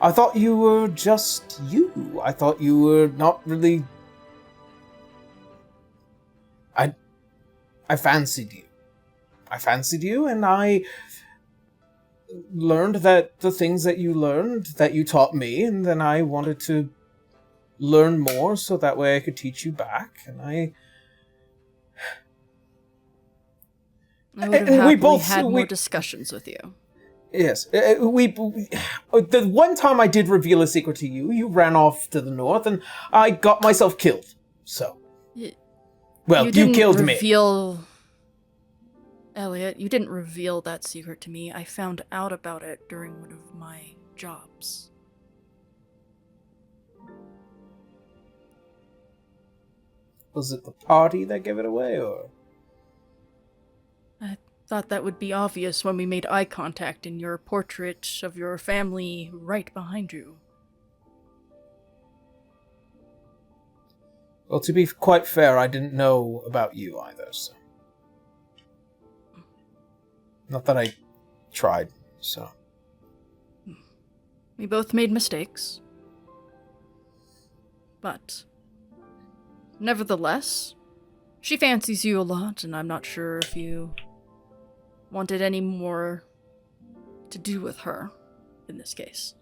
thought you were just you. I thought you were not really... I fancied you. I fancied you, and I learned that the things that you learned, that you taught me, and then I wanted to learn more so that way I could teach you back, and I would have happily had more discussions with you. Yes. The one time I did reveal a secret to you, you ran off to the north, and I got myself killed. So. Well, you killed me. Elliot, you didn't reveal that secret to me. I found out about it during one of my jobs. Was it the party that gave it away, or? I thought that would be obvious when we made eye contact in your portrait of your family right behind you. Well, to be quite fair, I didn't know about you either, so. Not that I tried, so. We both made mistakes. But, nevertheless, she fancies you a lot, and I'm not sure if you wanted any more to do with her in this case.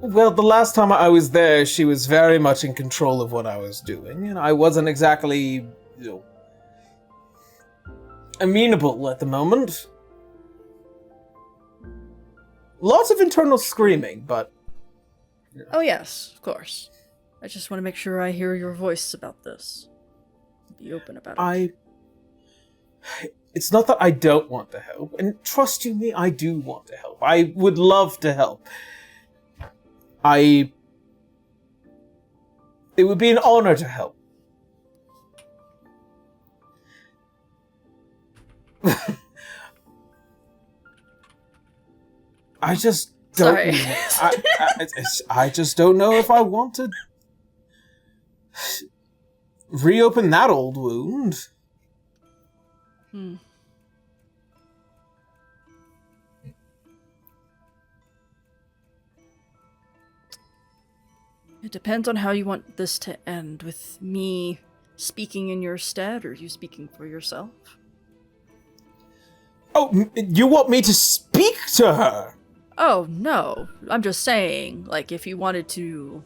Well, the last time I was there, she was very much in control of what I was doing, and I wasn't exactly, amenable at the moment. Lots of internal screaming, but... Oh yes, of course. I just want to make sure I hear your voice about this. Be open about it. It's not that I don't want to help, and trust you me, I do want to help. I would love to help. It would be an honor to help. I just don't. I just don't know if I want to reopen that old wound. It depends on how you want this to end, with me speaking in your stead or you speaking for yourself. Oh, you want me to speak to her? Oh, no. I'm just saying, like, if you wanted to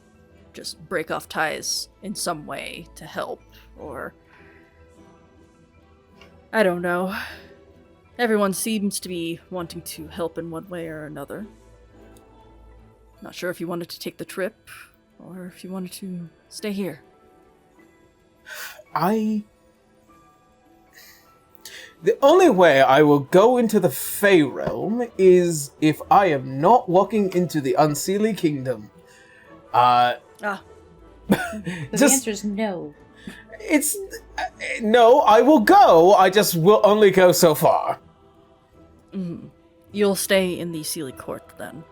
just break off ties in some way to help, or... I don't know. Everyone seems to be wanting to help in one way or another. Not sure if you wanted to take the trip, or if you wanted to stay here. The only way I will go into the Fey realm is if I am not walking into the Unseelie Kingdom. The answer is no. No, I will go, I just will only go so far. You'll stay in the Sealy Court, then.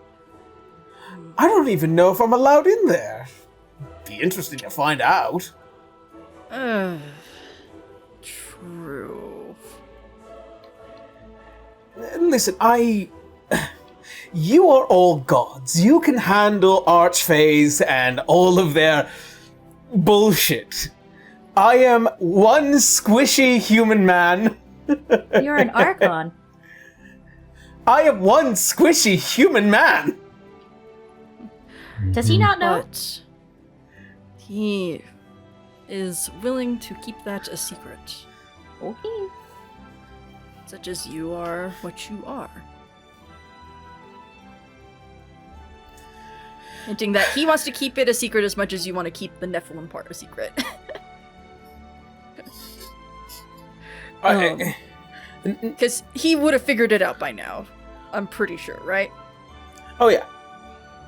I don't even know if I'm allowed in there. Be interesting to find out. True. Listen, you are all gods. You can handle archfays and all of their bullshit. I am one squishy human man. You're an Archon. I am one squishy human man. Does he not know? But he is willing to keep that a secret. Okay. Such as you are what you are. Hinting that he wants to keep it a secret as much as you want to keep the Nephilim part a secret. Because he would have figured it out by now. I'm pretty sure, right? Oh yeah.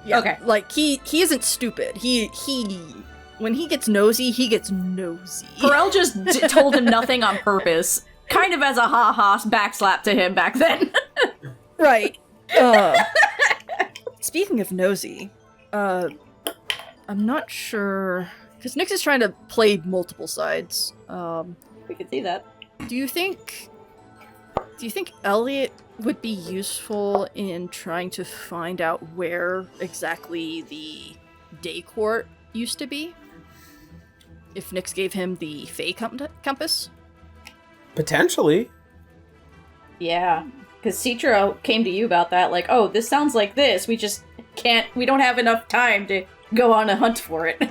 Yeah, Okay. Like he isn't stupid. He when he gets nosy, he gets nosy. Pharrell just told him nothing on purpose, kind of as a ha-ha backslap to him back then. Right. Speaking of nosy, I'm not sure because Nyx is trying to play multiple sides. We could see that. Do you think Elliot would be useful in trying to find out where exactly the day court used to be? If Nyx gave him the Fey compass? Potentially. Yeah, because Citra came to you about that, like, oh, this sounds like this, we don't have enough time to go on a hunt for it.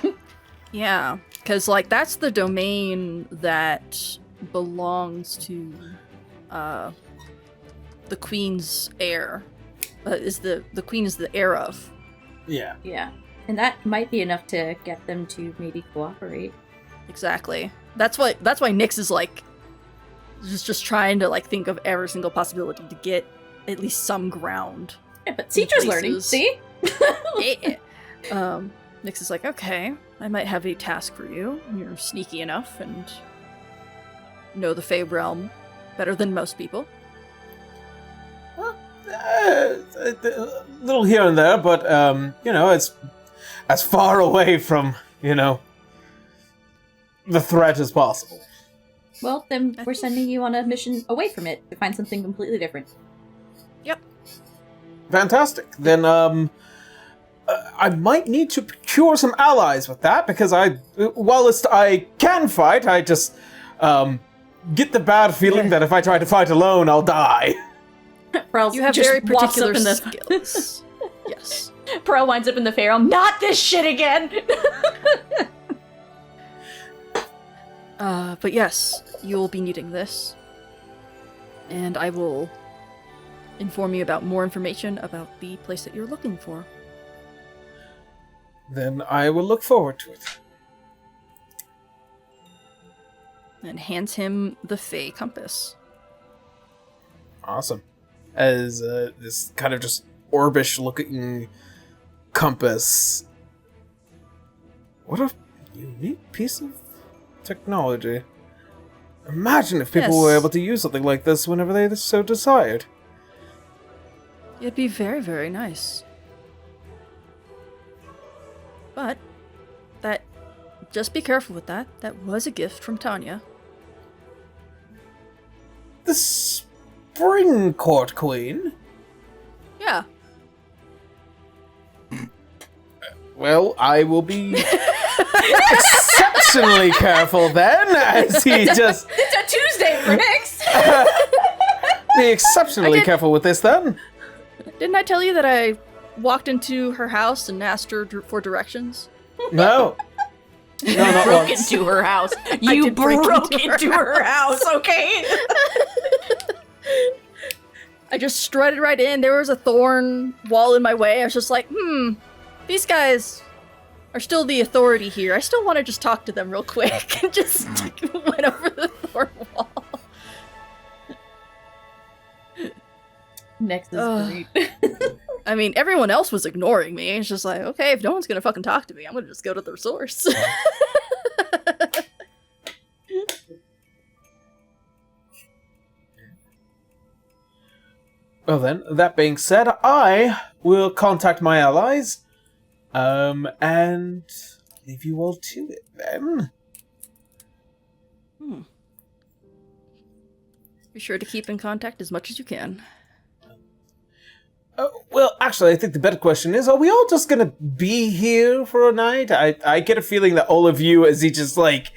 Yeah, because, like, that's the domain that belongs to, the Queen's heir. The Queen is the heir of. Yeah. Yeah, and that might be enough to get them to maybe cooperate. Exactly. That's why Nyx is, like, just trying to, like, think of every single possibility to get at least some ground. Yeah, but Citra's learning, see? Yeah. Nyx is like, okay, I might have a task for you. You're sneaky enough and know the Fey realm better than most people. A little here and there, but, it's as far away from, the threat as possible. Well, then we're sending you on a mission away from it to find something completely different. Yep. Fantastic. Then, I might need to procure some allies with that, because whilst I can fight, I just, get the bad feeling that if I try to fight alone, I'll die. You have very particular skills. Yes. Pearl winds up in the Fey realm. Not this shit again! But yes, you'll be needing this. And I will inform you about more information about the place that you're looking for. Then I will look forward to it. And hands him the Fey compass. Awesome. As this kind of just orbish-looking compass. What a unique piece of technology. Imagine if people were able to use something like this whenever they so desired. It'd be very, very nice. But, just be careful with that. That was a gift from Tanya. The Spring Court Queen? Yeah. Well, I will be exceptionally careful then, as he just... It's a Tuesday for Nyx! Be exceptionally careful with this then. Didn't I tell you that I walked into her house and asked her for directions? No. No, not broke once. into her house. You broke into her house, okay? I just strutted right in. There was a thorn wall in my way. I was just like, these guys are still the authority here. I still want to just talk to them real quick. And just went over the thorn wall. Next is great. I mean, everyone else was ignoring me. It's just like, okay, if no one's gonna fucking talk to me, I'm gonna just go to the source. Well then, that being said, I will contact my allies, and leave you all to it then. Be sure to keep in contact as much as you can. Well, actually, I think the better question is, are we all just gonna be here for a night? I get a feeling that all of you, as he just, like,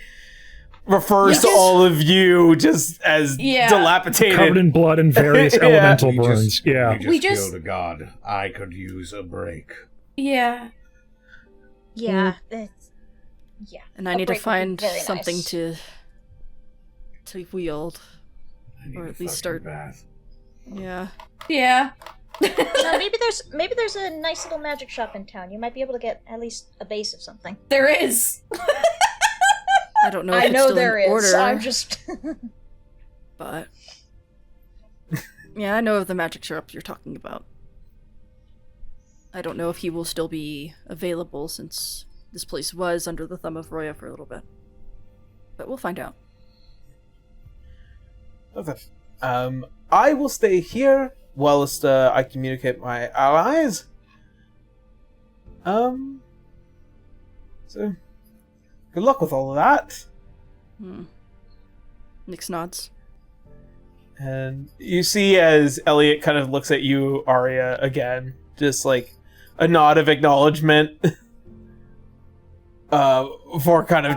refers to all of you just as dilapidated. Covered in blood and various elemental burns. We just feel to God, I could use a break. Yeah. Yeah. And I need to find something to wield. Or at least start. Bath. Yeah. Yeah. No, maybe there's a nice little magic shop in town. You might be able to get at least a base of something. There is. I don't know if it's still in order. I'm just But yeah, I know of the magic shop you're talking about. I don't know if he will still be available since this place was under the thumb of Roya for a little bit. But we'll find out. Okay. I will stay here whilst I communicate my allies. So, good luck with all of that. Nix nods. And you see as Elliot kind of looks at you, Arya, again, just like a nod of acknowledgement. Before kind of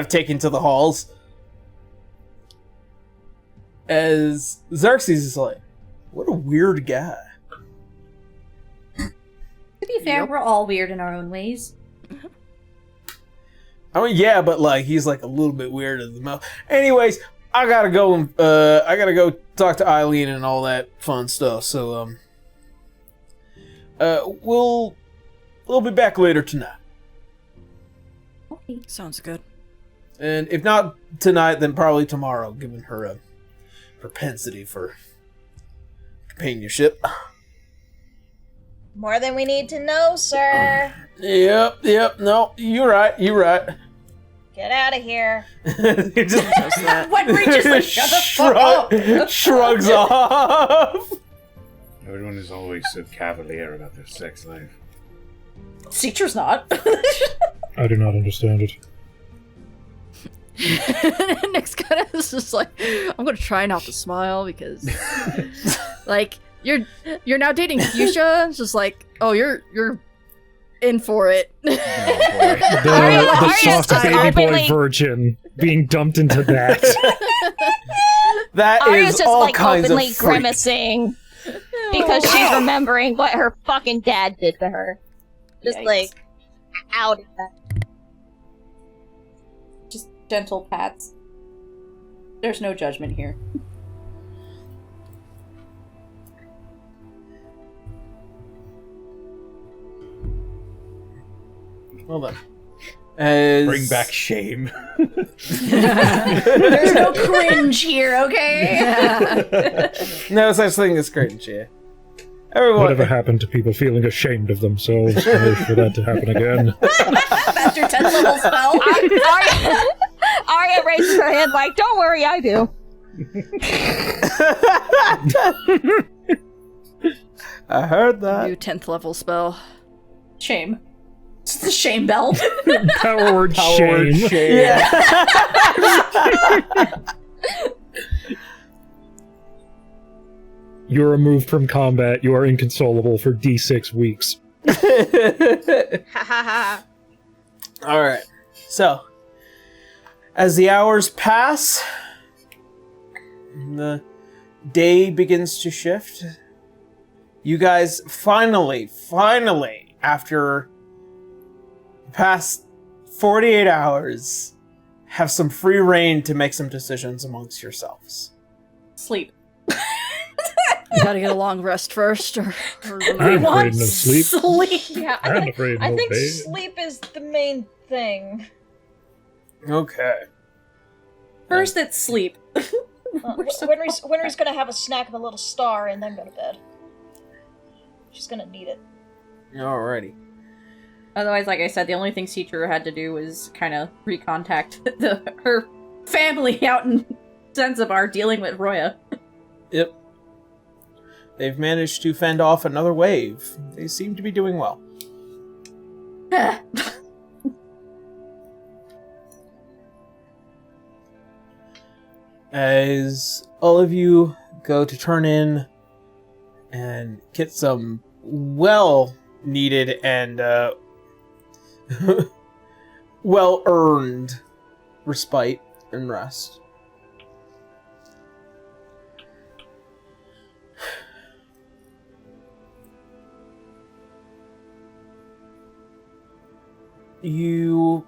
taking to the halls. As Xerxes is like, what a weird guy. To be fair, we're all weird in our own ways. I mean, yeah, but like he's like a little bit weird in the mouth. Anyways, I gotta go talk to Eileen and all that fun stuff. So we'll be back later tonight. Okay. Sounds good. And if not tonight, then probably tomorrow, given her a propensity for companionship. More than we need to know, sir. Yep. No, you're right. Get out of here. He just When we just like, shut the fuck up. shrugs off. Everyone is always so cavalier about their sex life. Teacher's not. I do not understand it. Next guy is just like, I'm gonna try not to smile because, like, you're now dating Fuchsia. It's just like, oh, you're in for it. The Arya's soft just baby boy openly- virgin being dumped into that. That Arya's is just all like kinds of openly freak. grimacing because she's remembering what her fucking dad did to her. Just Yikes. like out of that. Just gentle pats. There's no judgment here. Well then. As... Bring back shame. There's no cringe here, okay? No such thing as cringe here. Everyone. Whatever happened to people feeling ashamed of themselves? I wish for that to happen again. That's your 10th level spell. Arya raises her hand like, don't worry, I do. I heard that. New 10th level spell. Shame. It's the shame bell. Power word shame. Yeah. You're removed from combat. You are inconsolable for D6 weeks. All right. So, as the hours pass, the day begins to shift. You guys finally, after the past 48 hours, have some free reign to make some decisions amongst yourselves. Sleep. You gotta get a long rest first, or I'm afraid of sleep. Yeah, I'm afraid of I no think bed. sleep is the main thing. Okay. First, it's sleep. Winry's gonna have a snack of a little star and then go to bed. She's gonna need it. Alrighty. Otherwise, like I said, the only thing Citra had to do was kind of recontact her family out in Zanzibar dealing with Roya. Yep. They've managed to fend off another wave. They seem to be doing well. As all of you go to turn in and get some well-needed and well-earned respite and rest. You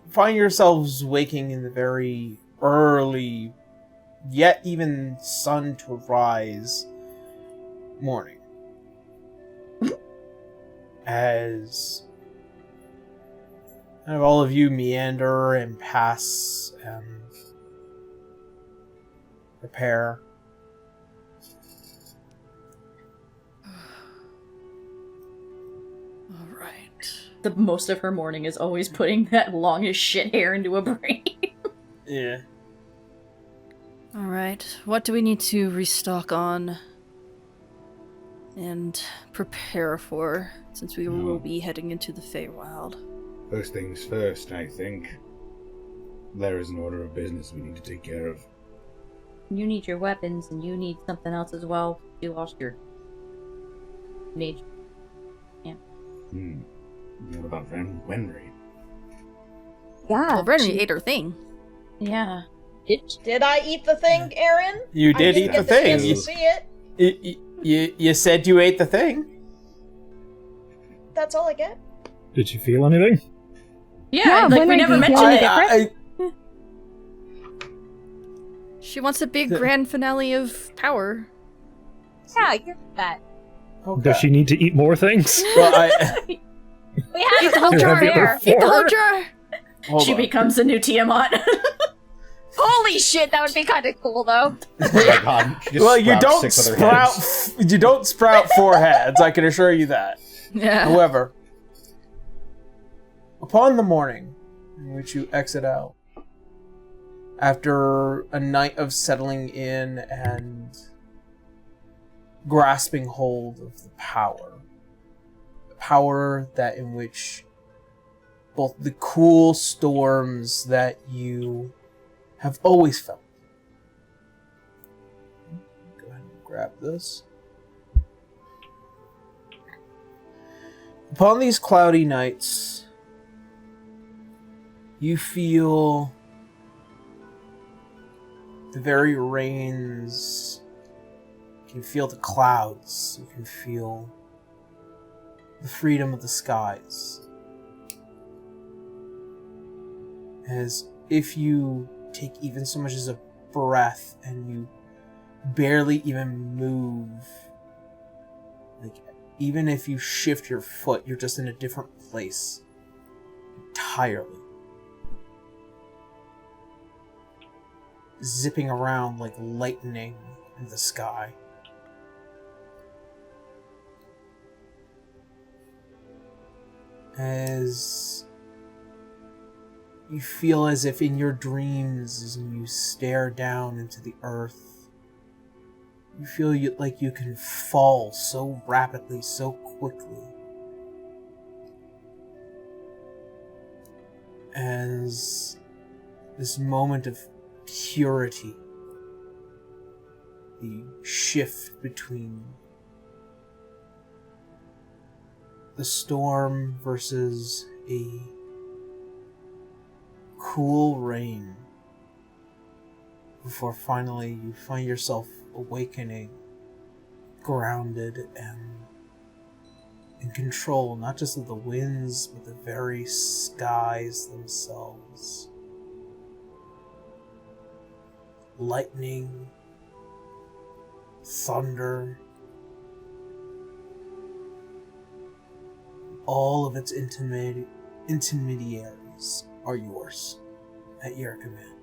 find yourselves waking in the very early, yet even sun to rise morning. As kind of all of you meander and pass and prepare. All right. The most of her morning is always putting that long as shit hair into a braid. Yeah. All right. What do we need to restock on and prepare for, since we will be heading into the Feywild? First things first, I think. There is an order of business we need to take care of. You need your weapons, and you need something else as well. You lost your mage. Yeah. What about Wenry? Yeah. Well, Brenny ate her thing. Yeah. Did I eat the thing, Aaron? You did eat the thing. You see it? You said you ate the thing. That's all I get. Did you feel anything? Yeah, like we never mentioned it. She wants a big grand finale of power. Yeah, I get that. Okay. Does she need to eat more things? Well, We have The whole jar. there. Eat the whole jar. hold She on. becomes a new Tiamat. Holy shit, that would be kind of cool, though. Oh my god. Well, you don't sprout foreheads. I can assure you that. Yeah. However, upon the morning in which you exit out, after a night of settling in and grasping hold of the power that in which both the cool storms that you have always felt. Go ahead and grab this. Upon these cloudy nights, you feel the very rains. You can feel the clouds. You can feel the freedom of the skies. As if you take even so much as a breath and you barely even move, like even if you shift your foot, you're just in a different place entirely. Zipping around like lightning in the sky. As you feel as if in your dreams, as you stare down into the earth, you feel like you can fall so rapidly, so quickly. As this moment of purity, the shift between the storm versus a cool rain, before finally you find yourself awakening, grounded and in control, not just of the winds, but the very skies themselves. Lightning, thunder, all of its intermediaries are yours at your command.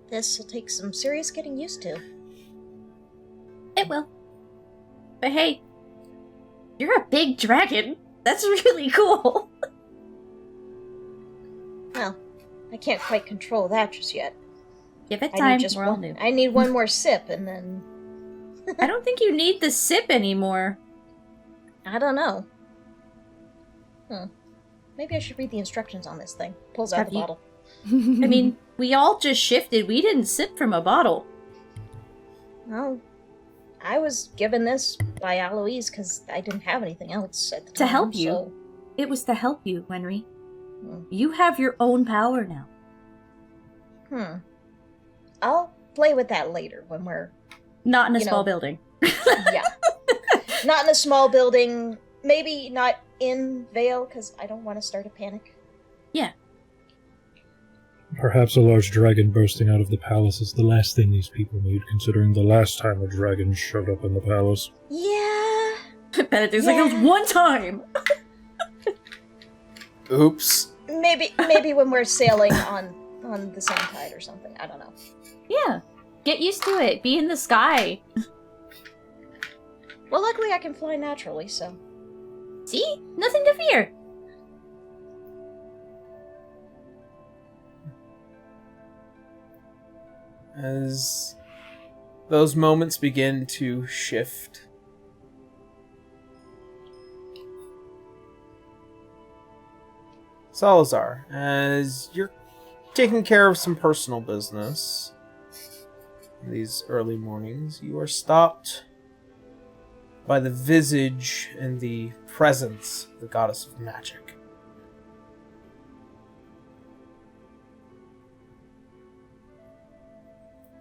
This will take some serious getting used to. It will. But hey, you're a big dragon. That's really cool. Well, I can't quite control that just yet. Give it time. We're all new. I need one more sip and then... I don't think you need the sip anymore. I don't know. Maybe I should read the instructions on this thing. Pulls out the bottle. I mean, we all just shifted. We didn't sip from a bottle. Well, I was given this by Aloise because I didn't have anything else at the time. To help you. So... It was to help you, Henry. You have your own power now. I'll play with that later when we're... Not in a small building. Yeah. Not in a small building. Maybe not in Vale, because I don't want to start a panic. Yeah. Perhaps a large dragon bursting out of the palace is the last thing these people need, considering the last time a dragon showed up in the palace. Yeah. Benedict's like, it was one time! Oops. Maybe when we're sailing on the same tide or something. I don't know. Yeah. Get used to it. Be in the sky. Well, luckily I can fly naturally, so... See? Nothing to fear. As those moments begin to shift, Salazar, as you're taking care of some personal business in these early mornings, you are stopped by the visage and the presence of the goddess of magic.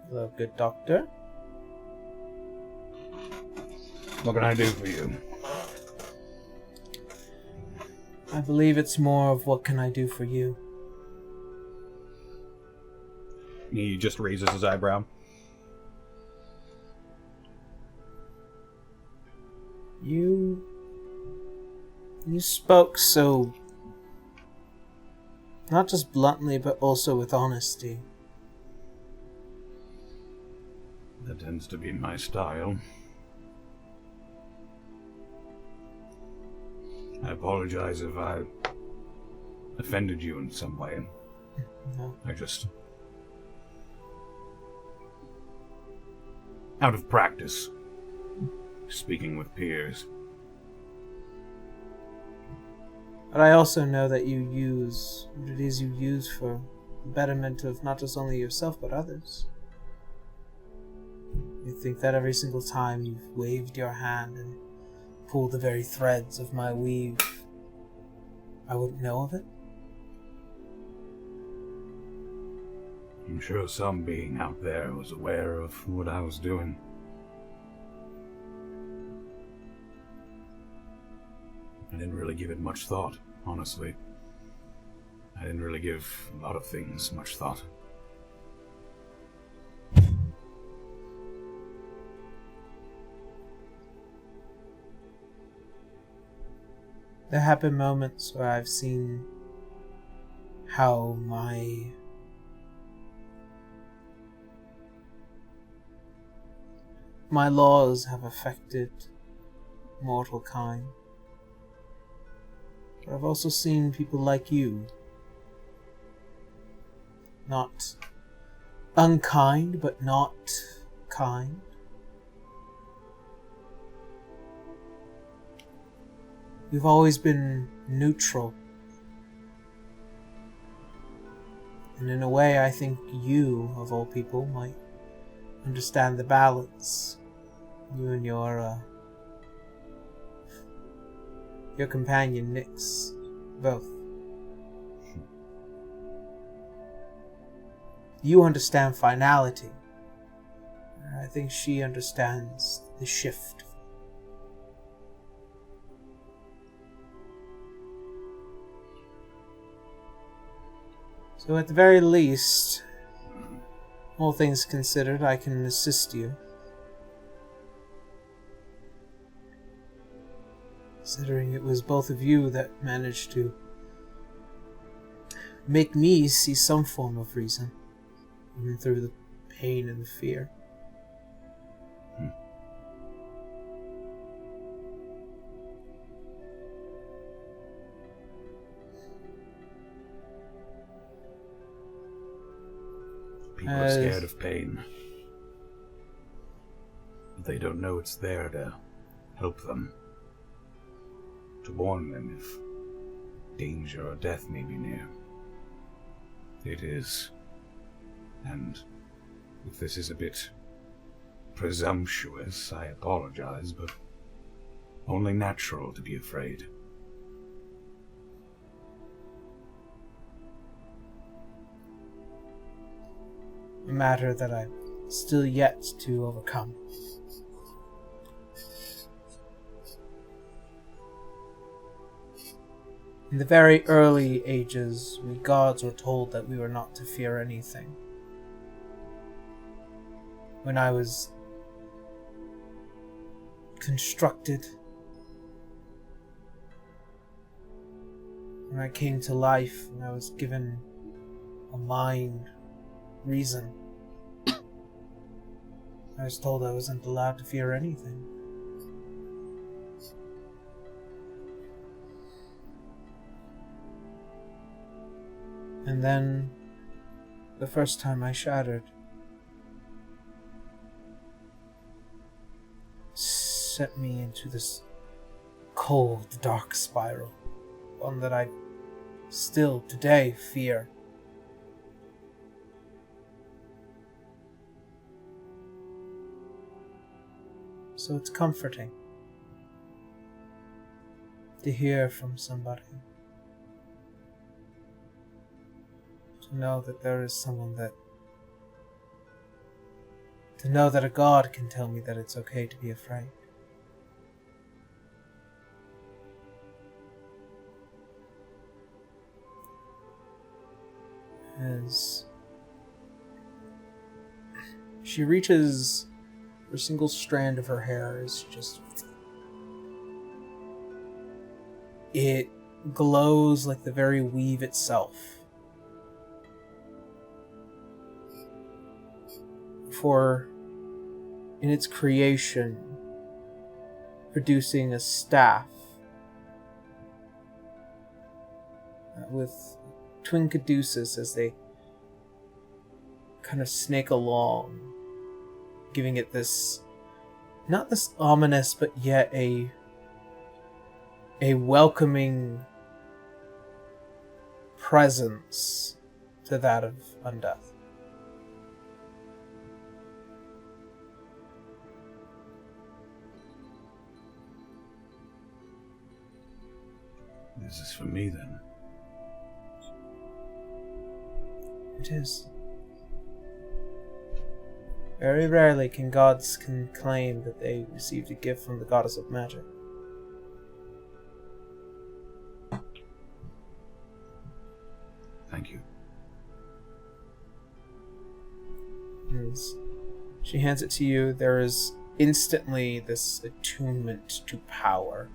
Hello, good doctor. What can I do for you? I believe it's more of what can I do for you. He just raises his eyebrow. You spoke so, not just bluntly, but also with honesty. That tends to be my style. I apologize if I offended you in some way. No. I just... out of practice. Speaking with peers. But I also know that you use what it is you use for the betterment of not just only yourself, but others. You think that every single time you've waved your hand and pulled the very threads of my weave, I wouldn't know of it? I'm sure some being out there was aware of what I was doing. I didn't really give it much thought, honestly. I didn't really give a lot of things much thought. There have been moments where I've seen how my laws have affected mortal kind. But I've also seen people like you, not unkind, but not kind. You've always been neutral. And in a way, I think you, of all people, might understand the balance. You and your companion, Nyx, both. You understand finality. I think she understands the shift. So at the very least, all things considered, I can assist you. Considering it was both of you that managed to make me see some form of reason, even through the pain and the fear. People are scared of pain. They don't know it's there to help them. To warn them if danger or death may be near. It is. And if this is a bit presumptuous, I apologize, but only natural to be afraid. A matter that I'm still yet to overcome. In the very early ages, we gods were told that we were not to fear anything. When I was constructed, when I came to life, and I was given a mind, reason, I was told I wasn't allowed to fear anything. And then, the first time I shattered, sent me into this cold, dark spiral. One that I still, today, fear. So it's comforting to hear from somebody. To know that there is someone that... To know that a god can tell me that it's okay to be afraid. As she reaches a single strand of her hair is just... It glows like the very weave itself. For in its creation, producing a staff with twin caduceus as they kind of snake along, giving it this, not this ominous, but yet a welcoming presence to that of undeath. This is for me, then. It is. Very rarely can gods claim that they received a gift from the goddess of magic. Thank you. As she hands it to you, there is instantly this attunement to power.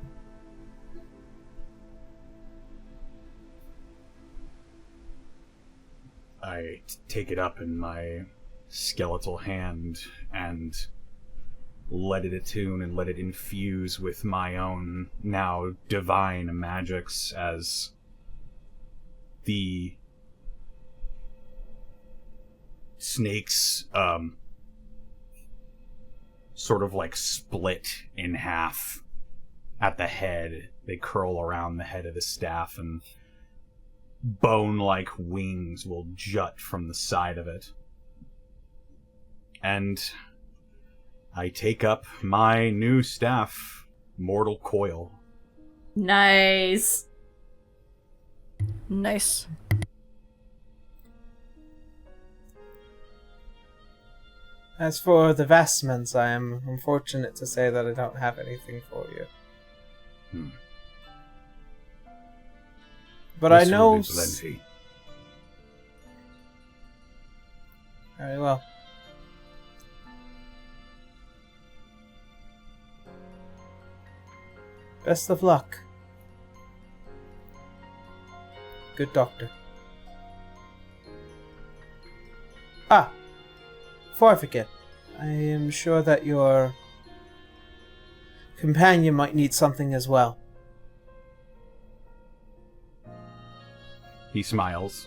I take it up in my skeletal hand and let it attune and let it infuse with my own now divine magics as the snakes sort of like split in half at the head. They curl around the head of the staff and bone-like wings will jut from the side of it. And I take up my new staff, Mortal Coil. Nice. Nice. As for the vestments, I am unfortunate to say that I don't have anything for you. But This I know... will be plenty. Very well. Best of luck. Good doctor. Ah! Before I forget, I am sure that your companion might need something as well. He smiles.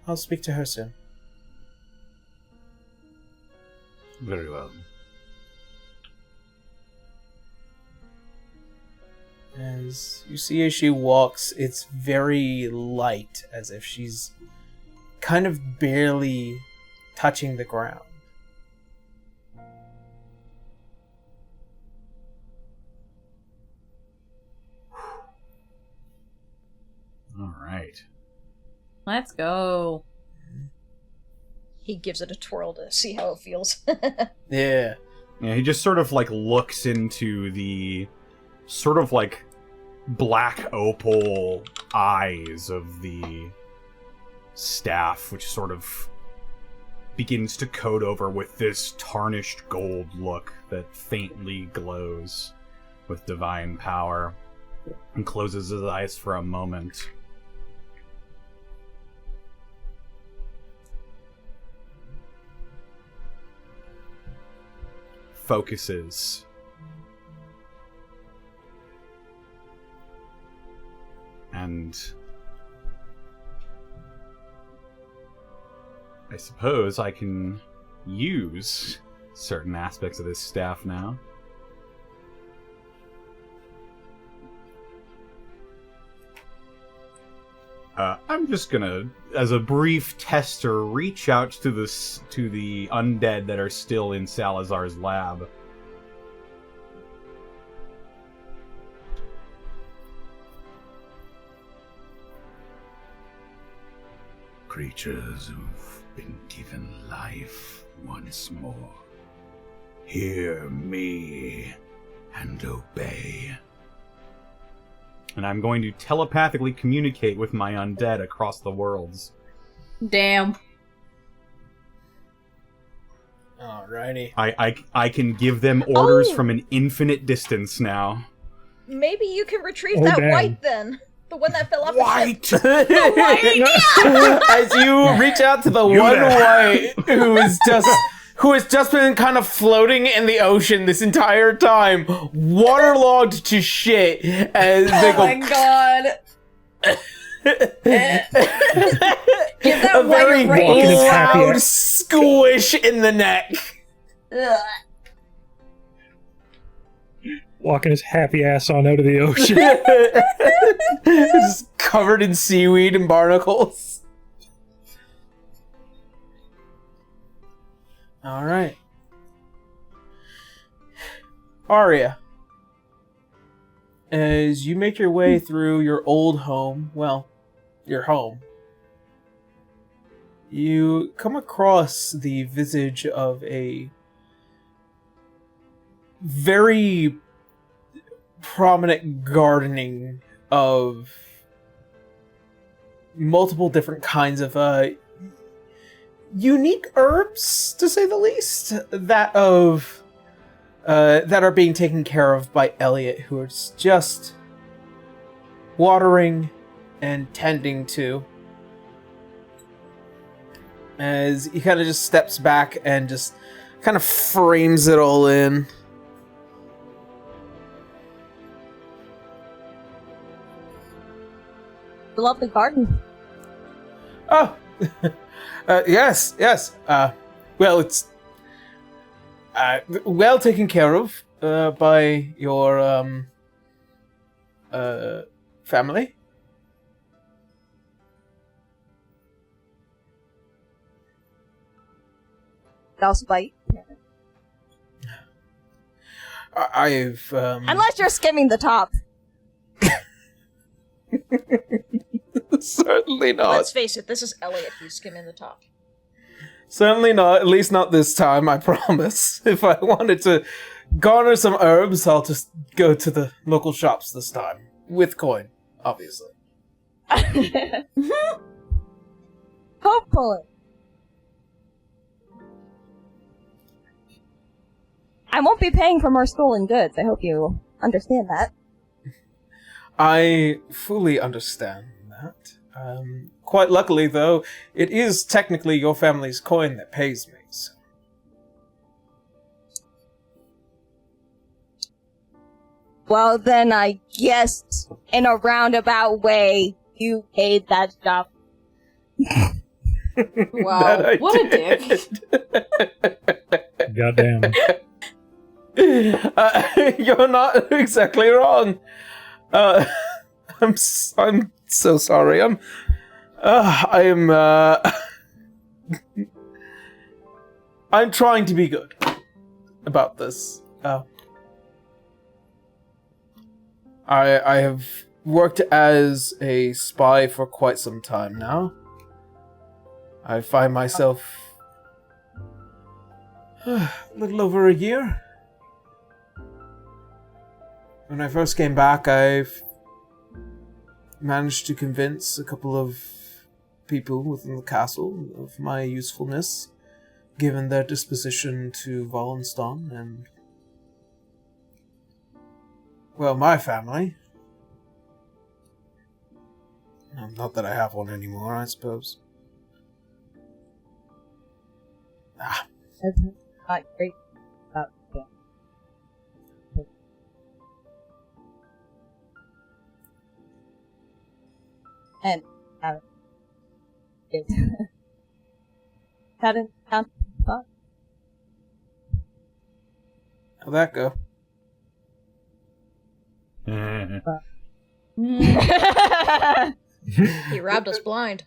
I'll speak to her soon. Very well. As you see as she walks, it's very light, as if she's kind of barely touching the ground. All right. Let's go. He gives it a twirl to see how it feels. Yeah. Yeah, he just sort of like looks into the sort of like black opal eyes of the staff, which sort of begins to coat over with this tarnished gold look that faintly glows with divine power, and closes his eyes for a moment. Focuses And I suppose I can use certain aspects of this staff now. I'm just gonna, as a brief tester, reach out to the undead that are still in Salazar's lab. Creatures who've been given life once more, hear me and obey. And I'm going to telepathically communicate with my undead across the worlds. Damn. Alrighty. I can give them orders from an infinite distance now. Maybe you can retrieve Oh, that damn. white then. The one that fell off White! the As you reach out to the one white who has just been kind of floating in the ocean this entire time, waterlogged to shit, as they Oh go. my god. Give that A white very a raise. Walking is happy. loud squish in the neck. Ugh. Walking his happy ass on out of the ocean. Just covered in seaweed and barnacles. Alright. Arya, as you make your way through your old home, well, your home, you come across the visage of a very prominent gardening of multiple different kinds of unique herbs, to say the least, that are being taken care of by Elliot, who is just watering and tending to, as he kind of just steps back and just kind of frames it all in. The lovely garden. Oh, yes. Well, it's well taken care of by your family. Mouse bite. I've Unless you're skimming the top. certainly not. Let's face it, this is Elliot who's skimming the top. Certainly not. At least not this time. I promise. If I wanted to garner some herbs, I'll just go to the local shops this time with coin, obviously. Hopefully. I won't be paying for more stolen goods. I hope you understand that. I fully understand that. Quite luckily, though, it is technically your family's coin that pays me. So. Well, then I guess in a roundabout way, you paid that stuff. Wow, That I what a did. dick. Goddamn. You're not exactly wrong. I'm so sorry. I'm trying to be good about this. I have worked as a spy for quite some time now. I find myself a little over a year. When I first came back, I've managed to convince a couple of people within the castle of my usefulness, given their disposition to Wallenstein and, well, my family. Not that I have one anymore, I suppose. That's not great. and hadn't thought. How'd that go? He robbed us blind.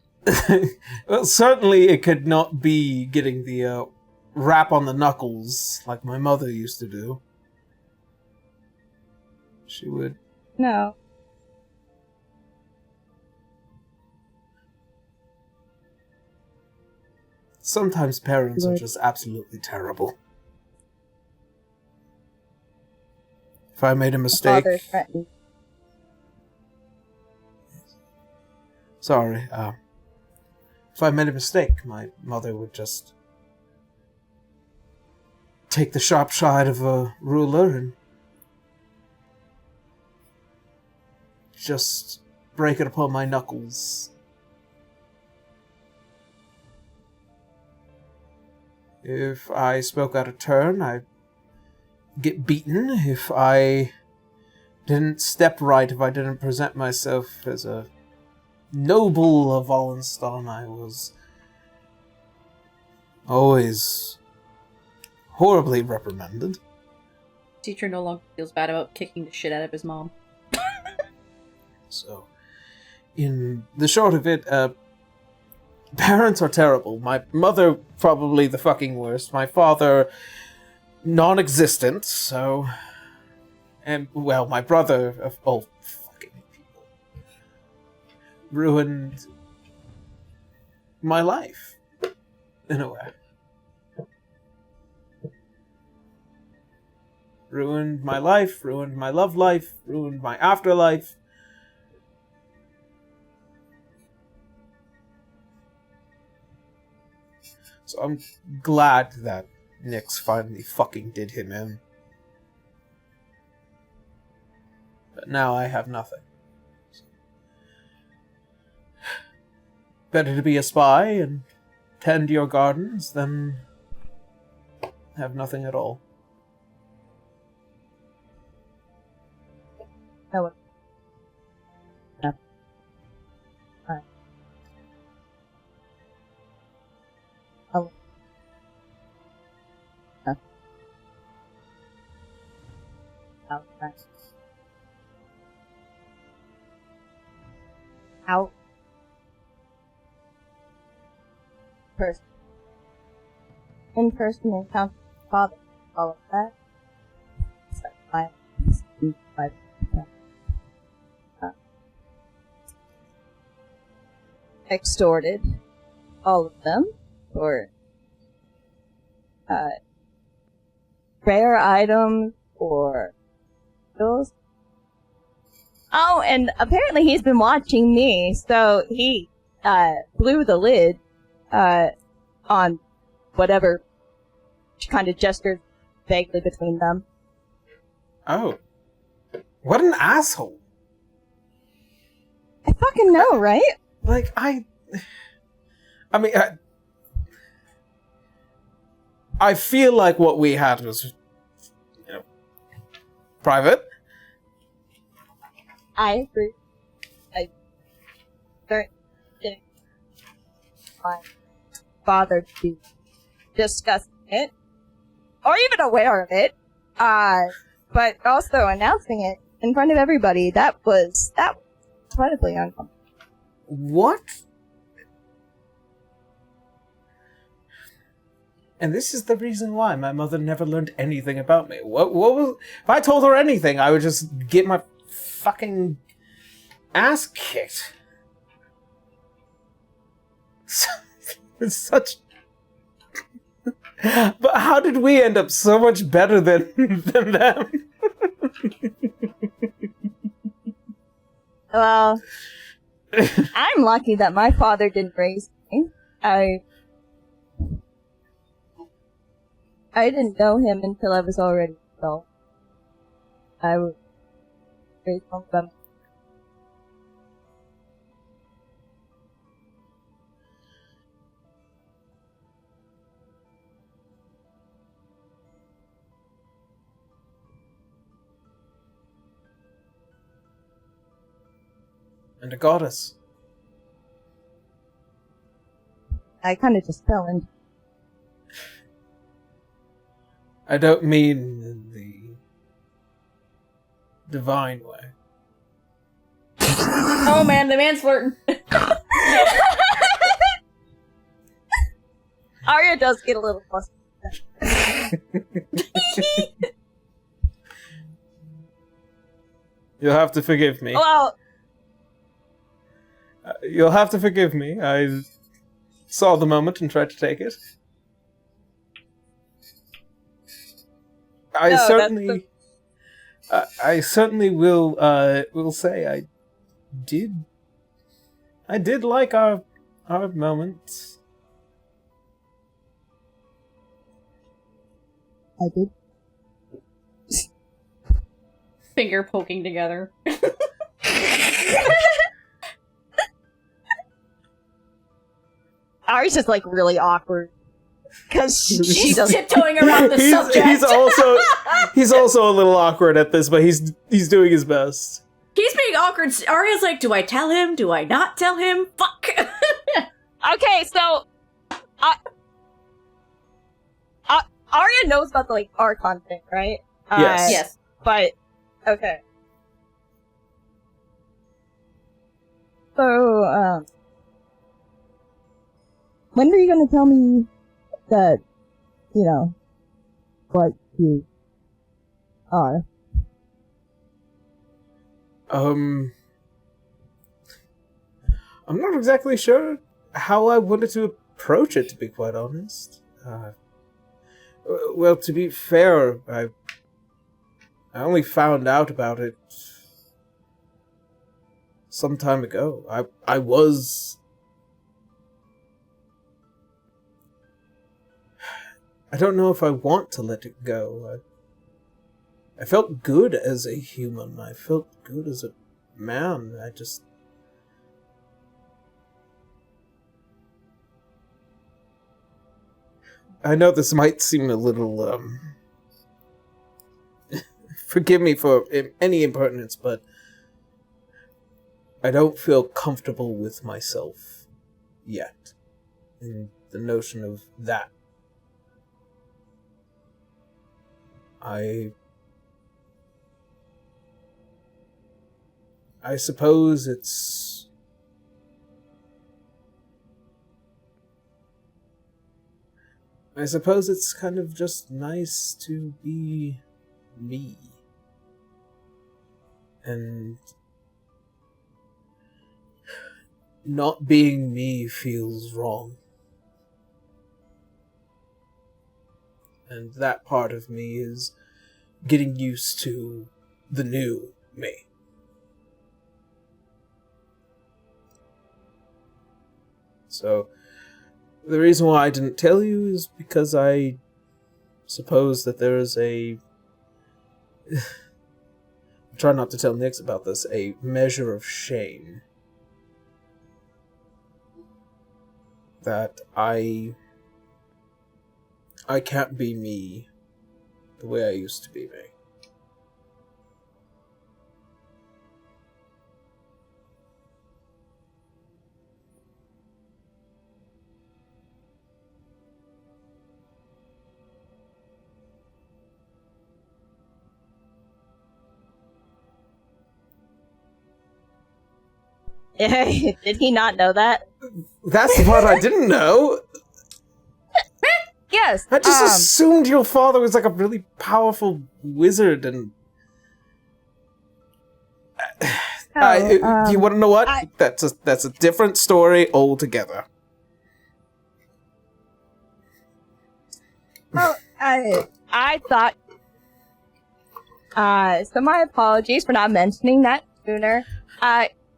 Well, certainly it could not be getting the rap on the knuckles like my mother used to do. She would. No. Sometimes parents are just absolutely terrible. If I made a mistake. Father threatened. Sorry, if I made a mistake, my mother would just take the sharp side of a ruler and just break it upon my knuckles. If I spoke out of turn, I'd get beaten. If I didn't step right, if I didn't present myself as a noble of Wallenstein, I was always horribly reprimanded. Teacher no longer feels bad about kicking the shit out of his mom. So, in the short of it, parents are terrible. My mother, probably the fucking worst. My father, non-existent, so... And, well, my brother, oh, fucking people, ruined my life, in a way. Ruined my life, ruined my love life, ruined my afterlife. So I'm glad that Nyx finally fucking did him in. But now I have nothing. Better to be a spy and tend your gardens than have nothing at all. No. No. Oh. No. Oh, right. How? In-person encounter with father, all of that. Such violence, extorted all of them for rare items or those. Oh, and apparently he's been watching me, so he blew the lid on whatever kind of gestured vaguely between them. Oh. What an asshole. I fucking know, right? Like, I mean, I feel like what we had was, you know, private. I agree. I didn't my father to be discussing it, or even aware of it, but also announcing it in front of everybody. That was incredibly uncomfortable. What? And this is the reason why my mother never learned anything about me. What was... If I told her anything, I would just get my fucking ass kicked. It's such... But how did we end up so much better than them? Well, I'm lucky that my father didn't raise me. I didn't know him until I was already adult. I was raised home by myself. And a goddess. I kind of just fell in. I don't mean in the divine way. Oh man, the man's flirting. Arya does get a little flustered. You'll have to forgive me. Well, You'll have to forgive me. I saw the moment and tried to take it. I No, certainly, I certainly will say I did like our moments. I did. Finger poking together. Arya's just like really awkward because she She's doesn't. tiptoeing around the subject. He's also a little awkward at this, but he's doing his best. He's being awkward. Arya's like, do I tell him? Do I not tell him? Fuck. Okay, so Arya knows about the Archon thing, right? Yes. Yes. But okay. So, when are you gonna tell me that, what you are? I'm not exactly sure how I wanted to approach it, to be quite honest. Well, to be fair, I only found out about it some time ago. I don't know if I want to let it go. I felt good as a human. I felt good as a man. I know this might seem a little, forgive me for any impertinence, but I don't feel comfortable with myself yet. And the notion of that. I suppose it's... I suppose it's kind of just nice to be me. And not being me feels wrong. And that part of me is getting used to the new me. So, the reason why I didn't tell you is because I suppose that there is a... try not to tell Nyx about this, a measure of shame. That I can't be me the way I used to be me. Did he not know that? That's the part I didn't know. Yes. I just assumed your father was like a really powerful wizard, and do you want to know what? That's a different story altogether. Well, I thought. So my apologies for not mentioning that sooner.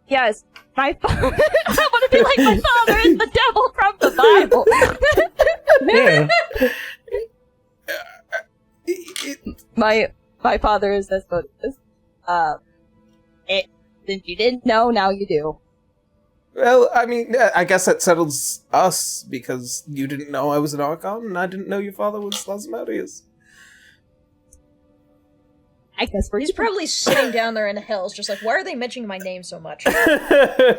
Yes, my father. I want to be like my father is the devil from the Bible. Yeah. My father is as good as since you didn't know, now you do. Well, I mean, I guess that settles us, because you didn't know I was an Archon, and I didn't know your father was Lasmodius. I guess we're He's probably sitting down there in the hills, just like, why are they mentioning my name so much? I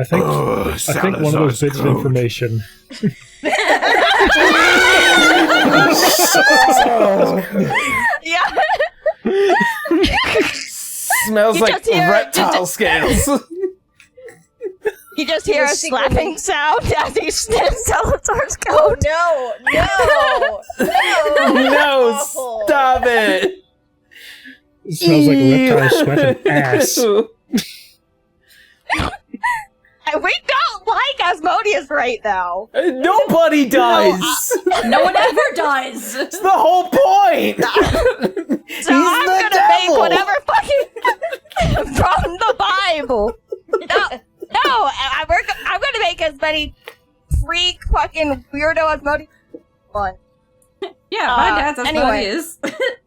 think one of those bits of information. Yeah. Smells You like just hear- reptile scales. You just hear a You're secretly- slapping sound as he sniffs Eleanor's Oh coat. no! No, Awful. stop it. It smells like reptile sweat and ass. And we don't like Asmodeus right now. Nobody does. No one ever does. It's the whole point. So I'm gonna make whatever fucking from the Bible. No, I'm gonna make as many freak fucking weirdo Asmodeus one. Yeah, my dad's anyway. Asmodeus.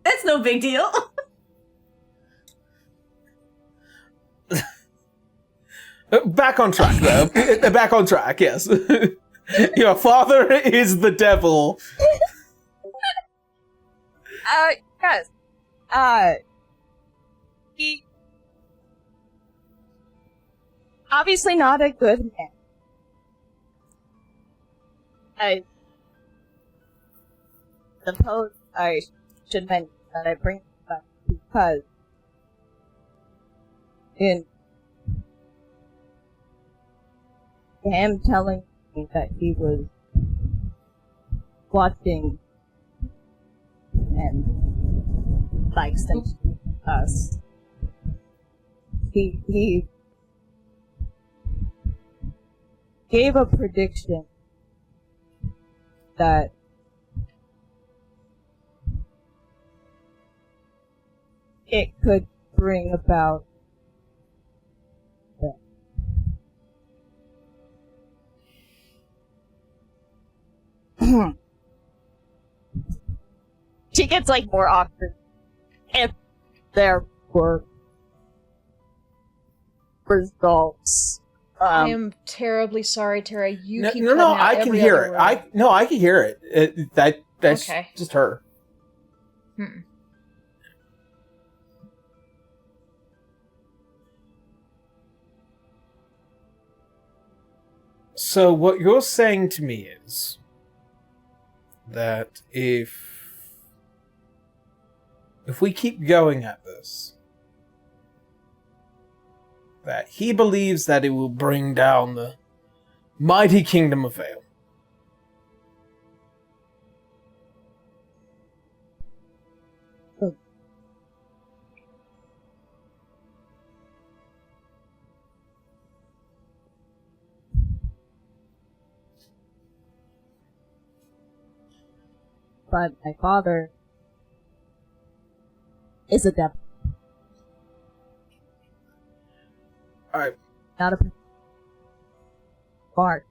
It's no big deal. Back on track, though. Back on track, yes. Your father is the devil. Yes. He obviously not a good man. I suppose I should mention that I bring this up because in him telling me that he was watching and likes us. He gave a prediction that it could bring about she gets like more awkward if there were results. I am terribly sorry, Tara. You No, keep no, cutting out I can every hear other it. word. I can hear it. That's Okay. just her. Hmm. So what you're saying to me is that if we keep going at this, that he believes that it will bring down the mighty kingdom of Vale. But my father is a devil. Alright. Not a bard.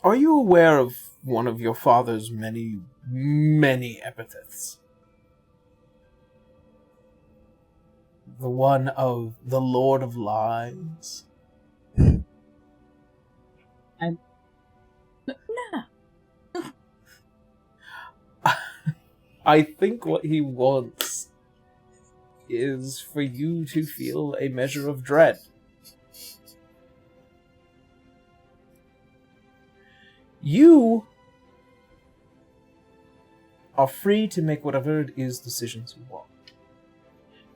Are you aware of one of your father's many, many epithets? The one of the Lord of Lies? I think what he wants is for you to feel a measure of dread. You are free to make whatever it is decisions you want.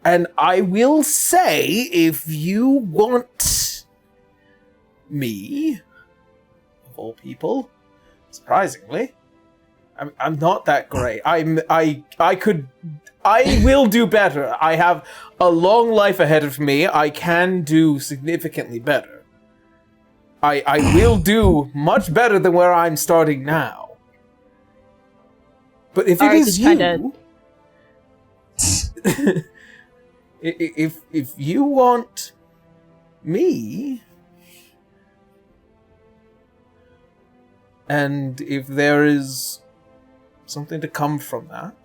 And I will say, if you want me, of all people, surprisingly, I'm not that great. I will do better. I have a long life ahead of me. I can do significantly better. I will do much better than where I'm starting now. But if it is you, if you want me, and if there is something to come from that,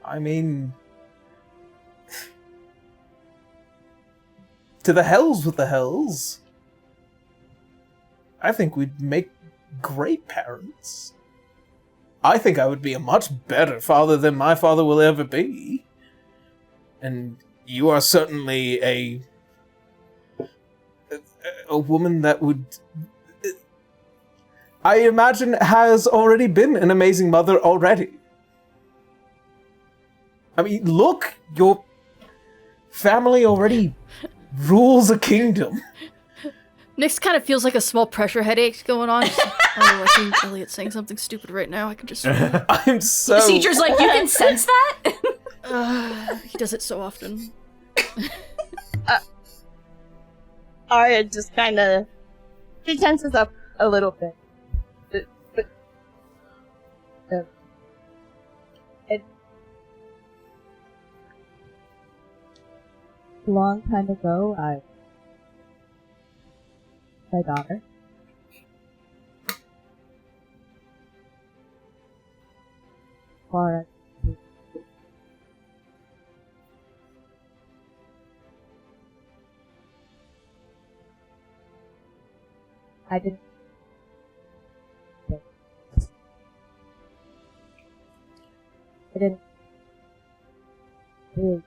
I mean, to the hells with the hells. I think we'd make great parents. I think I would be a much better father than my father will ever be. And you are certainly a woman that would, I imagine, has already been an amazing mother already. I mean, look, your family already rules a kingdom. Nyx kind of feels like a small pressure headache going on. Just like, oh, I think Elliot's saying something stupid right now. I can just... I'm so... Procedures like, you can sense that? He does it so often. Arya just kind of... She tenses up a little bit. A long time ago, my daughter. Clara. I didn't. I didn't. Really.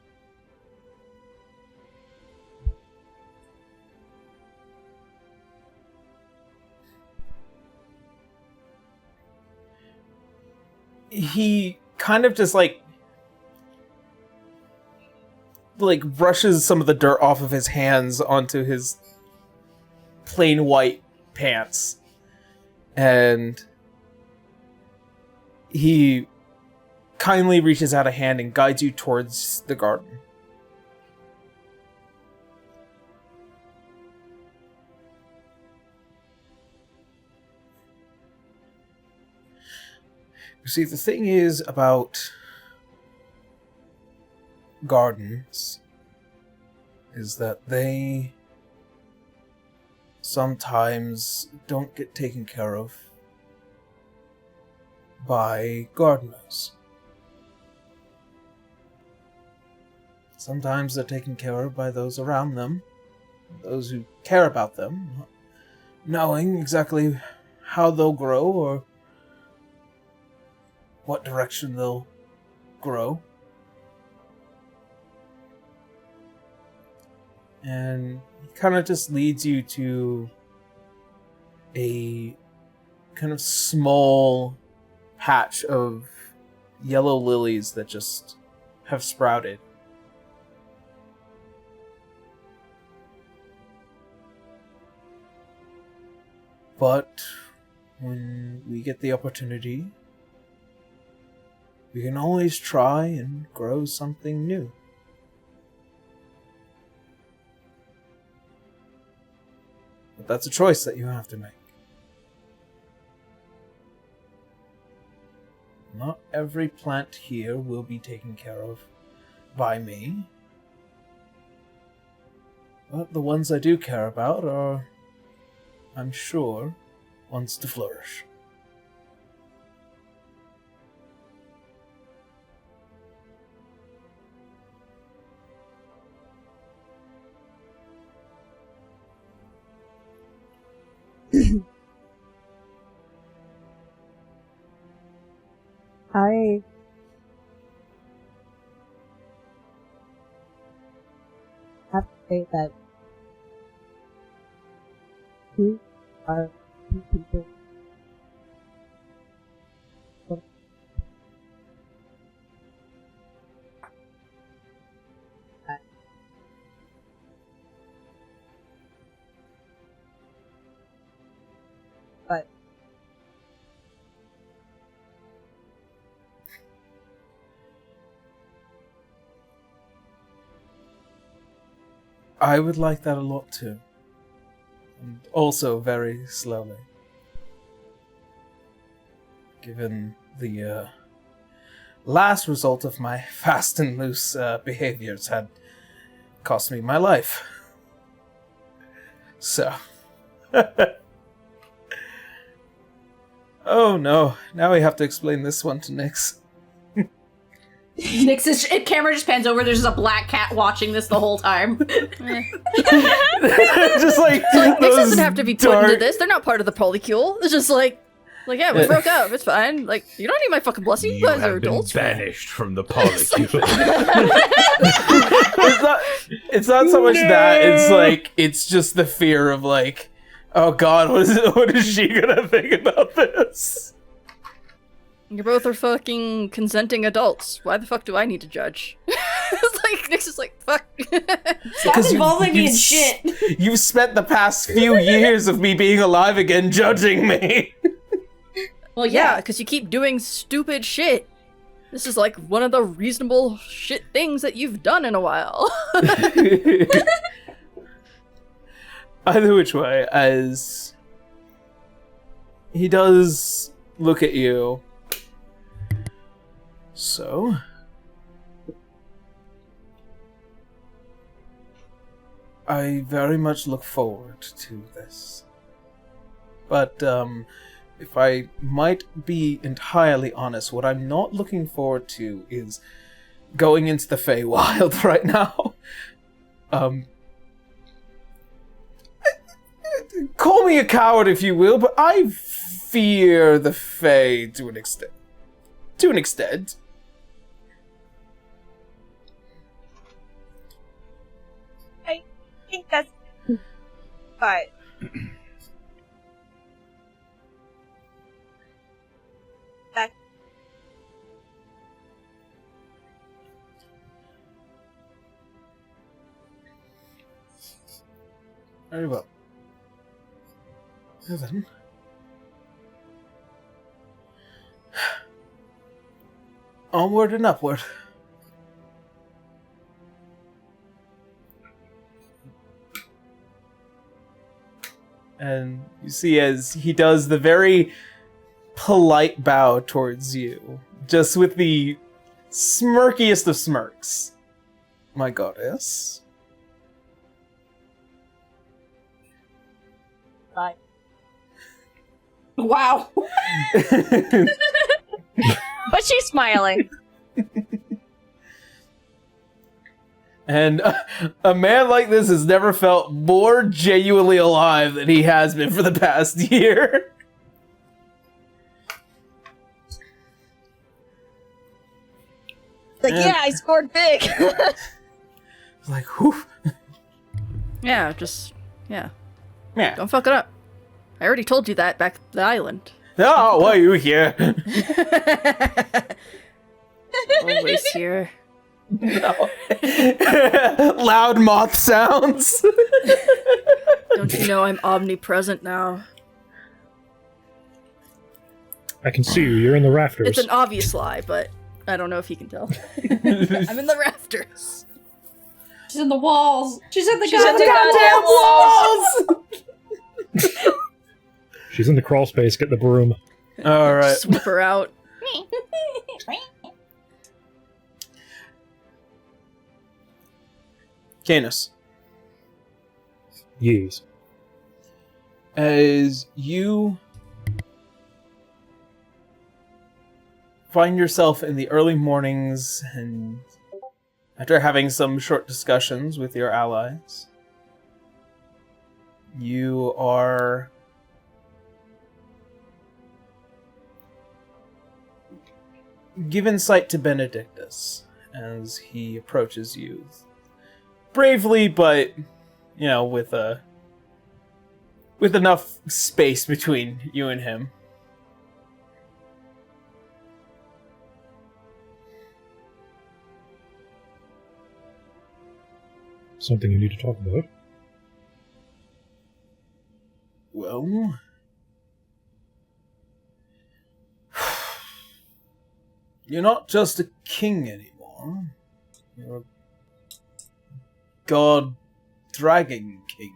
He kind of just like brushes some of the dirt off of his hands onto his plain white pants, and he kindly reaches out a hand and guides you towards the garden. You see, the thing is about gardens is that they sometimes don't get taken care of by gardeners. Sometimes they're taken care of by those around them, those who care about them, not knowing exactly how they'll grow or what direction they'll grow. And it kind of just leads you to a kind of small patch of yellow lilies that just have sprouted. But when we get the opportunity, we can always try and grow something new. But that's a choice that you have to make. Not every plant here will be taken care of by me. But the ones I do care about are, I'm sure, ones to flourish. I have to say that you are two people. But I would like that a lot too. And also very slowly. Given the last result of my fast and loose behaviors had cost me my life. So. Oh no, now we have to explain this one to Nyx. Camera just pans over, there's just a black cat watching this the whole time. Just Like, Nix doesn't have to be put into this. They're not part of the polycule. It's just yeah, we broke up. It's fine. Like, you don't need my fucking blessing. You guys are adults. Banished from the polycule. it's not so much that, it's just the fear of oh god, what is she gonna think about this? You both are fucking consenting adults. Why the fuck do I need to judge? It's Nix is fuck. Stop involving me in shit. You've spent the past few years of me being alive again judging me. Well, yeah, because you keep doing stupid shit. This is one of the reasonable shit things that you've done in a while. Either which way, as he does look at you. So, I very much look forward to this. But, if I might be entirely honest, what I'm not looking forward to is going into the Feywild right now. Call me a coward if you will, but I fear the Fey to an extent. To an extent. I think that's... But... that... Very well. Well then. Onward and upward. And you see as he does the very polite bow towards you, just with the smirkiest of smirks. My goddess. Bye. Wow. But she's smiling. And a man like this has never felt more genuinely alive than he has been for the past year. Yeah, I scored big. Whew. Yeah. Yeah. Don't fuck it up. I already told you that back at the island. Oh, why are you here? Always here. No. Loud moth sounds. Don't you know I'm omnipresent now? I can see you. You're in the rafters. It's an obvious lie, but I don't know if you can tell. I'm in the rafters. She's in the walls. She's in the goddamn walls. She's in the crawl space. Get the broom. All right. Sweep her out. Canis, Yes. as you find yourself in the early mornings and after having some short discussions with your allies, you are given sight to Benedictus as he approaches you. Bravely, but, with enough space between you and him. Something you need to talk about. Well... You're not just a king anymore. You're a god dragon king.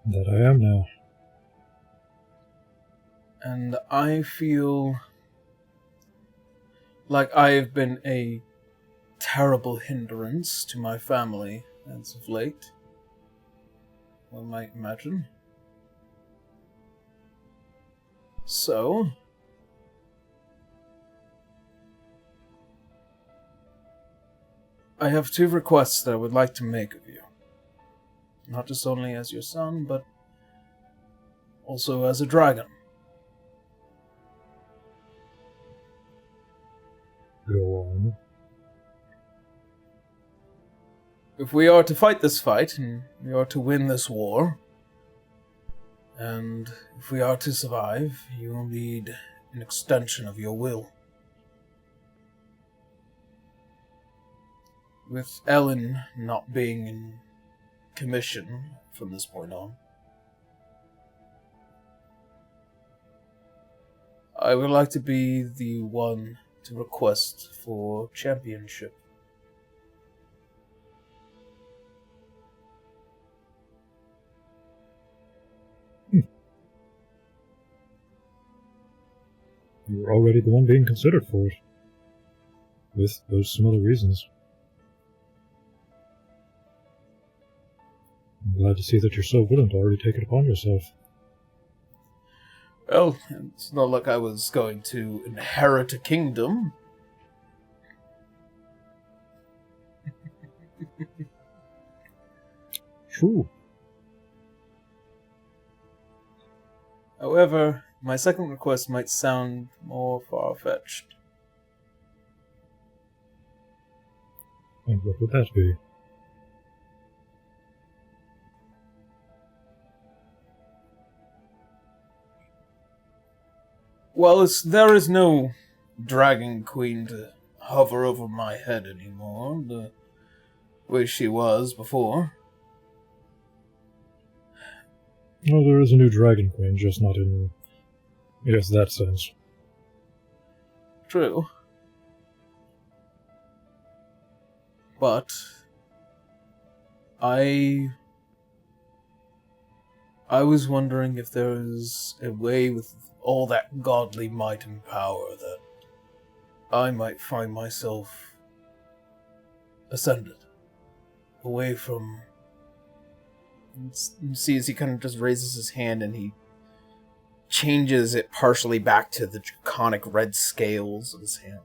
That I am now. And I feel like I've been a terrible hindrance to my family as of late. One might imagine. So, I have two requests that I would like to make of you. Not just only as your son, but also as a dragon. Go on. If we are to fight this fight, and we are to win this war, and if we are to survive, you will need an extension of your will. With Ellen not being in commission from this point on, I would like to be the one to request for championship. You're already the one being considered for it. With those some other reasons. I'm glad to see that you're so willing to already take it upon yourself. Well, it's not like I was going to inherit a kingdom. True. However, my second request might sound more far-fetched. And what would that be? Well, there is no Dragon Queen to hover over my head anymore, the way she was before. Well, there is a new Dragon Queen, just not in, yes, that sense. True. But I was wondering if there is a way with all that godly might and power that I might find myself ascended away from. You see, as he kind of just raises his hand and he changes it partially back to the draconic red scales of his hand.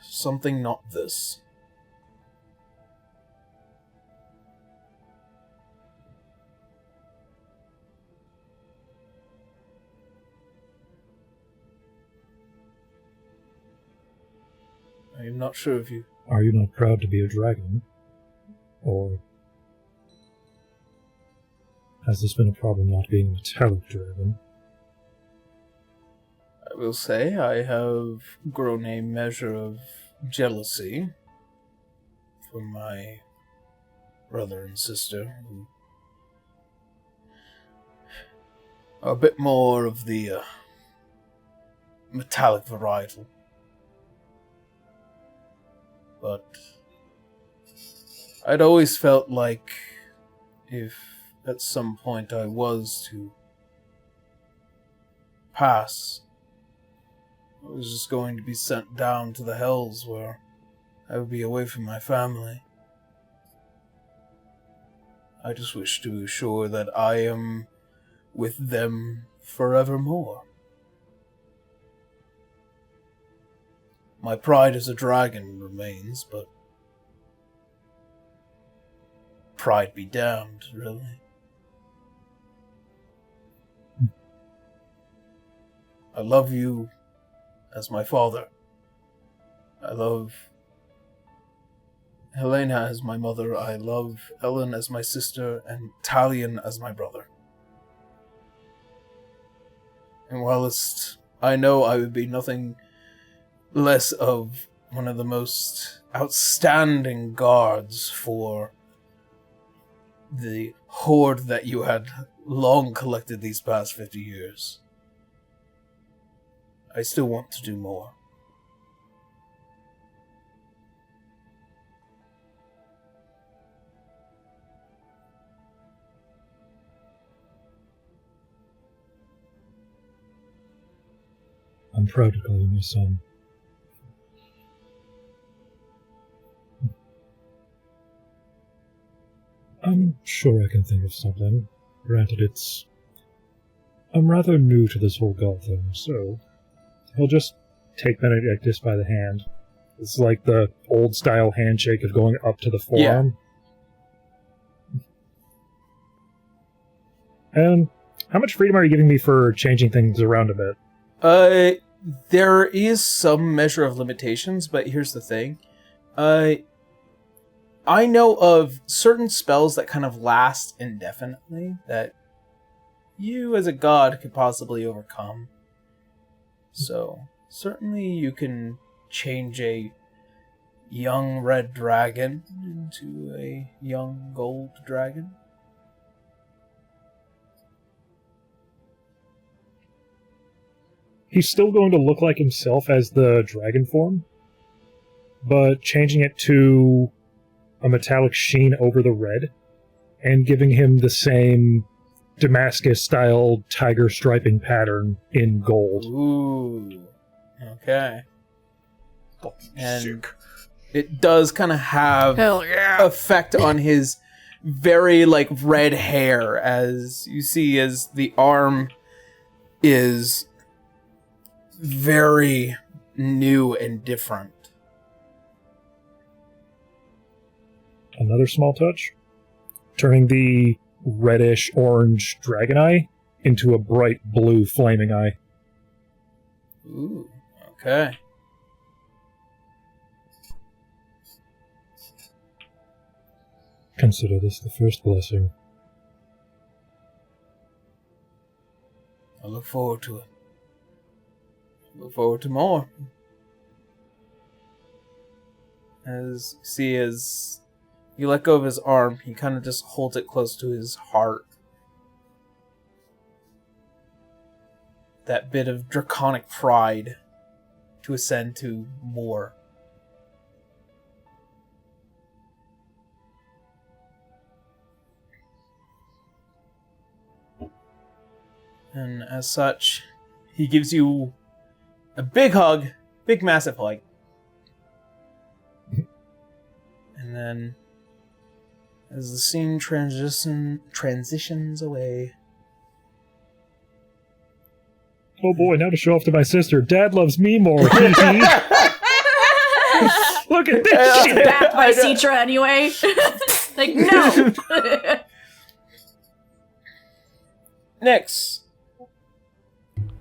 Something not this. I am not sure if you... Are you not proud to be a dragon? Or has this been a problem not being a metallic dragon? I will say I have grown a measure of jealousy from my brother and sister, who are a bit more of the metallic varietal. But I'd always felt like if at some point I was to pass, I was just going to be sent down to the hells where I would be away from my family. I just wish to be sure that I am with them forevermore. My pride as a dragon remains, but pride be damned, really. I love you as my father. I love Helena as my mother. I love Ellen as my sister, and Talion as my brother. And whilst I know I would be nothing less of one of the most outstanding guards for the hoard that you had long collected these past 50 years, I still want to do more. I'm proud to call you my son. I'm sure I can think of something. Granted, I'm rather new to this whole god thing, so he'll just take Benedictus by the hand. It's like the old-style handshake of going up to the forearm. Yeah. And how much freedom are you giving me for changing things around a bit? There is some measure of limitations, but here's the thing. I know of certain spells that kind of last indefinitely that you as a god could possibly overcome. So, certainly you can change a young red dragon into a young gold dragon. He's still going to look like himself as the dragon form, but changing it to a metallic sheen over the red and giving him the same Damascus-style tiger striping pattern in gold. Ooh. Okay. And Sick. it does kind of have Hell yeah. effect on his very, like, red hair, as you see as the arm is very new and different. Another small touch, turning the reddish-orange dragon eye into a bright blue flaming eye. Ooh, okay. Consider this the first blessing. I look forward to it. Look forward to more. As you let go of his arm, he kind of just holds it close to his heart. That bit of draconic pride to ascend to more. And as such, he gives you a big hug, big massive hug. And then, as the scene transitions away. Oh boy, now to show off to my sister, Dad loves me more. Hee hee. Look at this She's shit. backed by Citra anyway. Like, no! Next,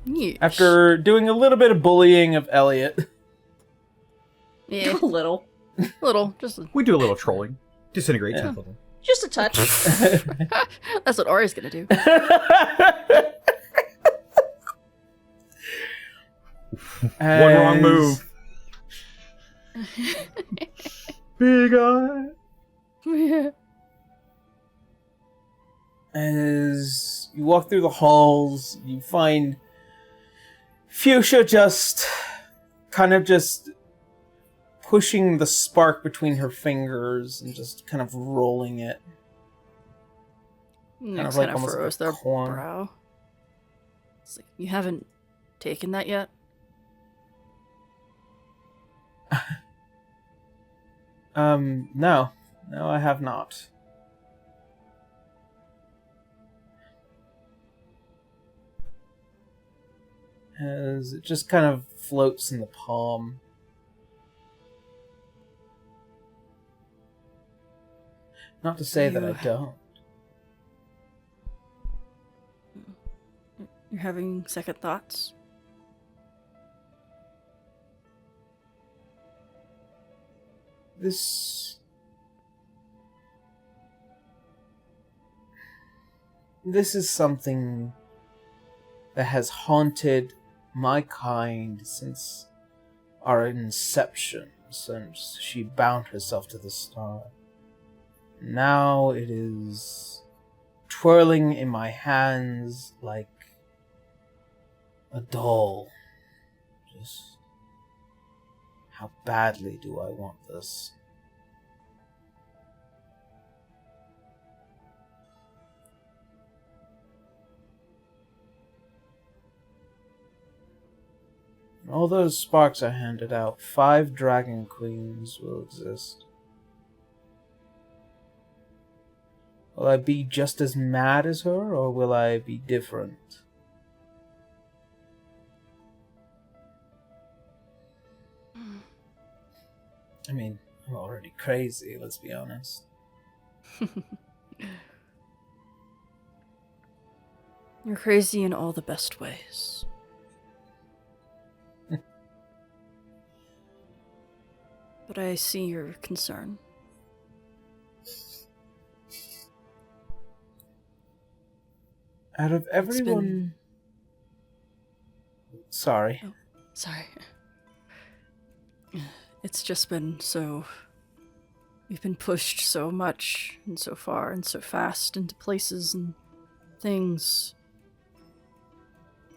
Yeesh. after doing a little bit of bullying of Elliot, Yeah, A little. little, just a, We do a little trolling. Disintegrates Yeah. a little. Just a touch. that's what Ari's gonna do. One wrong move. Big eye. As you walk through the halls, you find Fuchsia just pushing the spark between her fingers and just kind of rolling it. Next like kind of almost furrows like a their corn. brow. It's like, you haven't taken that yet? No, I have not. As it just kind of floats in the palm. Not to say that I don't. You're having second thoughts? This is something that has haunted my kind since our inception, since she bound herself to the star. Now it is twirling in my hands like a doll. Just how badly do I want this? All those sparks I handed out, 5 dragon queens will exist. Will I be just as mad as her, or will I be different? I mean, I'm already crazy, let's be honest. You're crazy in all the best ways. But I see your concern. Out of everyone... Sorry. Oh, sorry. It's just been so... We've been pushed so much and so far and so fast into places and things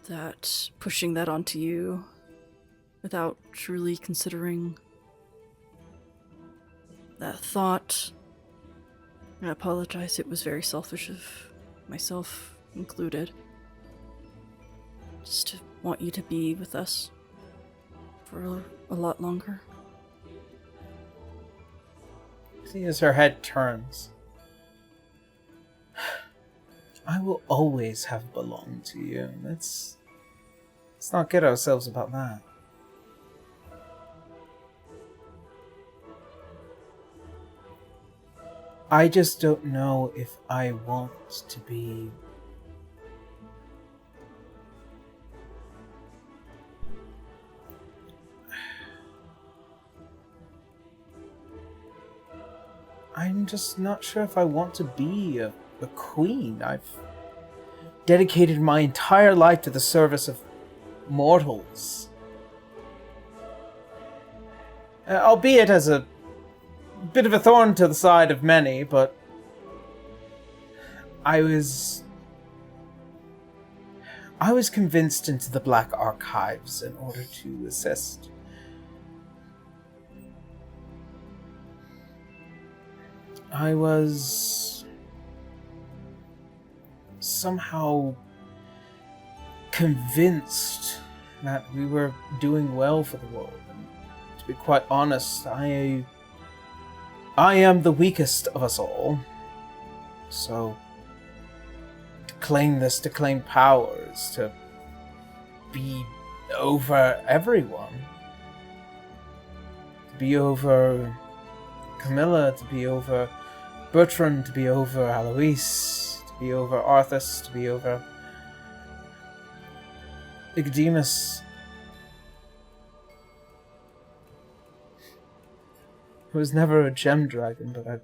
that pushing that onto you without truly considering that thought. I apologize, it was very selfish of myself included. Just to want you to be with us for a lot longer. See, as her head turns, I will always have belonged to you. Let's not get ourselves about that. I just don't know if I want to be... I'm just not sure if I want to be a queen. I've dedicated my entire life to the service of mortals. Albeit as a bit of a thorn to the side of many, but I was convinced into the Black Archives in order to assist. I was somehow convinced that we were doing well for the world. And to be quite honest, I am the weakest of us all. So, to claim power is to be over everyone. To be over Camilla, to be over Bertrand, to be over Alois, to be over Arthas, to be over Nicodemus. I was never a gem dragon, but I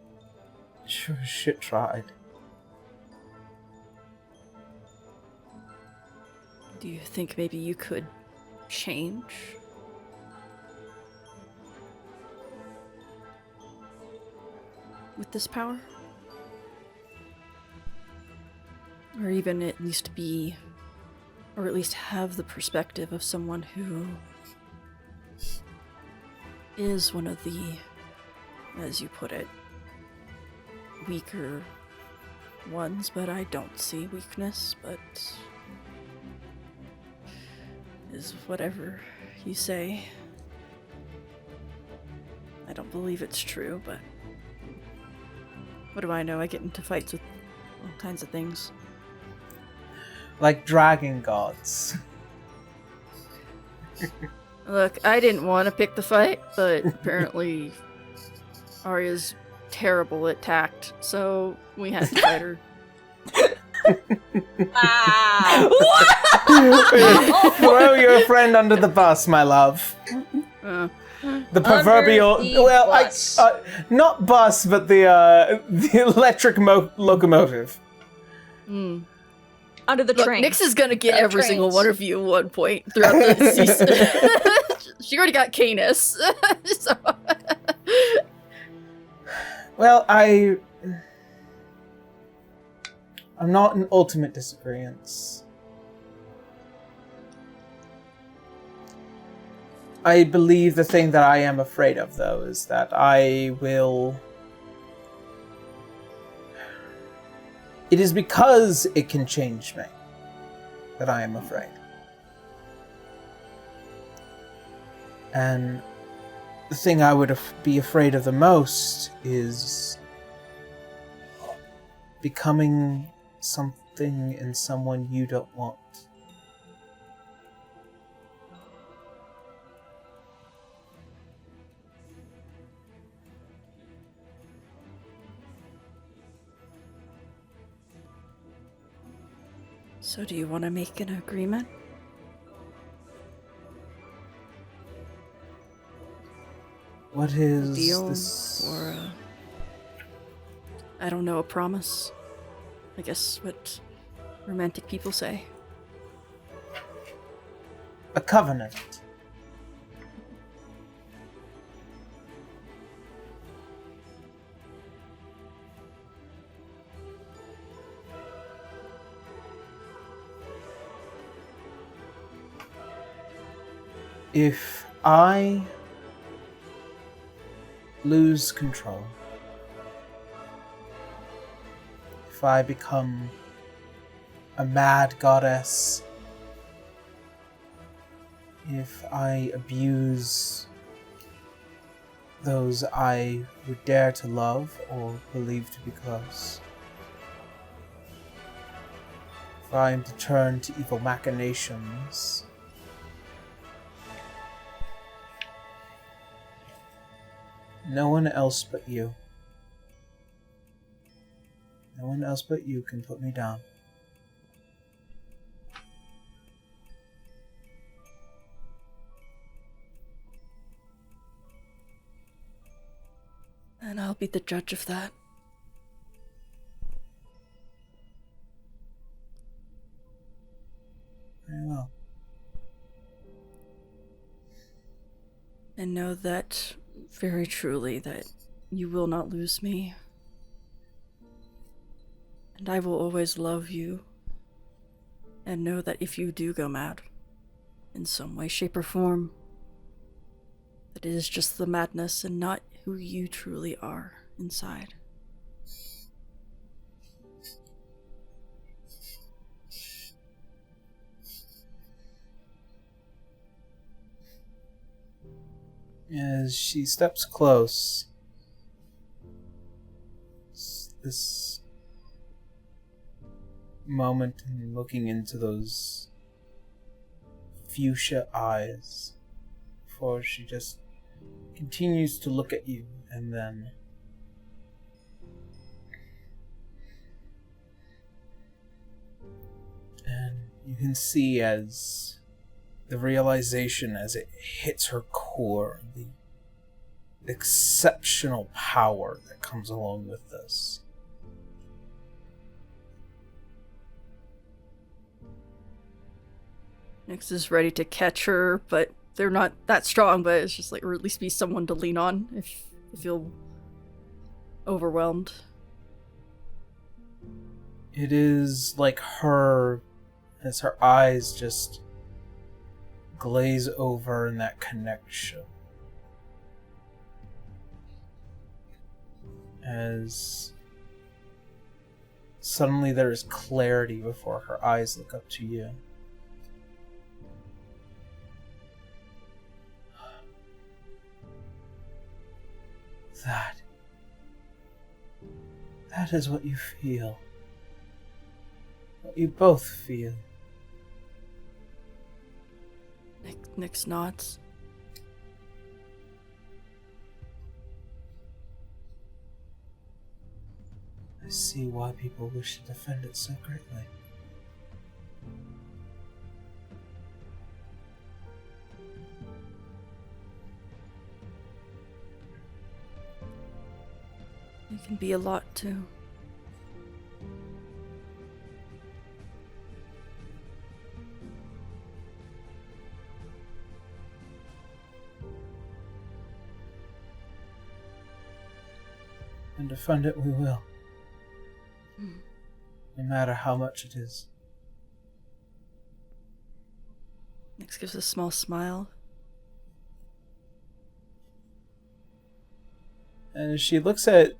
sure as shit tried. Do you think maybe you could change? With this power? Or even at least be, or at least have the perspective of someone who is one of the, as you put it, weaker ones, but I don't see weakness, but is whatever you say. I don't believe it's true, but what do I know? I get into fights with all kinds of things. Like dragon gods. Look, I didn't want to pick the fight, but apparently Arya's terrible at tact, so we had to fight her. Throw your friend under the bus, my love. The proverbial, bus. not bus, but the electric locomotive. Under the Look, train. Nyx is gonna get every Trains. single one of you at one point throughout the season. She already got Canis. So. Well, I'm not in ultimate disagreement. I believe the thing that I am afraid of, though, is that I will... It is because it can change me that I am afraid. And the thing I would be afraid of the most is becoming something and someone you don't want. So do you want to make an agreement? What is Deal this? or I don't know, a promise? I guess what romantic people say. A covenant. If I lose control, if I become a mad goddess, if I abuse those I would dare to love or believe to be close, if I am to turn to evil machinations, no one else but you. No one else but you can put me down. And I'll be the judge of that. Very well. And know that very truly that you will not lose me. And I will always love you. And know that if you do go mad, in some way, shape, or form, that it is just the madness and not who you truly are inside. As she steps close, this moment in looking into those fuchsia eyes, before she just continues to look at you, and then you can see as the realization as it hits her core, the exceptional power that comes along with this. Nyx is ready to catch her, but they're not that strong, but it's just like, or at least be someone to lean on if you feel overwhelmed. It is like her, as her eyes just glaze over in that connection. As suddenly there is clarity before her eyes look up to you. That is what you feel. What you both feel. Nyx nods. I see why people wish to defend it so greatly. It can be a lot, too. And defend it we will. No matter how much it is. Nyx gives a small smile. And as she looks at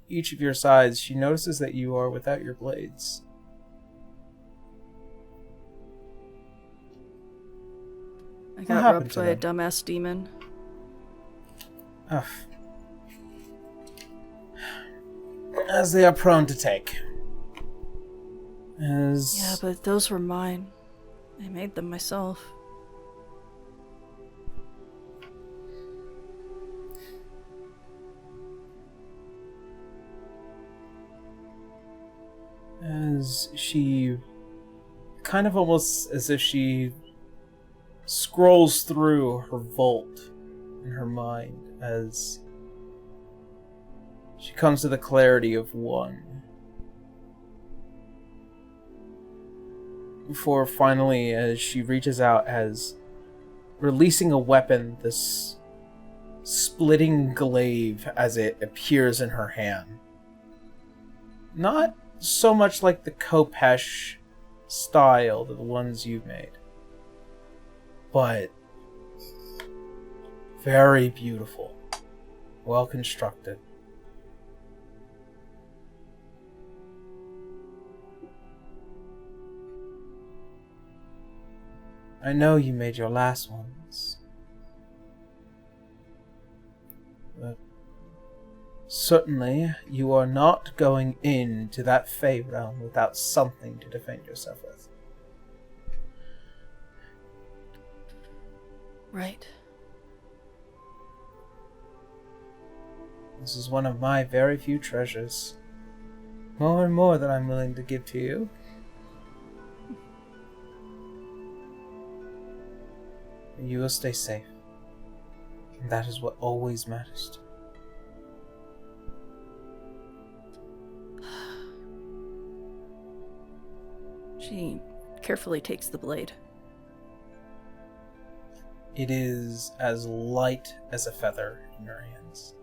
each of your sides, she notices that you are without your blades. I got robbed by a dumbass demon. Ugh. as they are prone to take. As Yeah, but those were mine. I made them myself. as she kind of almost as if she scrolls through her vault in her mind as she comes to the clarity of one. Before finally, as she reaches out, as releasing a weapon, this splitting glaive as it appears in her hand. Not so much like the Kopesh style, the ones you've made, but very beautiful, well constructed. I know you made your last ones, but certainly you are not going into that Fey realm without something to defend yourself with. Right. This is one of my very few treasures. More and more that I'm willing to give to you. You will stay safe. And that is what always matters to me. She carefully takes the blade. It is as light as a feather in your hands.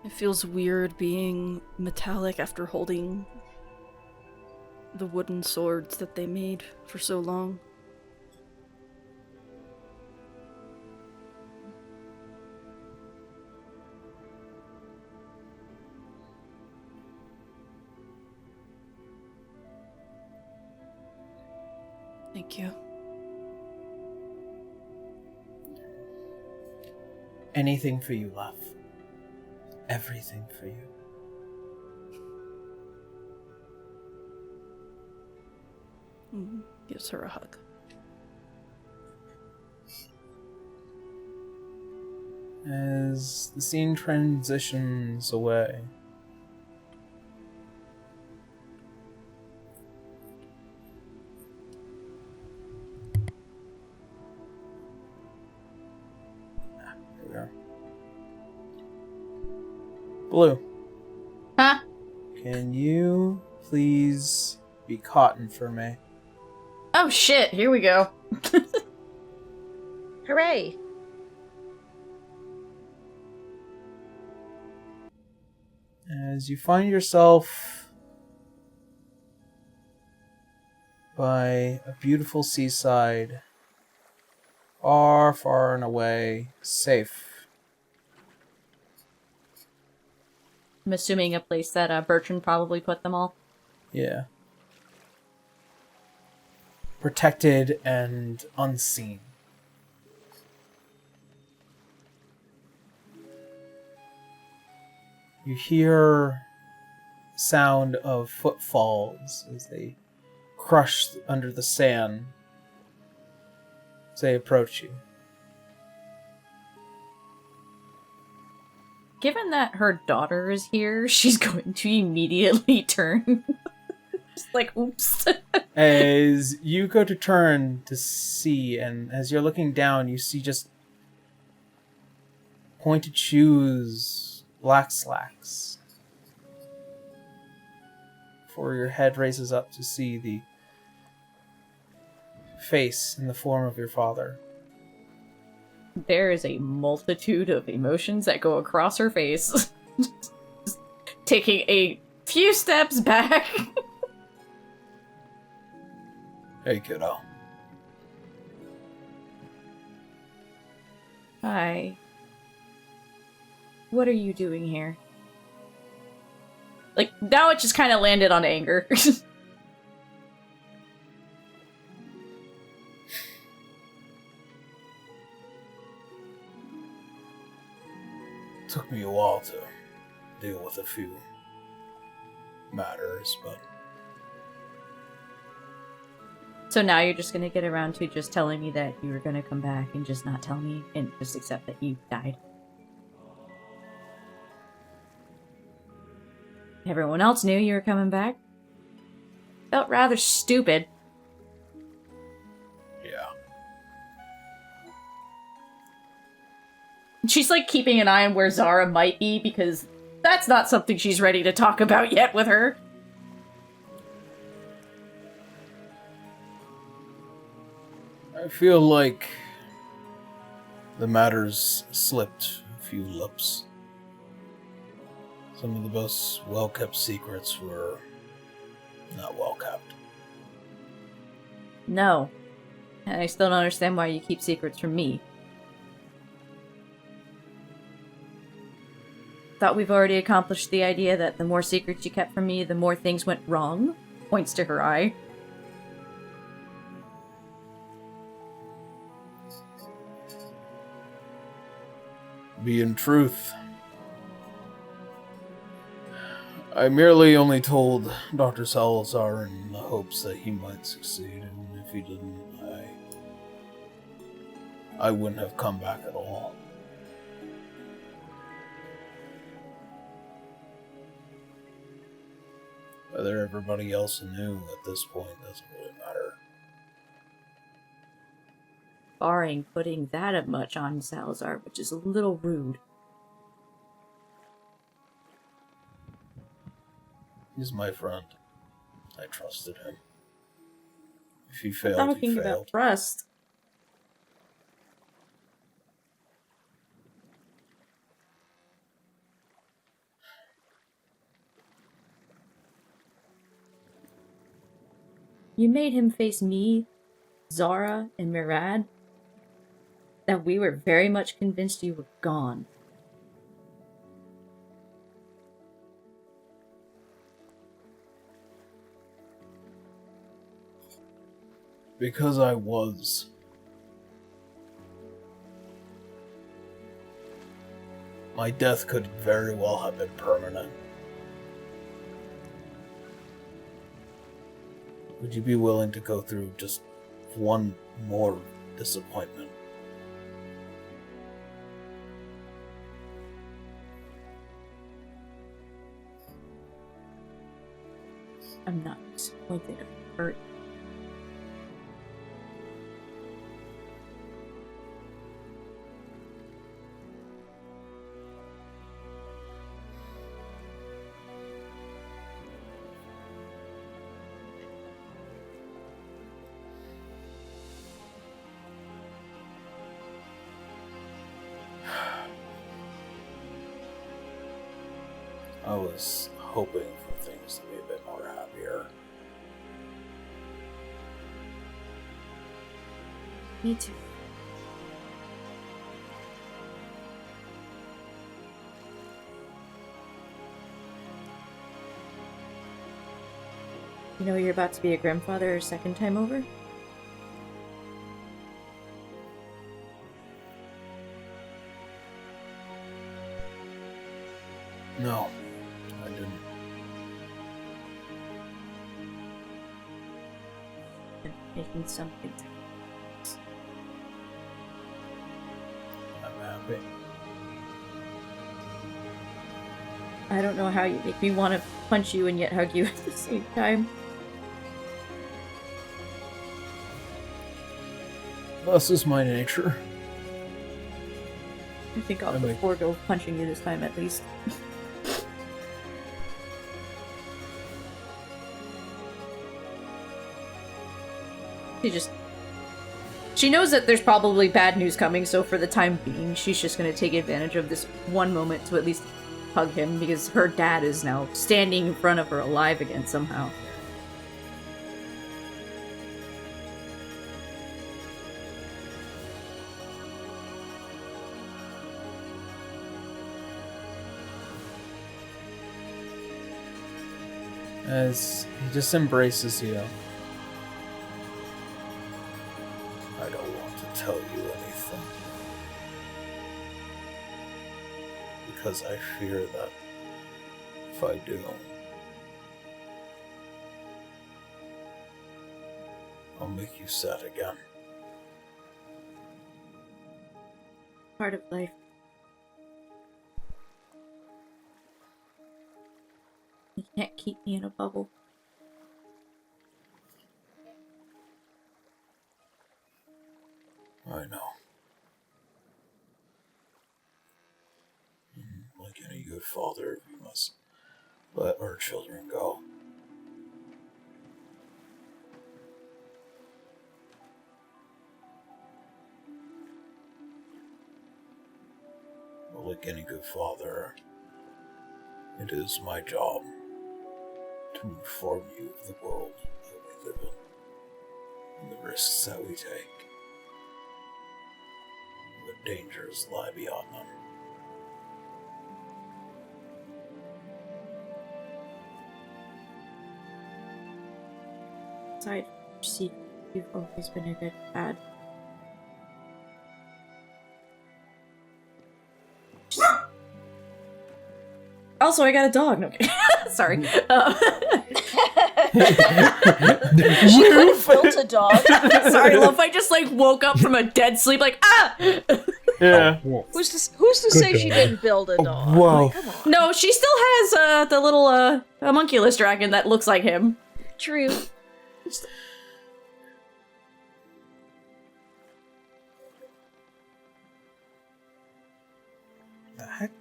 It feels weird being metallic after holding the wooden swords that they made for so long. Thank you. Anything for you, love. Everything for you. Gives her a hug. As the scene transitions away, here we are. Blue. Huh? Can you please be cotton for me? Oh shit, here we go. Hooray! As you find yourself by a beautiful seaside, far, far and away, safe. I'm assuming a place that Bertrand probably put them all. Yeah. Protected and unseen. You hear sound of footfalls as they crush under the sand as they approach you. Given that her daughter is here, she's going to immediately turn. Just like, oops. As you go to turn to see, and as you're looking down, you see just pointed shoes, black slacks. Before your head raises up to see the face in the form of your father. There is a multitude of emotions that go across her face. Just taking a few steps back. Hey, kiddo. Hi. What are you doing here? Like, now it just kind of landed on anger. Took me a while to deal with a few matters, but... So now you're just gonna get around to just telling me that you were gonna come back and just not tell me and just accept that you died. Everyone else knew you were coming back. Felt rather stupid. Yeah. She's like keeping an eye on where Zara might be because that's not something she's ready to talk about yet with her. I feel like the matters slipped a few lips. Some of the most well-kept secrets were not well-kept. No. And I still don't understand why you keep secrets from me. Thought we've already accomplished the idea that the more secrets you kept from me, the more things went wrong. Points to her eye. Be in truth, I merely only told Dr. Salazar in the hopes that he might succeed, and if he didn't, I wouldn't have come back at all. Whether everybody else knew at this point doesn't really matter. Barring putting that much on Salazar, which is a little rude. He's my friend. I trusted him. If he failed, he Talking failed. about trust. You made him face me, Zara, and Mirad. That we were very much convinced you were gone. Because I was. My death could very well have been permanent. Would you be willing to go through just one more disappointment? I'm not disappointed or hurt. I was hoping for things to be a bit more happier. Me too. You know you're about to be a grandfather a second time over? No, I didn't. I'm making something. I'm happy. I don't know how you make me want to punch you and yet hug you at the same time. Thus is my nature. I think I'll forego punching you this time at least. She knows that there's probably bad news coming, so for the time being, she's just gonna take advantage of this one moment to at least hug him, because her dad is now standing in front of her alive again somehow. As he just embraces you. I don't want to tell you anything. because I fear that if I do, I'll make you sad again. Part of life. You can't keep me in a bubble. I know. Like any good father, we must let our children go. But like any good father, it is my job to inform you of the world that we live in and the risks that we take. What dangers lie beyond them. Aside from secret, you've always been a good dad. Also, I got a dog. No, okay. Sorry. She could have built a dog. Sorry, love. I just like woke up from a dead sleep, like ah. Yeah. Who's to say she didn't build a dog? Whoa. Like, come on. No, she still has the little homunculus dragon that looks like him. True. The heck?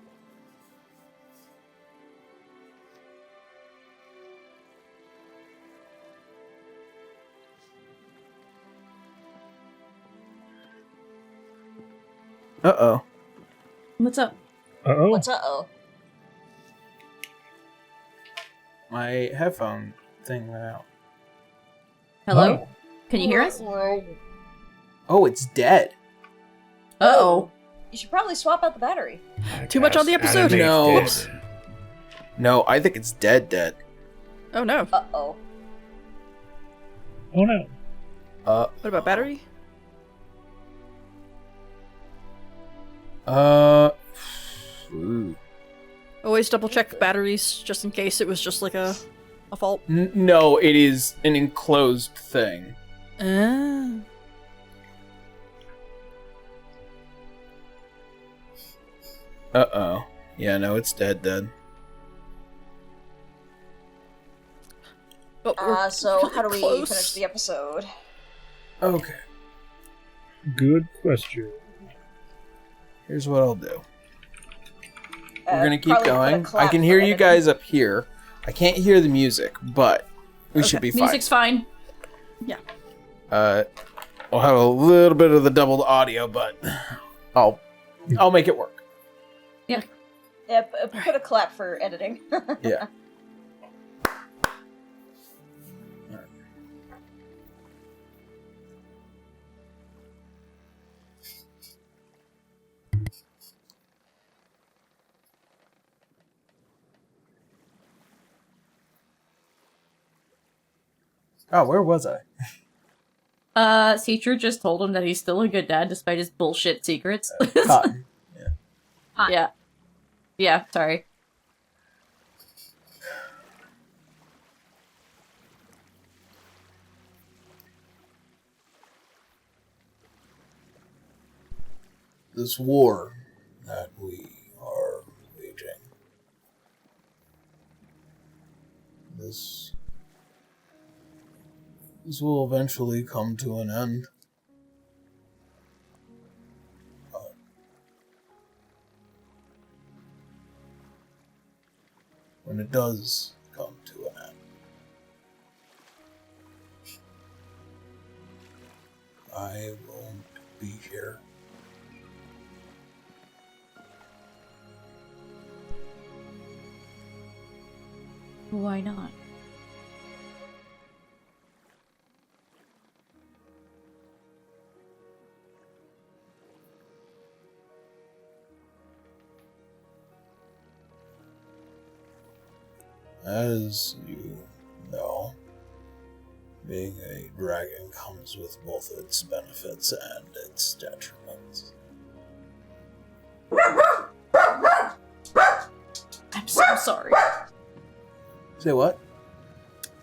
Uh-oh. What's up? Uh-oh. What's uh-oh? My headphone thing went out. Hello? Can you hear us? Oh, it's dead. Uh-oh. You should probably swap out the battery. Too much on the episode. No. No, I think it's dead. Oh no. Uh-oh. Oh no. Uh, What about battery? ooh. Always double check batteries just in case it was just like a fault. No, it is an enclosed thing. Ah. Uh-oh. Yeah, no, it's dead. But we're So really how do we close. finish the episode? Okay. Good question. Here's what I'll do. We're gonna keep Probably put a going. I clap can for hear you editing. guys up here. I can't hear the music, but we should be fine. Music's fine. We'll have a little bit of the doubled audio, but I'll make it work. Yeah. Yeah, put a clap for editing. Yeah. Oh, where was I? Seacher just told him that he's still a good dad despite his bullshit secrets. Cotton. Yeah. Yeah, sorry. This war that we are waging, this will eventually come to an end. When it does come to an end, I won't be here. Why not? As you know, being a dragon comes with both its benefits and its detriments. Sorry. Say what?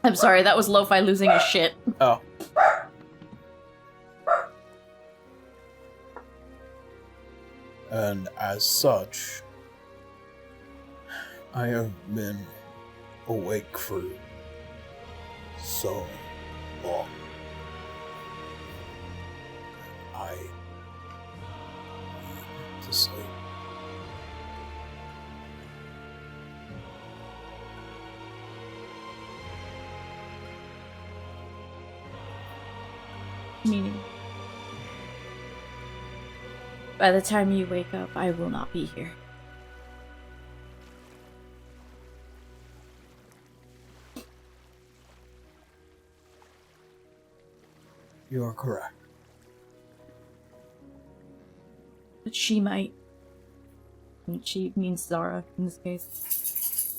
I'm sorry, that was Lo-Fi losing his shit. Oh. And as such, I have been awake for so long. I need to sleep. Meaning, by the time you wake up, I will not be here. You are correct. But she might. And she means Zara in this case.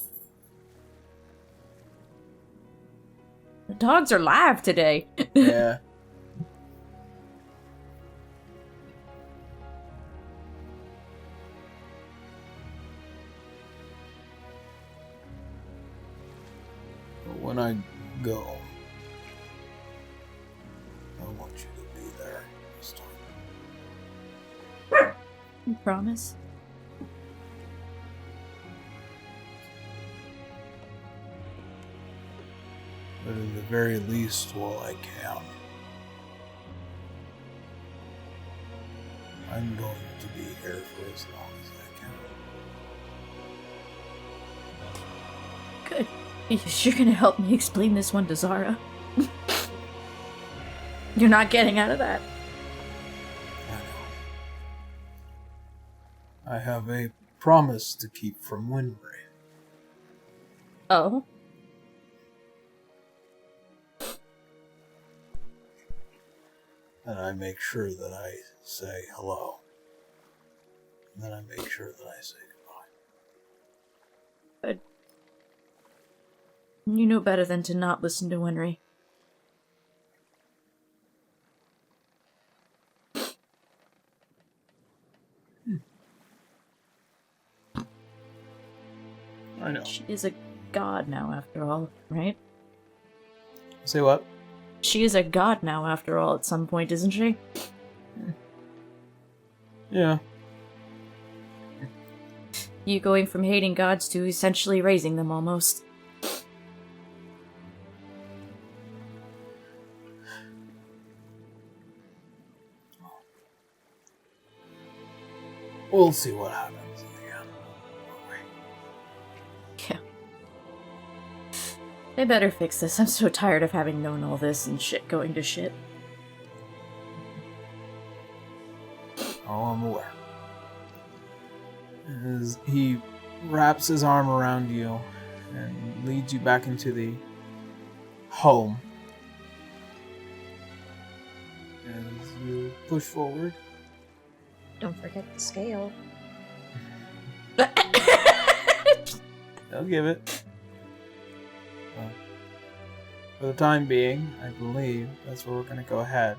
The dogs are live today. Yeah. But when I go, I want you to be there this time. You promise? But in the very least, while I can, I'm going to be here for as long as I can. Good. Because you're gonna help me explain this one to Zara. You're not getting out of that. I know. I have a promise to keep from Winry. Oh? And I make sure that I say hello. And then I make sure that I say goodbye. Good. You know better than to not listen to Winry. I know. She is a god now, after all, right? Say what? She is a god now, after all, at some point, isn't she? Yeah. You going from hating gods to essentially raising them, almost. We'll see what happens in the end. Yeah. They better fix this. I'm so tired of having known all this and shit going to shit. Oh, I'm aware. As he wraps his arm around you and leads you back into the home. As you push forward. Don't forget the scale. They'll give it. But for the time being, I believe that's where we're going to go ahead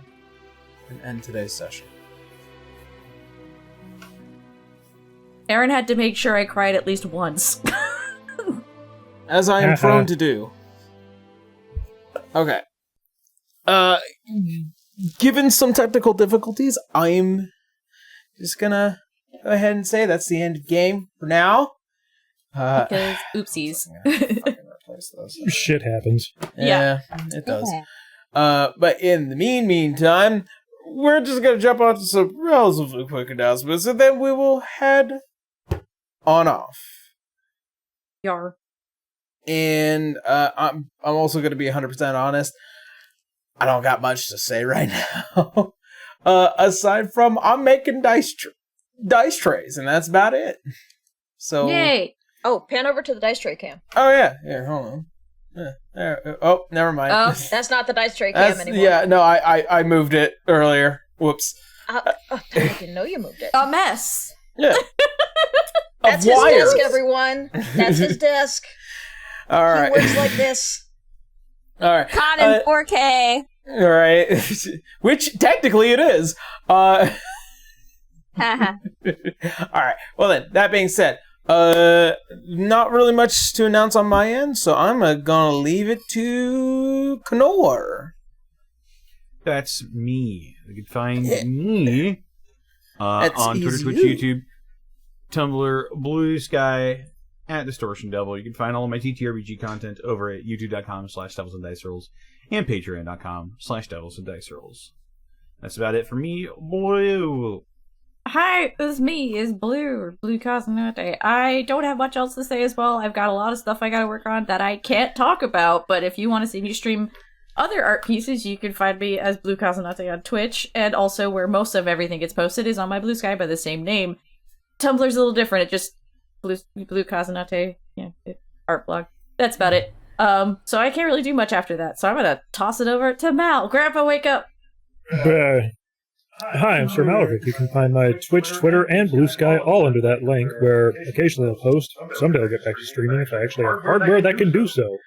and end today's session. Aaron had to make sure I cried at least once. As I am prone to do. Okay. Given some technical difficulties, I'm just gonna go ahead and say that's the end of game for now. Because oopsies. Fucking replace those. Shit happens. Yeah, it does. But in the meantime, we're just gonna jump onto some relatively quick announcements, and then we will head on off. Yar. And I'm also gonna be 100% honest. I don't got much to say right now. Aside from I'm making dice trays, and that's about it. So Yay! Oh, pan over to the dice tray cam. Oh yeah, here, hold on. There. Oh, never mind. Oh. That's not the dice tray cam anymore. Yeah, no, I moved it earlier. Whoops. I didn't know you moved it. A mess. Yeah. That's his desk, everyone. That's his desk. All right. He works like this. All right. Caught in 4K. All right. Which technically it is. All right. Well then, that being said, Not really much to announce on my end, so I'm gonna leave it to Knorr. That's me. You can find me That's on Twitter, easy. Twitch, YouTube, Tumblr, Blue Sky, at Distortion Devil. You can find all of my TTRPG content over at youtube.com/Devils and Dice Rolls and patreon.com/Devils and Dice Rolls. That's about it for me. Blue. Hi, it's me, it's Blue, or Blue Cosmonaute. I don't have much else to say as well. I've got a lot of stuff I gotta work on that I can't talk about, but if you want to see me stream other art pieces, you can find me as Blue Cosmonaute on Twitch, and also where most of everything gets posted is on my Blue Sky by the same name. Tumblr's a little different, it just Blue Cosmonaute, art blog. That's about it. So I can't really do much after that, so I'm gonna toss it over to Mal. Grandpa, wake up! Hi, I'm Sir Maleric. You can find my Twitch, Twitter, and Blue Sky all under that link, where occasionally I'll post. Someday I'll get back to streaming if I actually have hardware that can do so.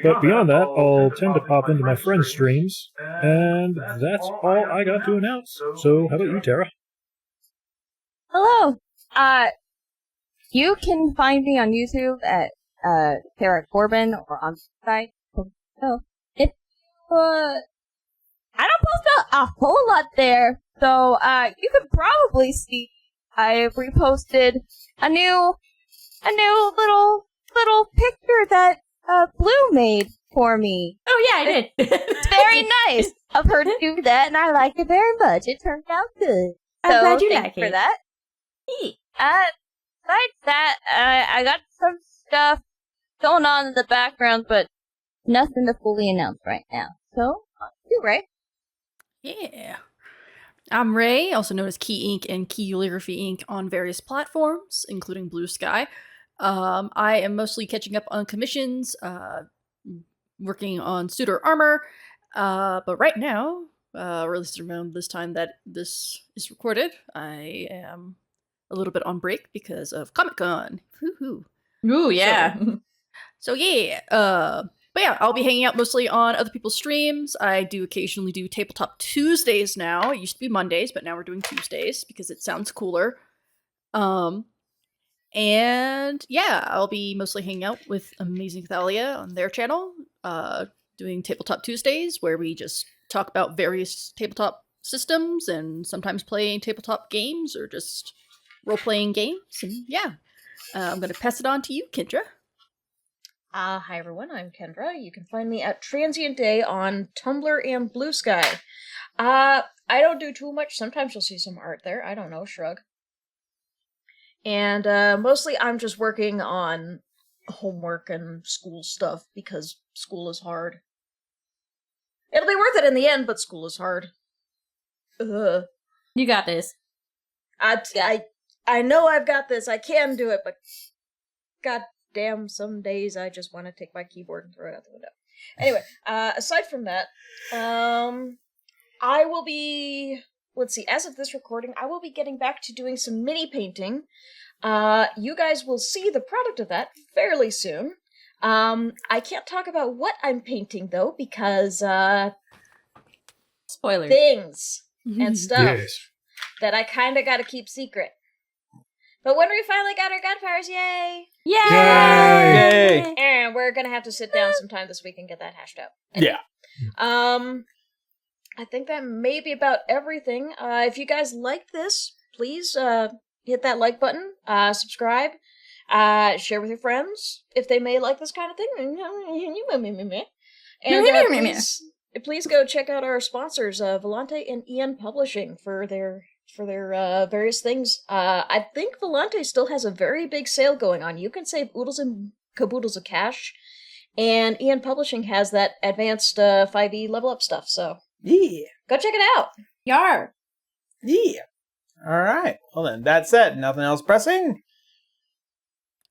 But beyond that, I'll tend to pop into my friends' streams, and that's all I got to announce. So, how about you, Tara? Hello. You can find me on YouTube at Tara Corbin or on the site. So, if I don't post a whole lot there, so you could probably see I reposted a new little picture that Blue made for me. Oh yeah, I did. It's very nice of her to do that, and I like it very much. It turned out good. I'm glad you thank like for it. that. Besides that, I got some stuff going on in the background, but nothing to fully announce right now. So, you, Ray. Yeah. I'm Ray, also known as Key Ink and Key Calligraphy Ink on various platforms, including Blue Sky. I am mostly catching up on commissions, working on suitor armor, but right now, or at least around this time that this is recorded, I am a little bit on break because of Comic-Con. Woohoo. Ooh, yeah. So yeah, but yeah, I'll be hanging out mostly on other people's streams. I do occasionally do Tabletop Tuesdays now. It used to be Mondays, but now we're doing Tuesdays because it sounds cooler. And yeah, I'll be mostly hanging out with Amazing Thalia on their channel, doing Tabletop Tuesdays, where we just talk about various tabletop systems and sometimes playing tabletop games or just role-playing games. And yeah, I'm going to pass it on to you, Kendra. Hi everyone, I'm Kendra. You can find me at Transient Day on Tumblr and Blue Sky. I don't do too much. Sometimes you'll see some art there. I don't know, shrug. And mostly I'm just working on homework and school stuff because school is hard. It'll be worth it in the end, but school is hard. Ugh. You got this. I know I've got this. I can do it, but god damn, some days I just want to take my keyboard and throw it out the window. Anyway, aside from that, I will be, let's see, as of this recording, I will be getting back to doing some mini painting. You guys will see the product of that fairly soon. I can't talk about what I'm painting, though, because, Spoilers. things and stuff Yes. that I kinda gotta keep secret. But when we finally got our gun powers, yay! Yay! And we're gonna have to sit down sometime this week and get that hashed out. Yeah. I think that may be about everything. If you guys liked this, please hit that like button, subscribe, share with your friends if they may like this kind of thing. And please go check out our sponsors, Volante and Ian Publishing, for their various things. I think Volante still has a very big sale going on. You can save oodles and caboodles of cash, and Ian Publishing has that advanced 5e level up stuff, so Yeah. go check it out. Yar. Yeah. All right. Well then, that said, nothing else pressing.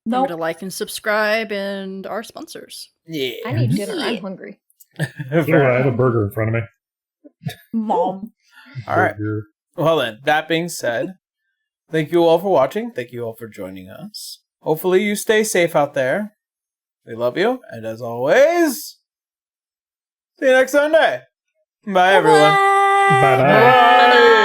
Remember to like and subscribe and our sponsors. Yeah. I need dinner. I'm hungry. Here, I have a burger in front of me. Mom. All right. Burger. Well then, that being said, thank you all for watching. Thank you all for joining us. Hopefully you stay safe out there. We love you, and as always, see you next Sunday. Bye everyone. Bye-bye. Bye-bye.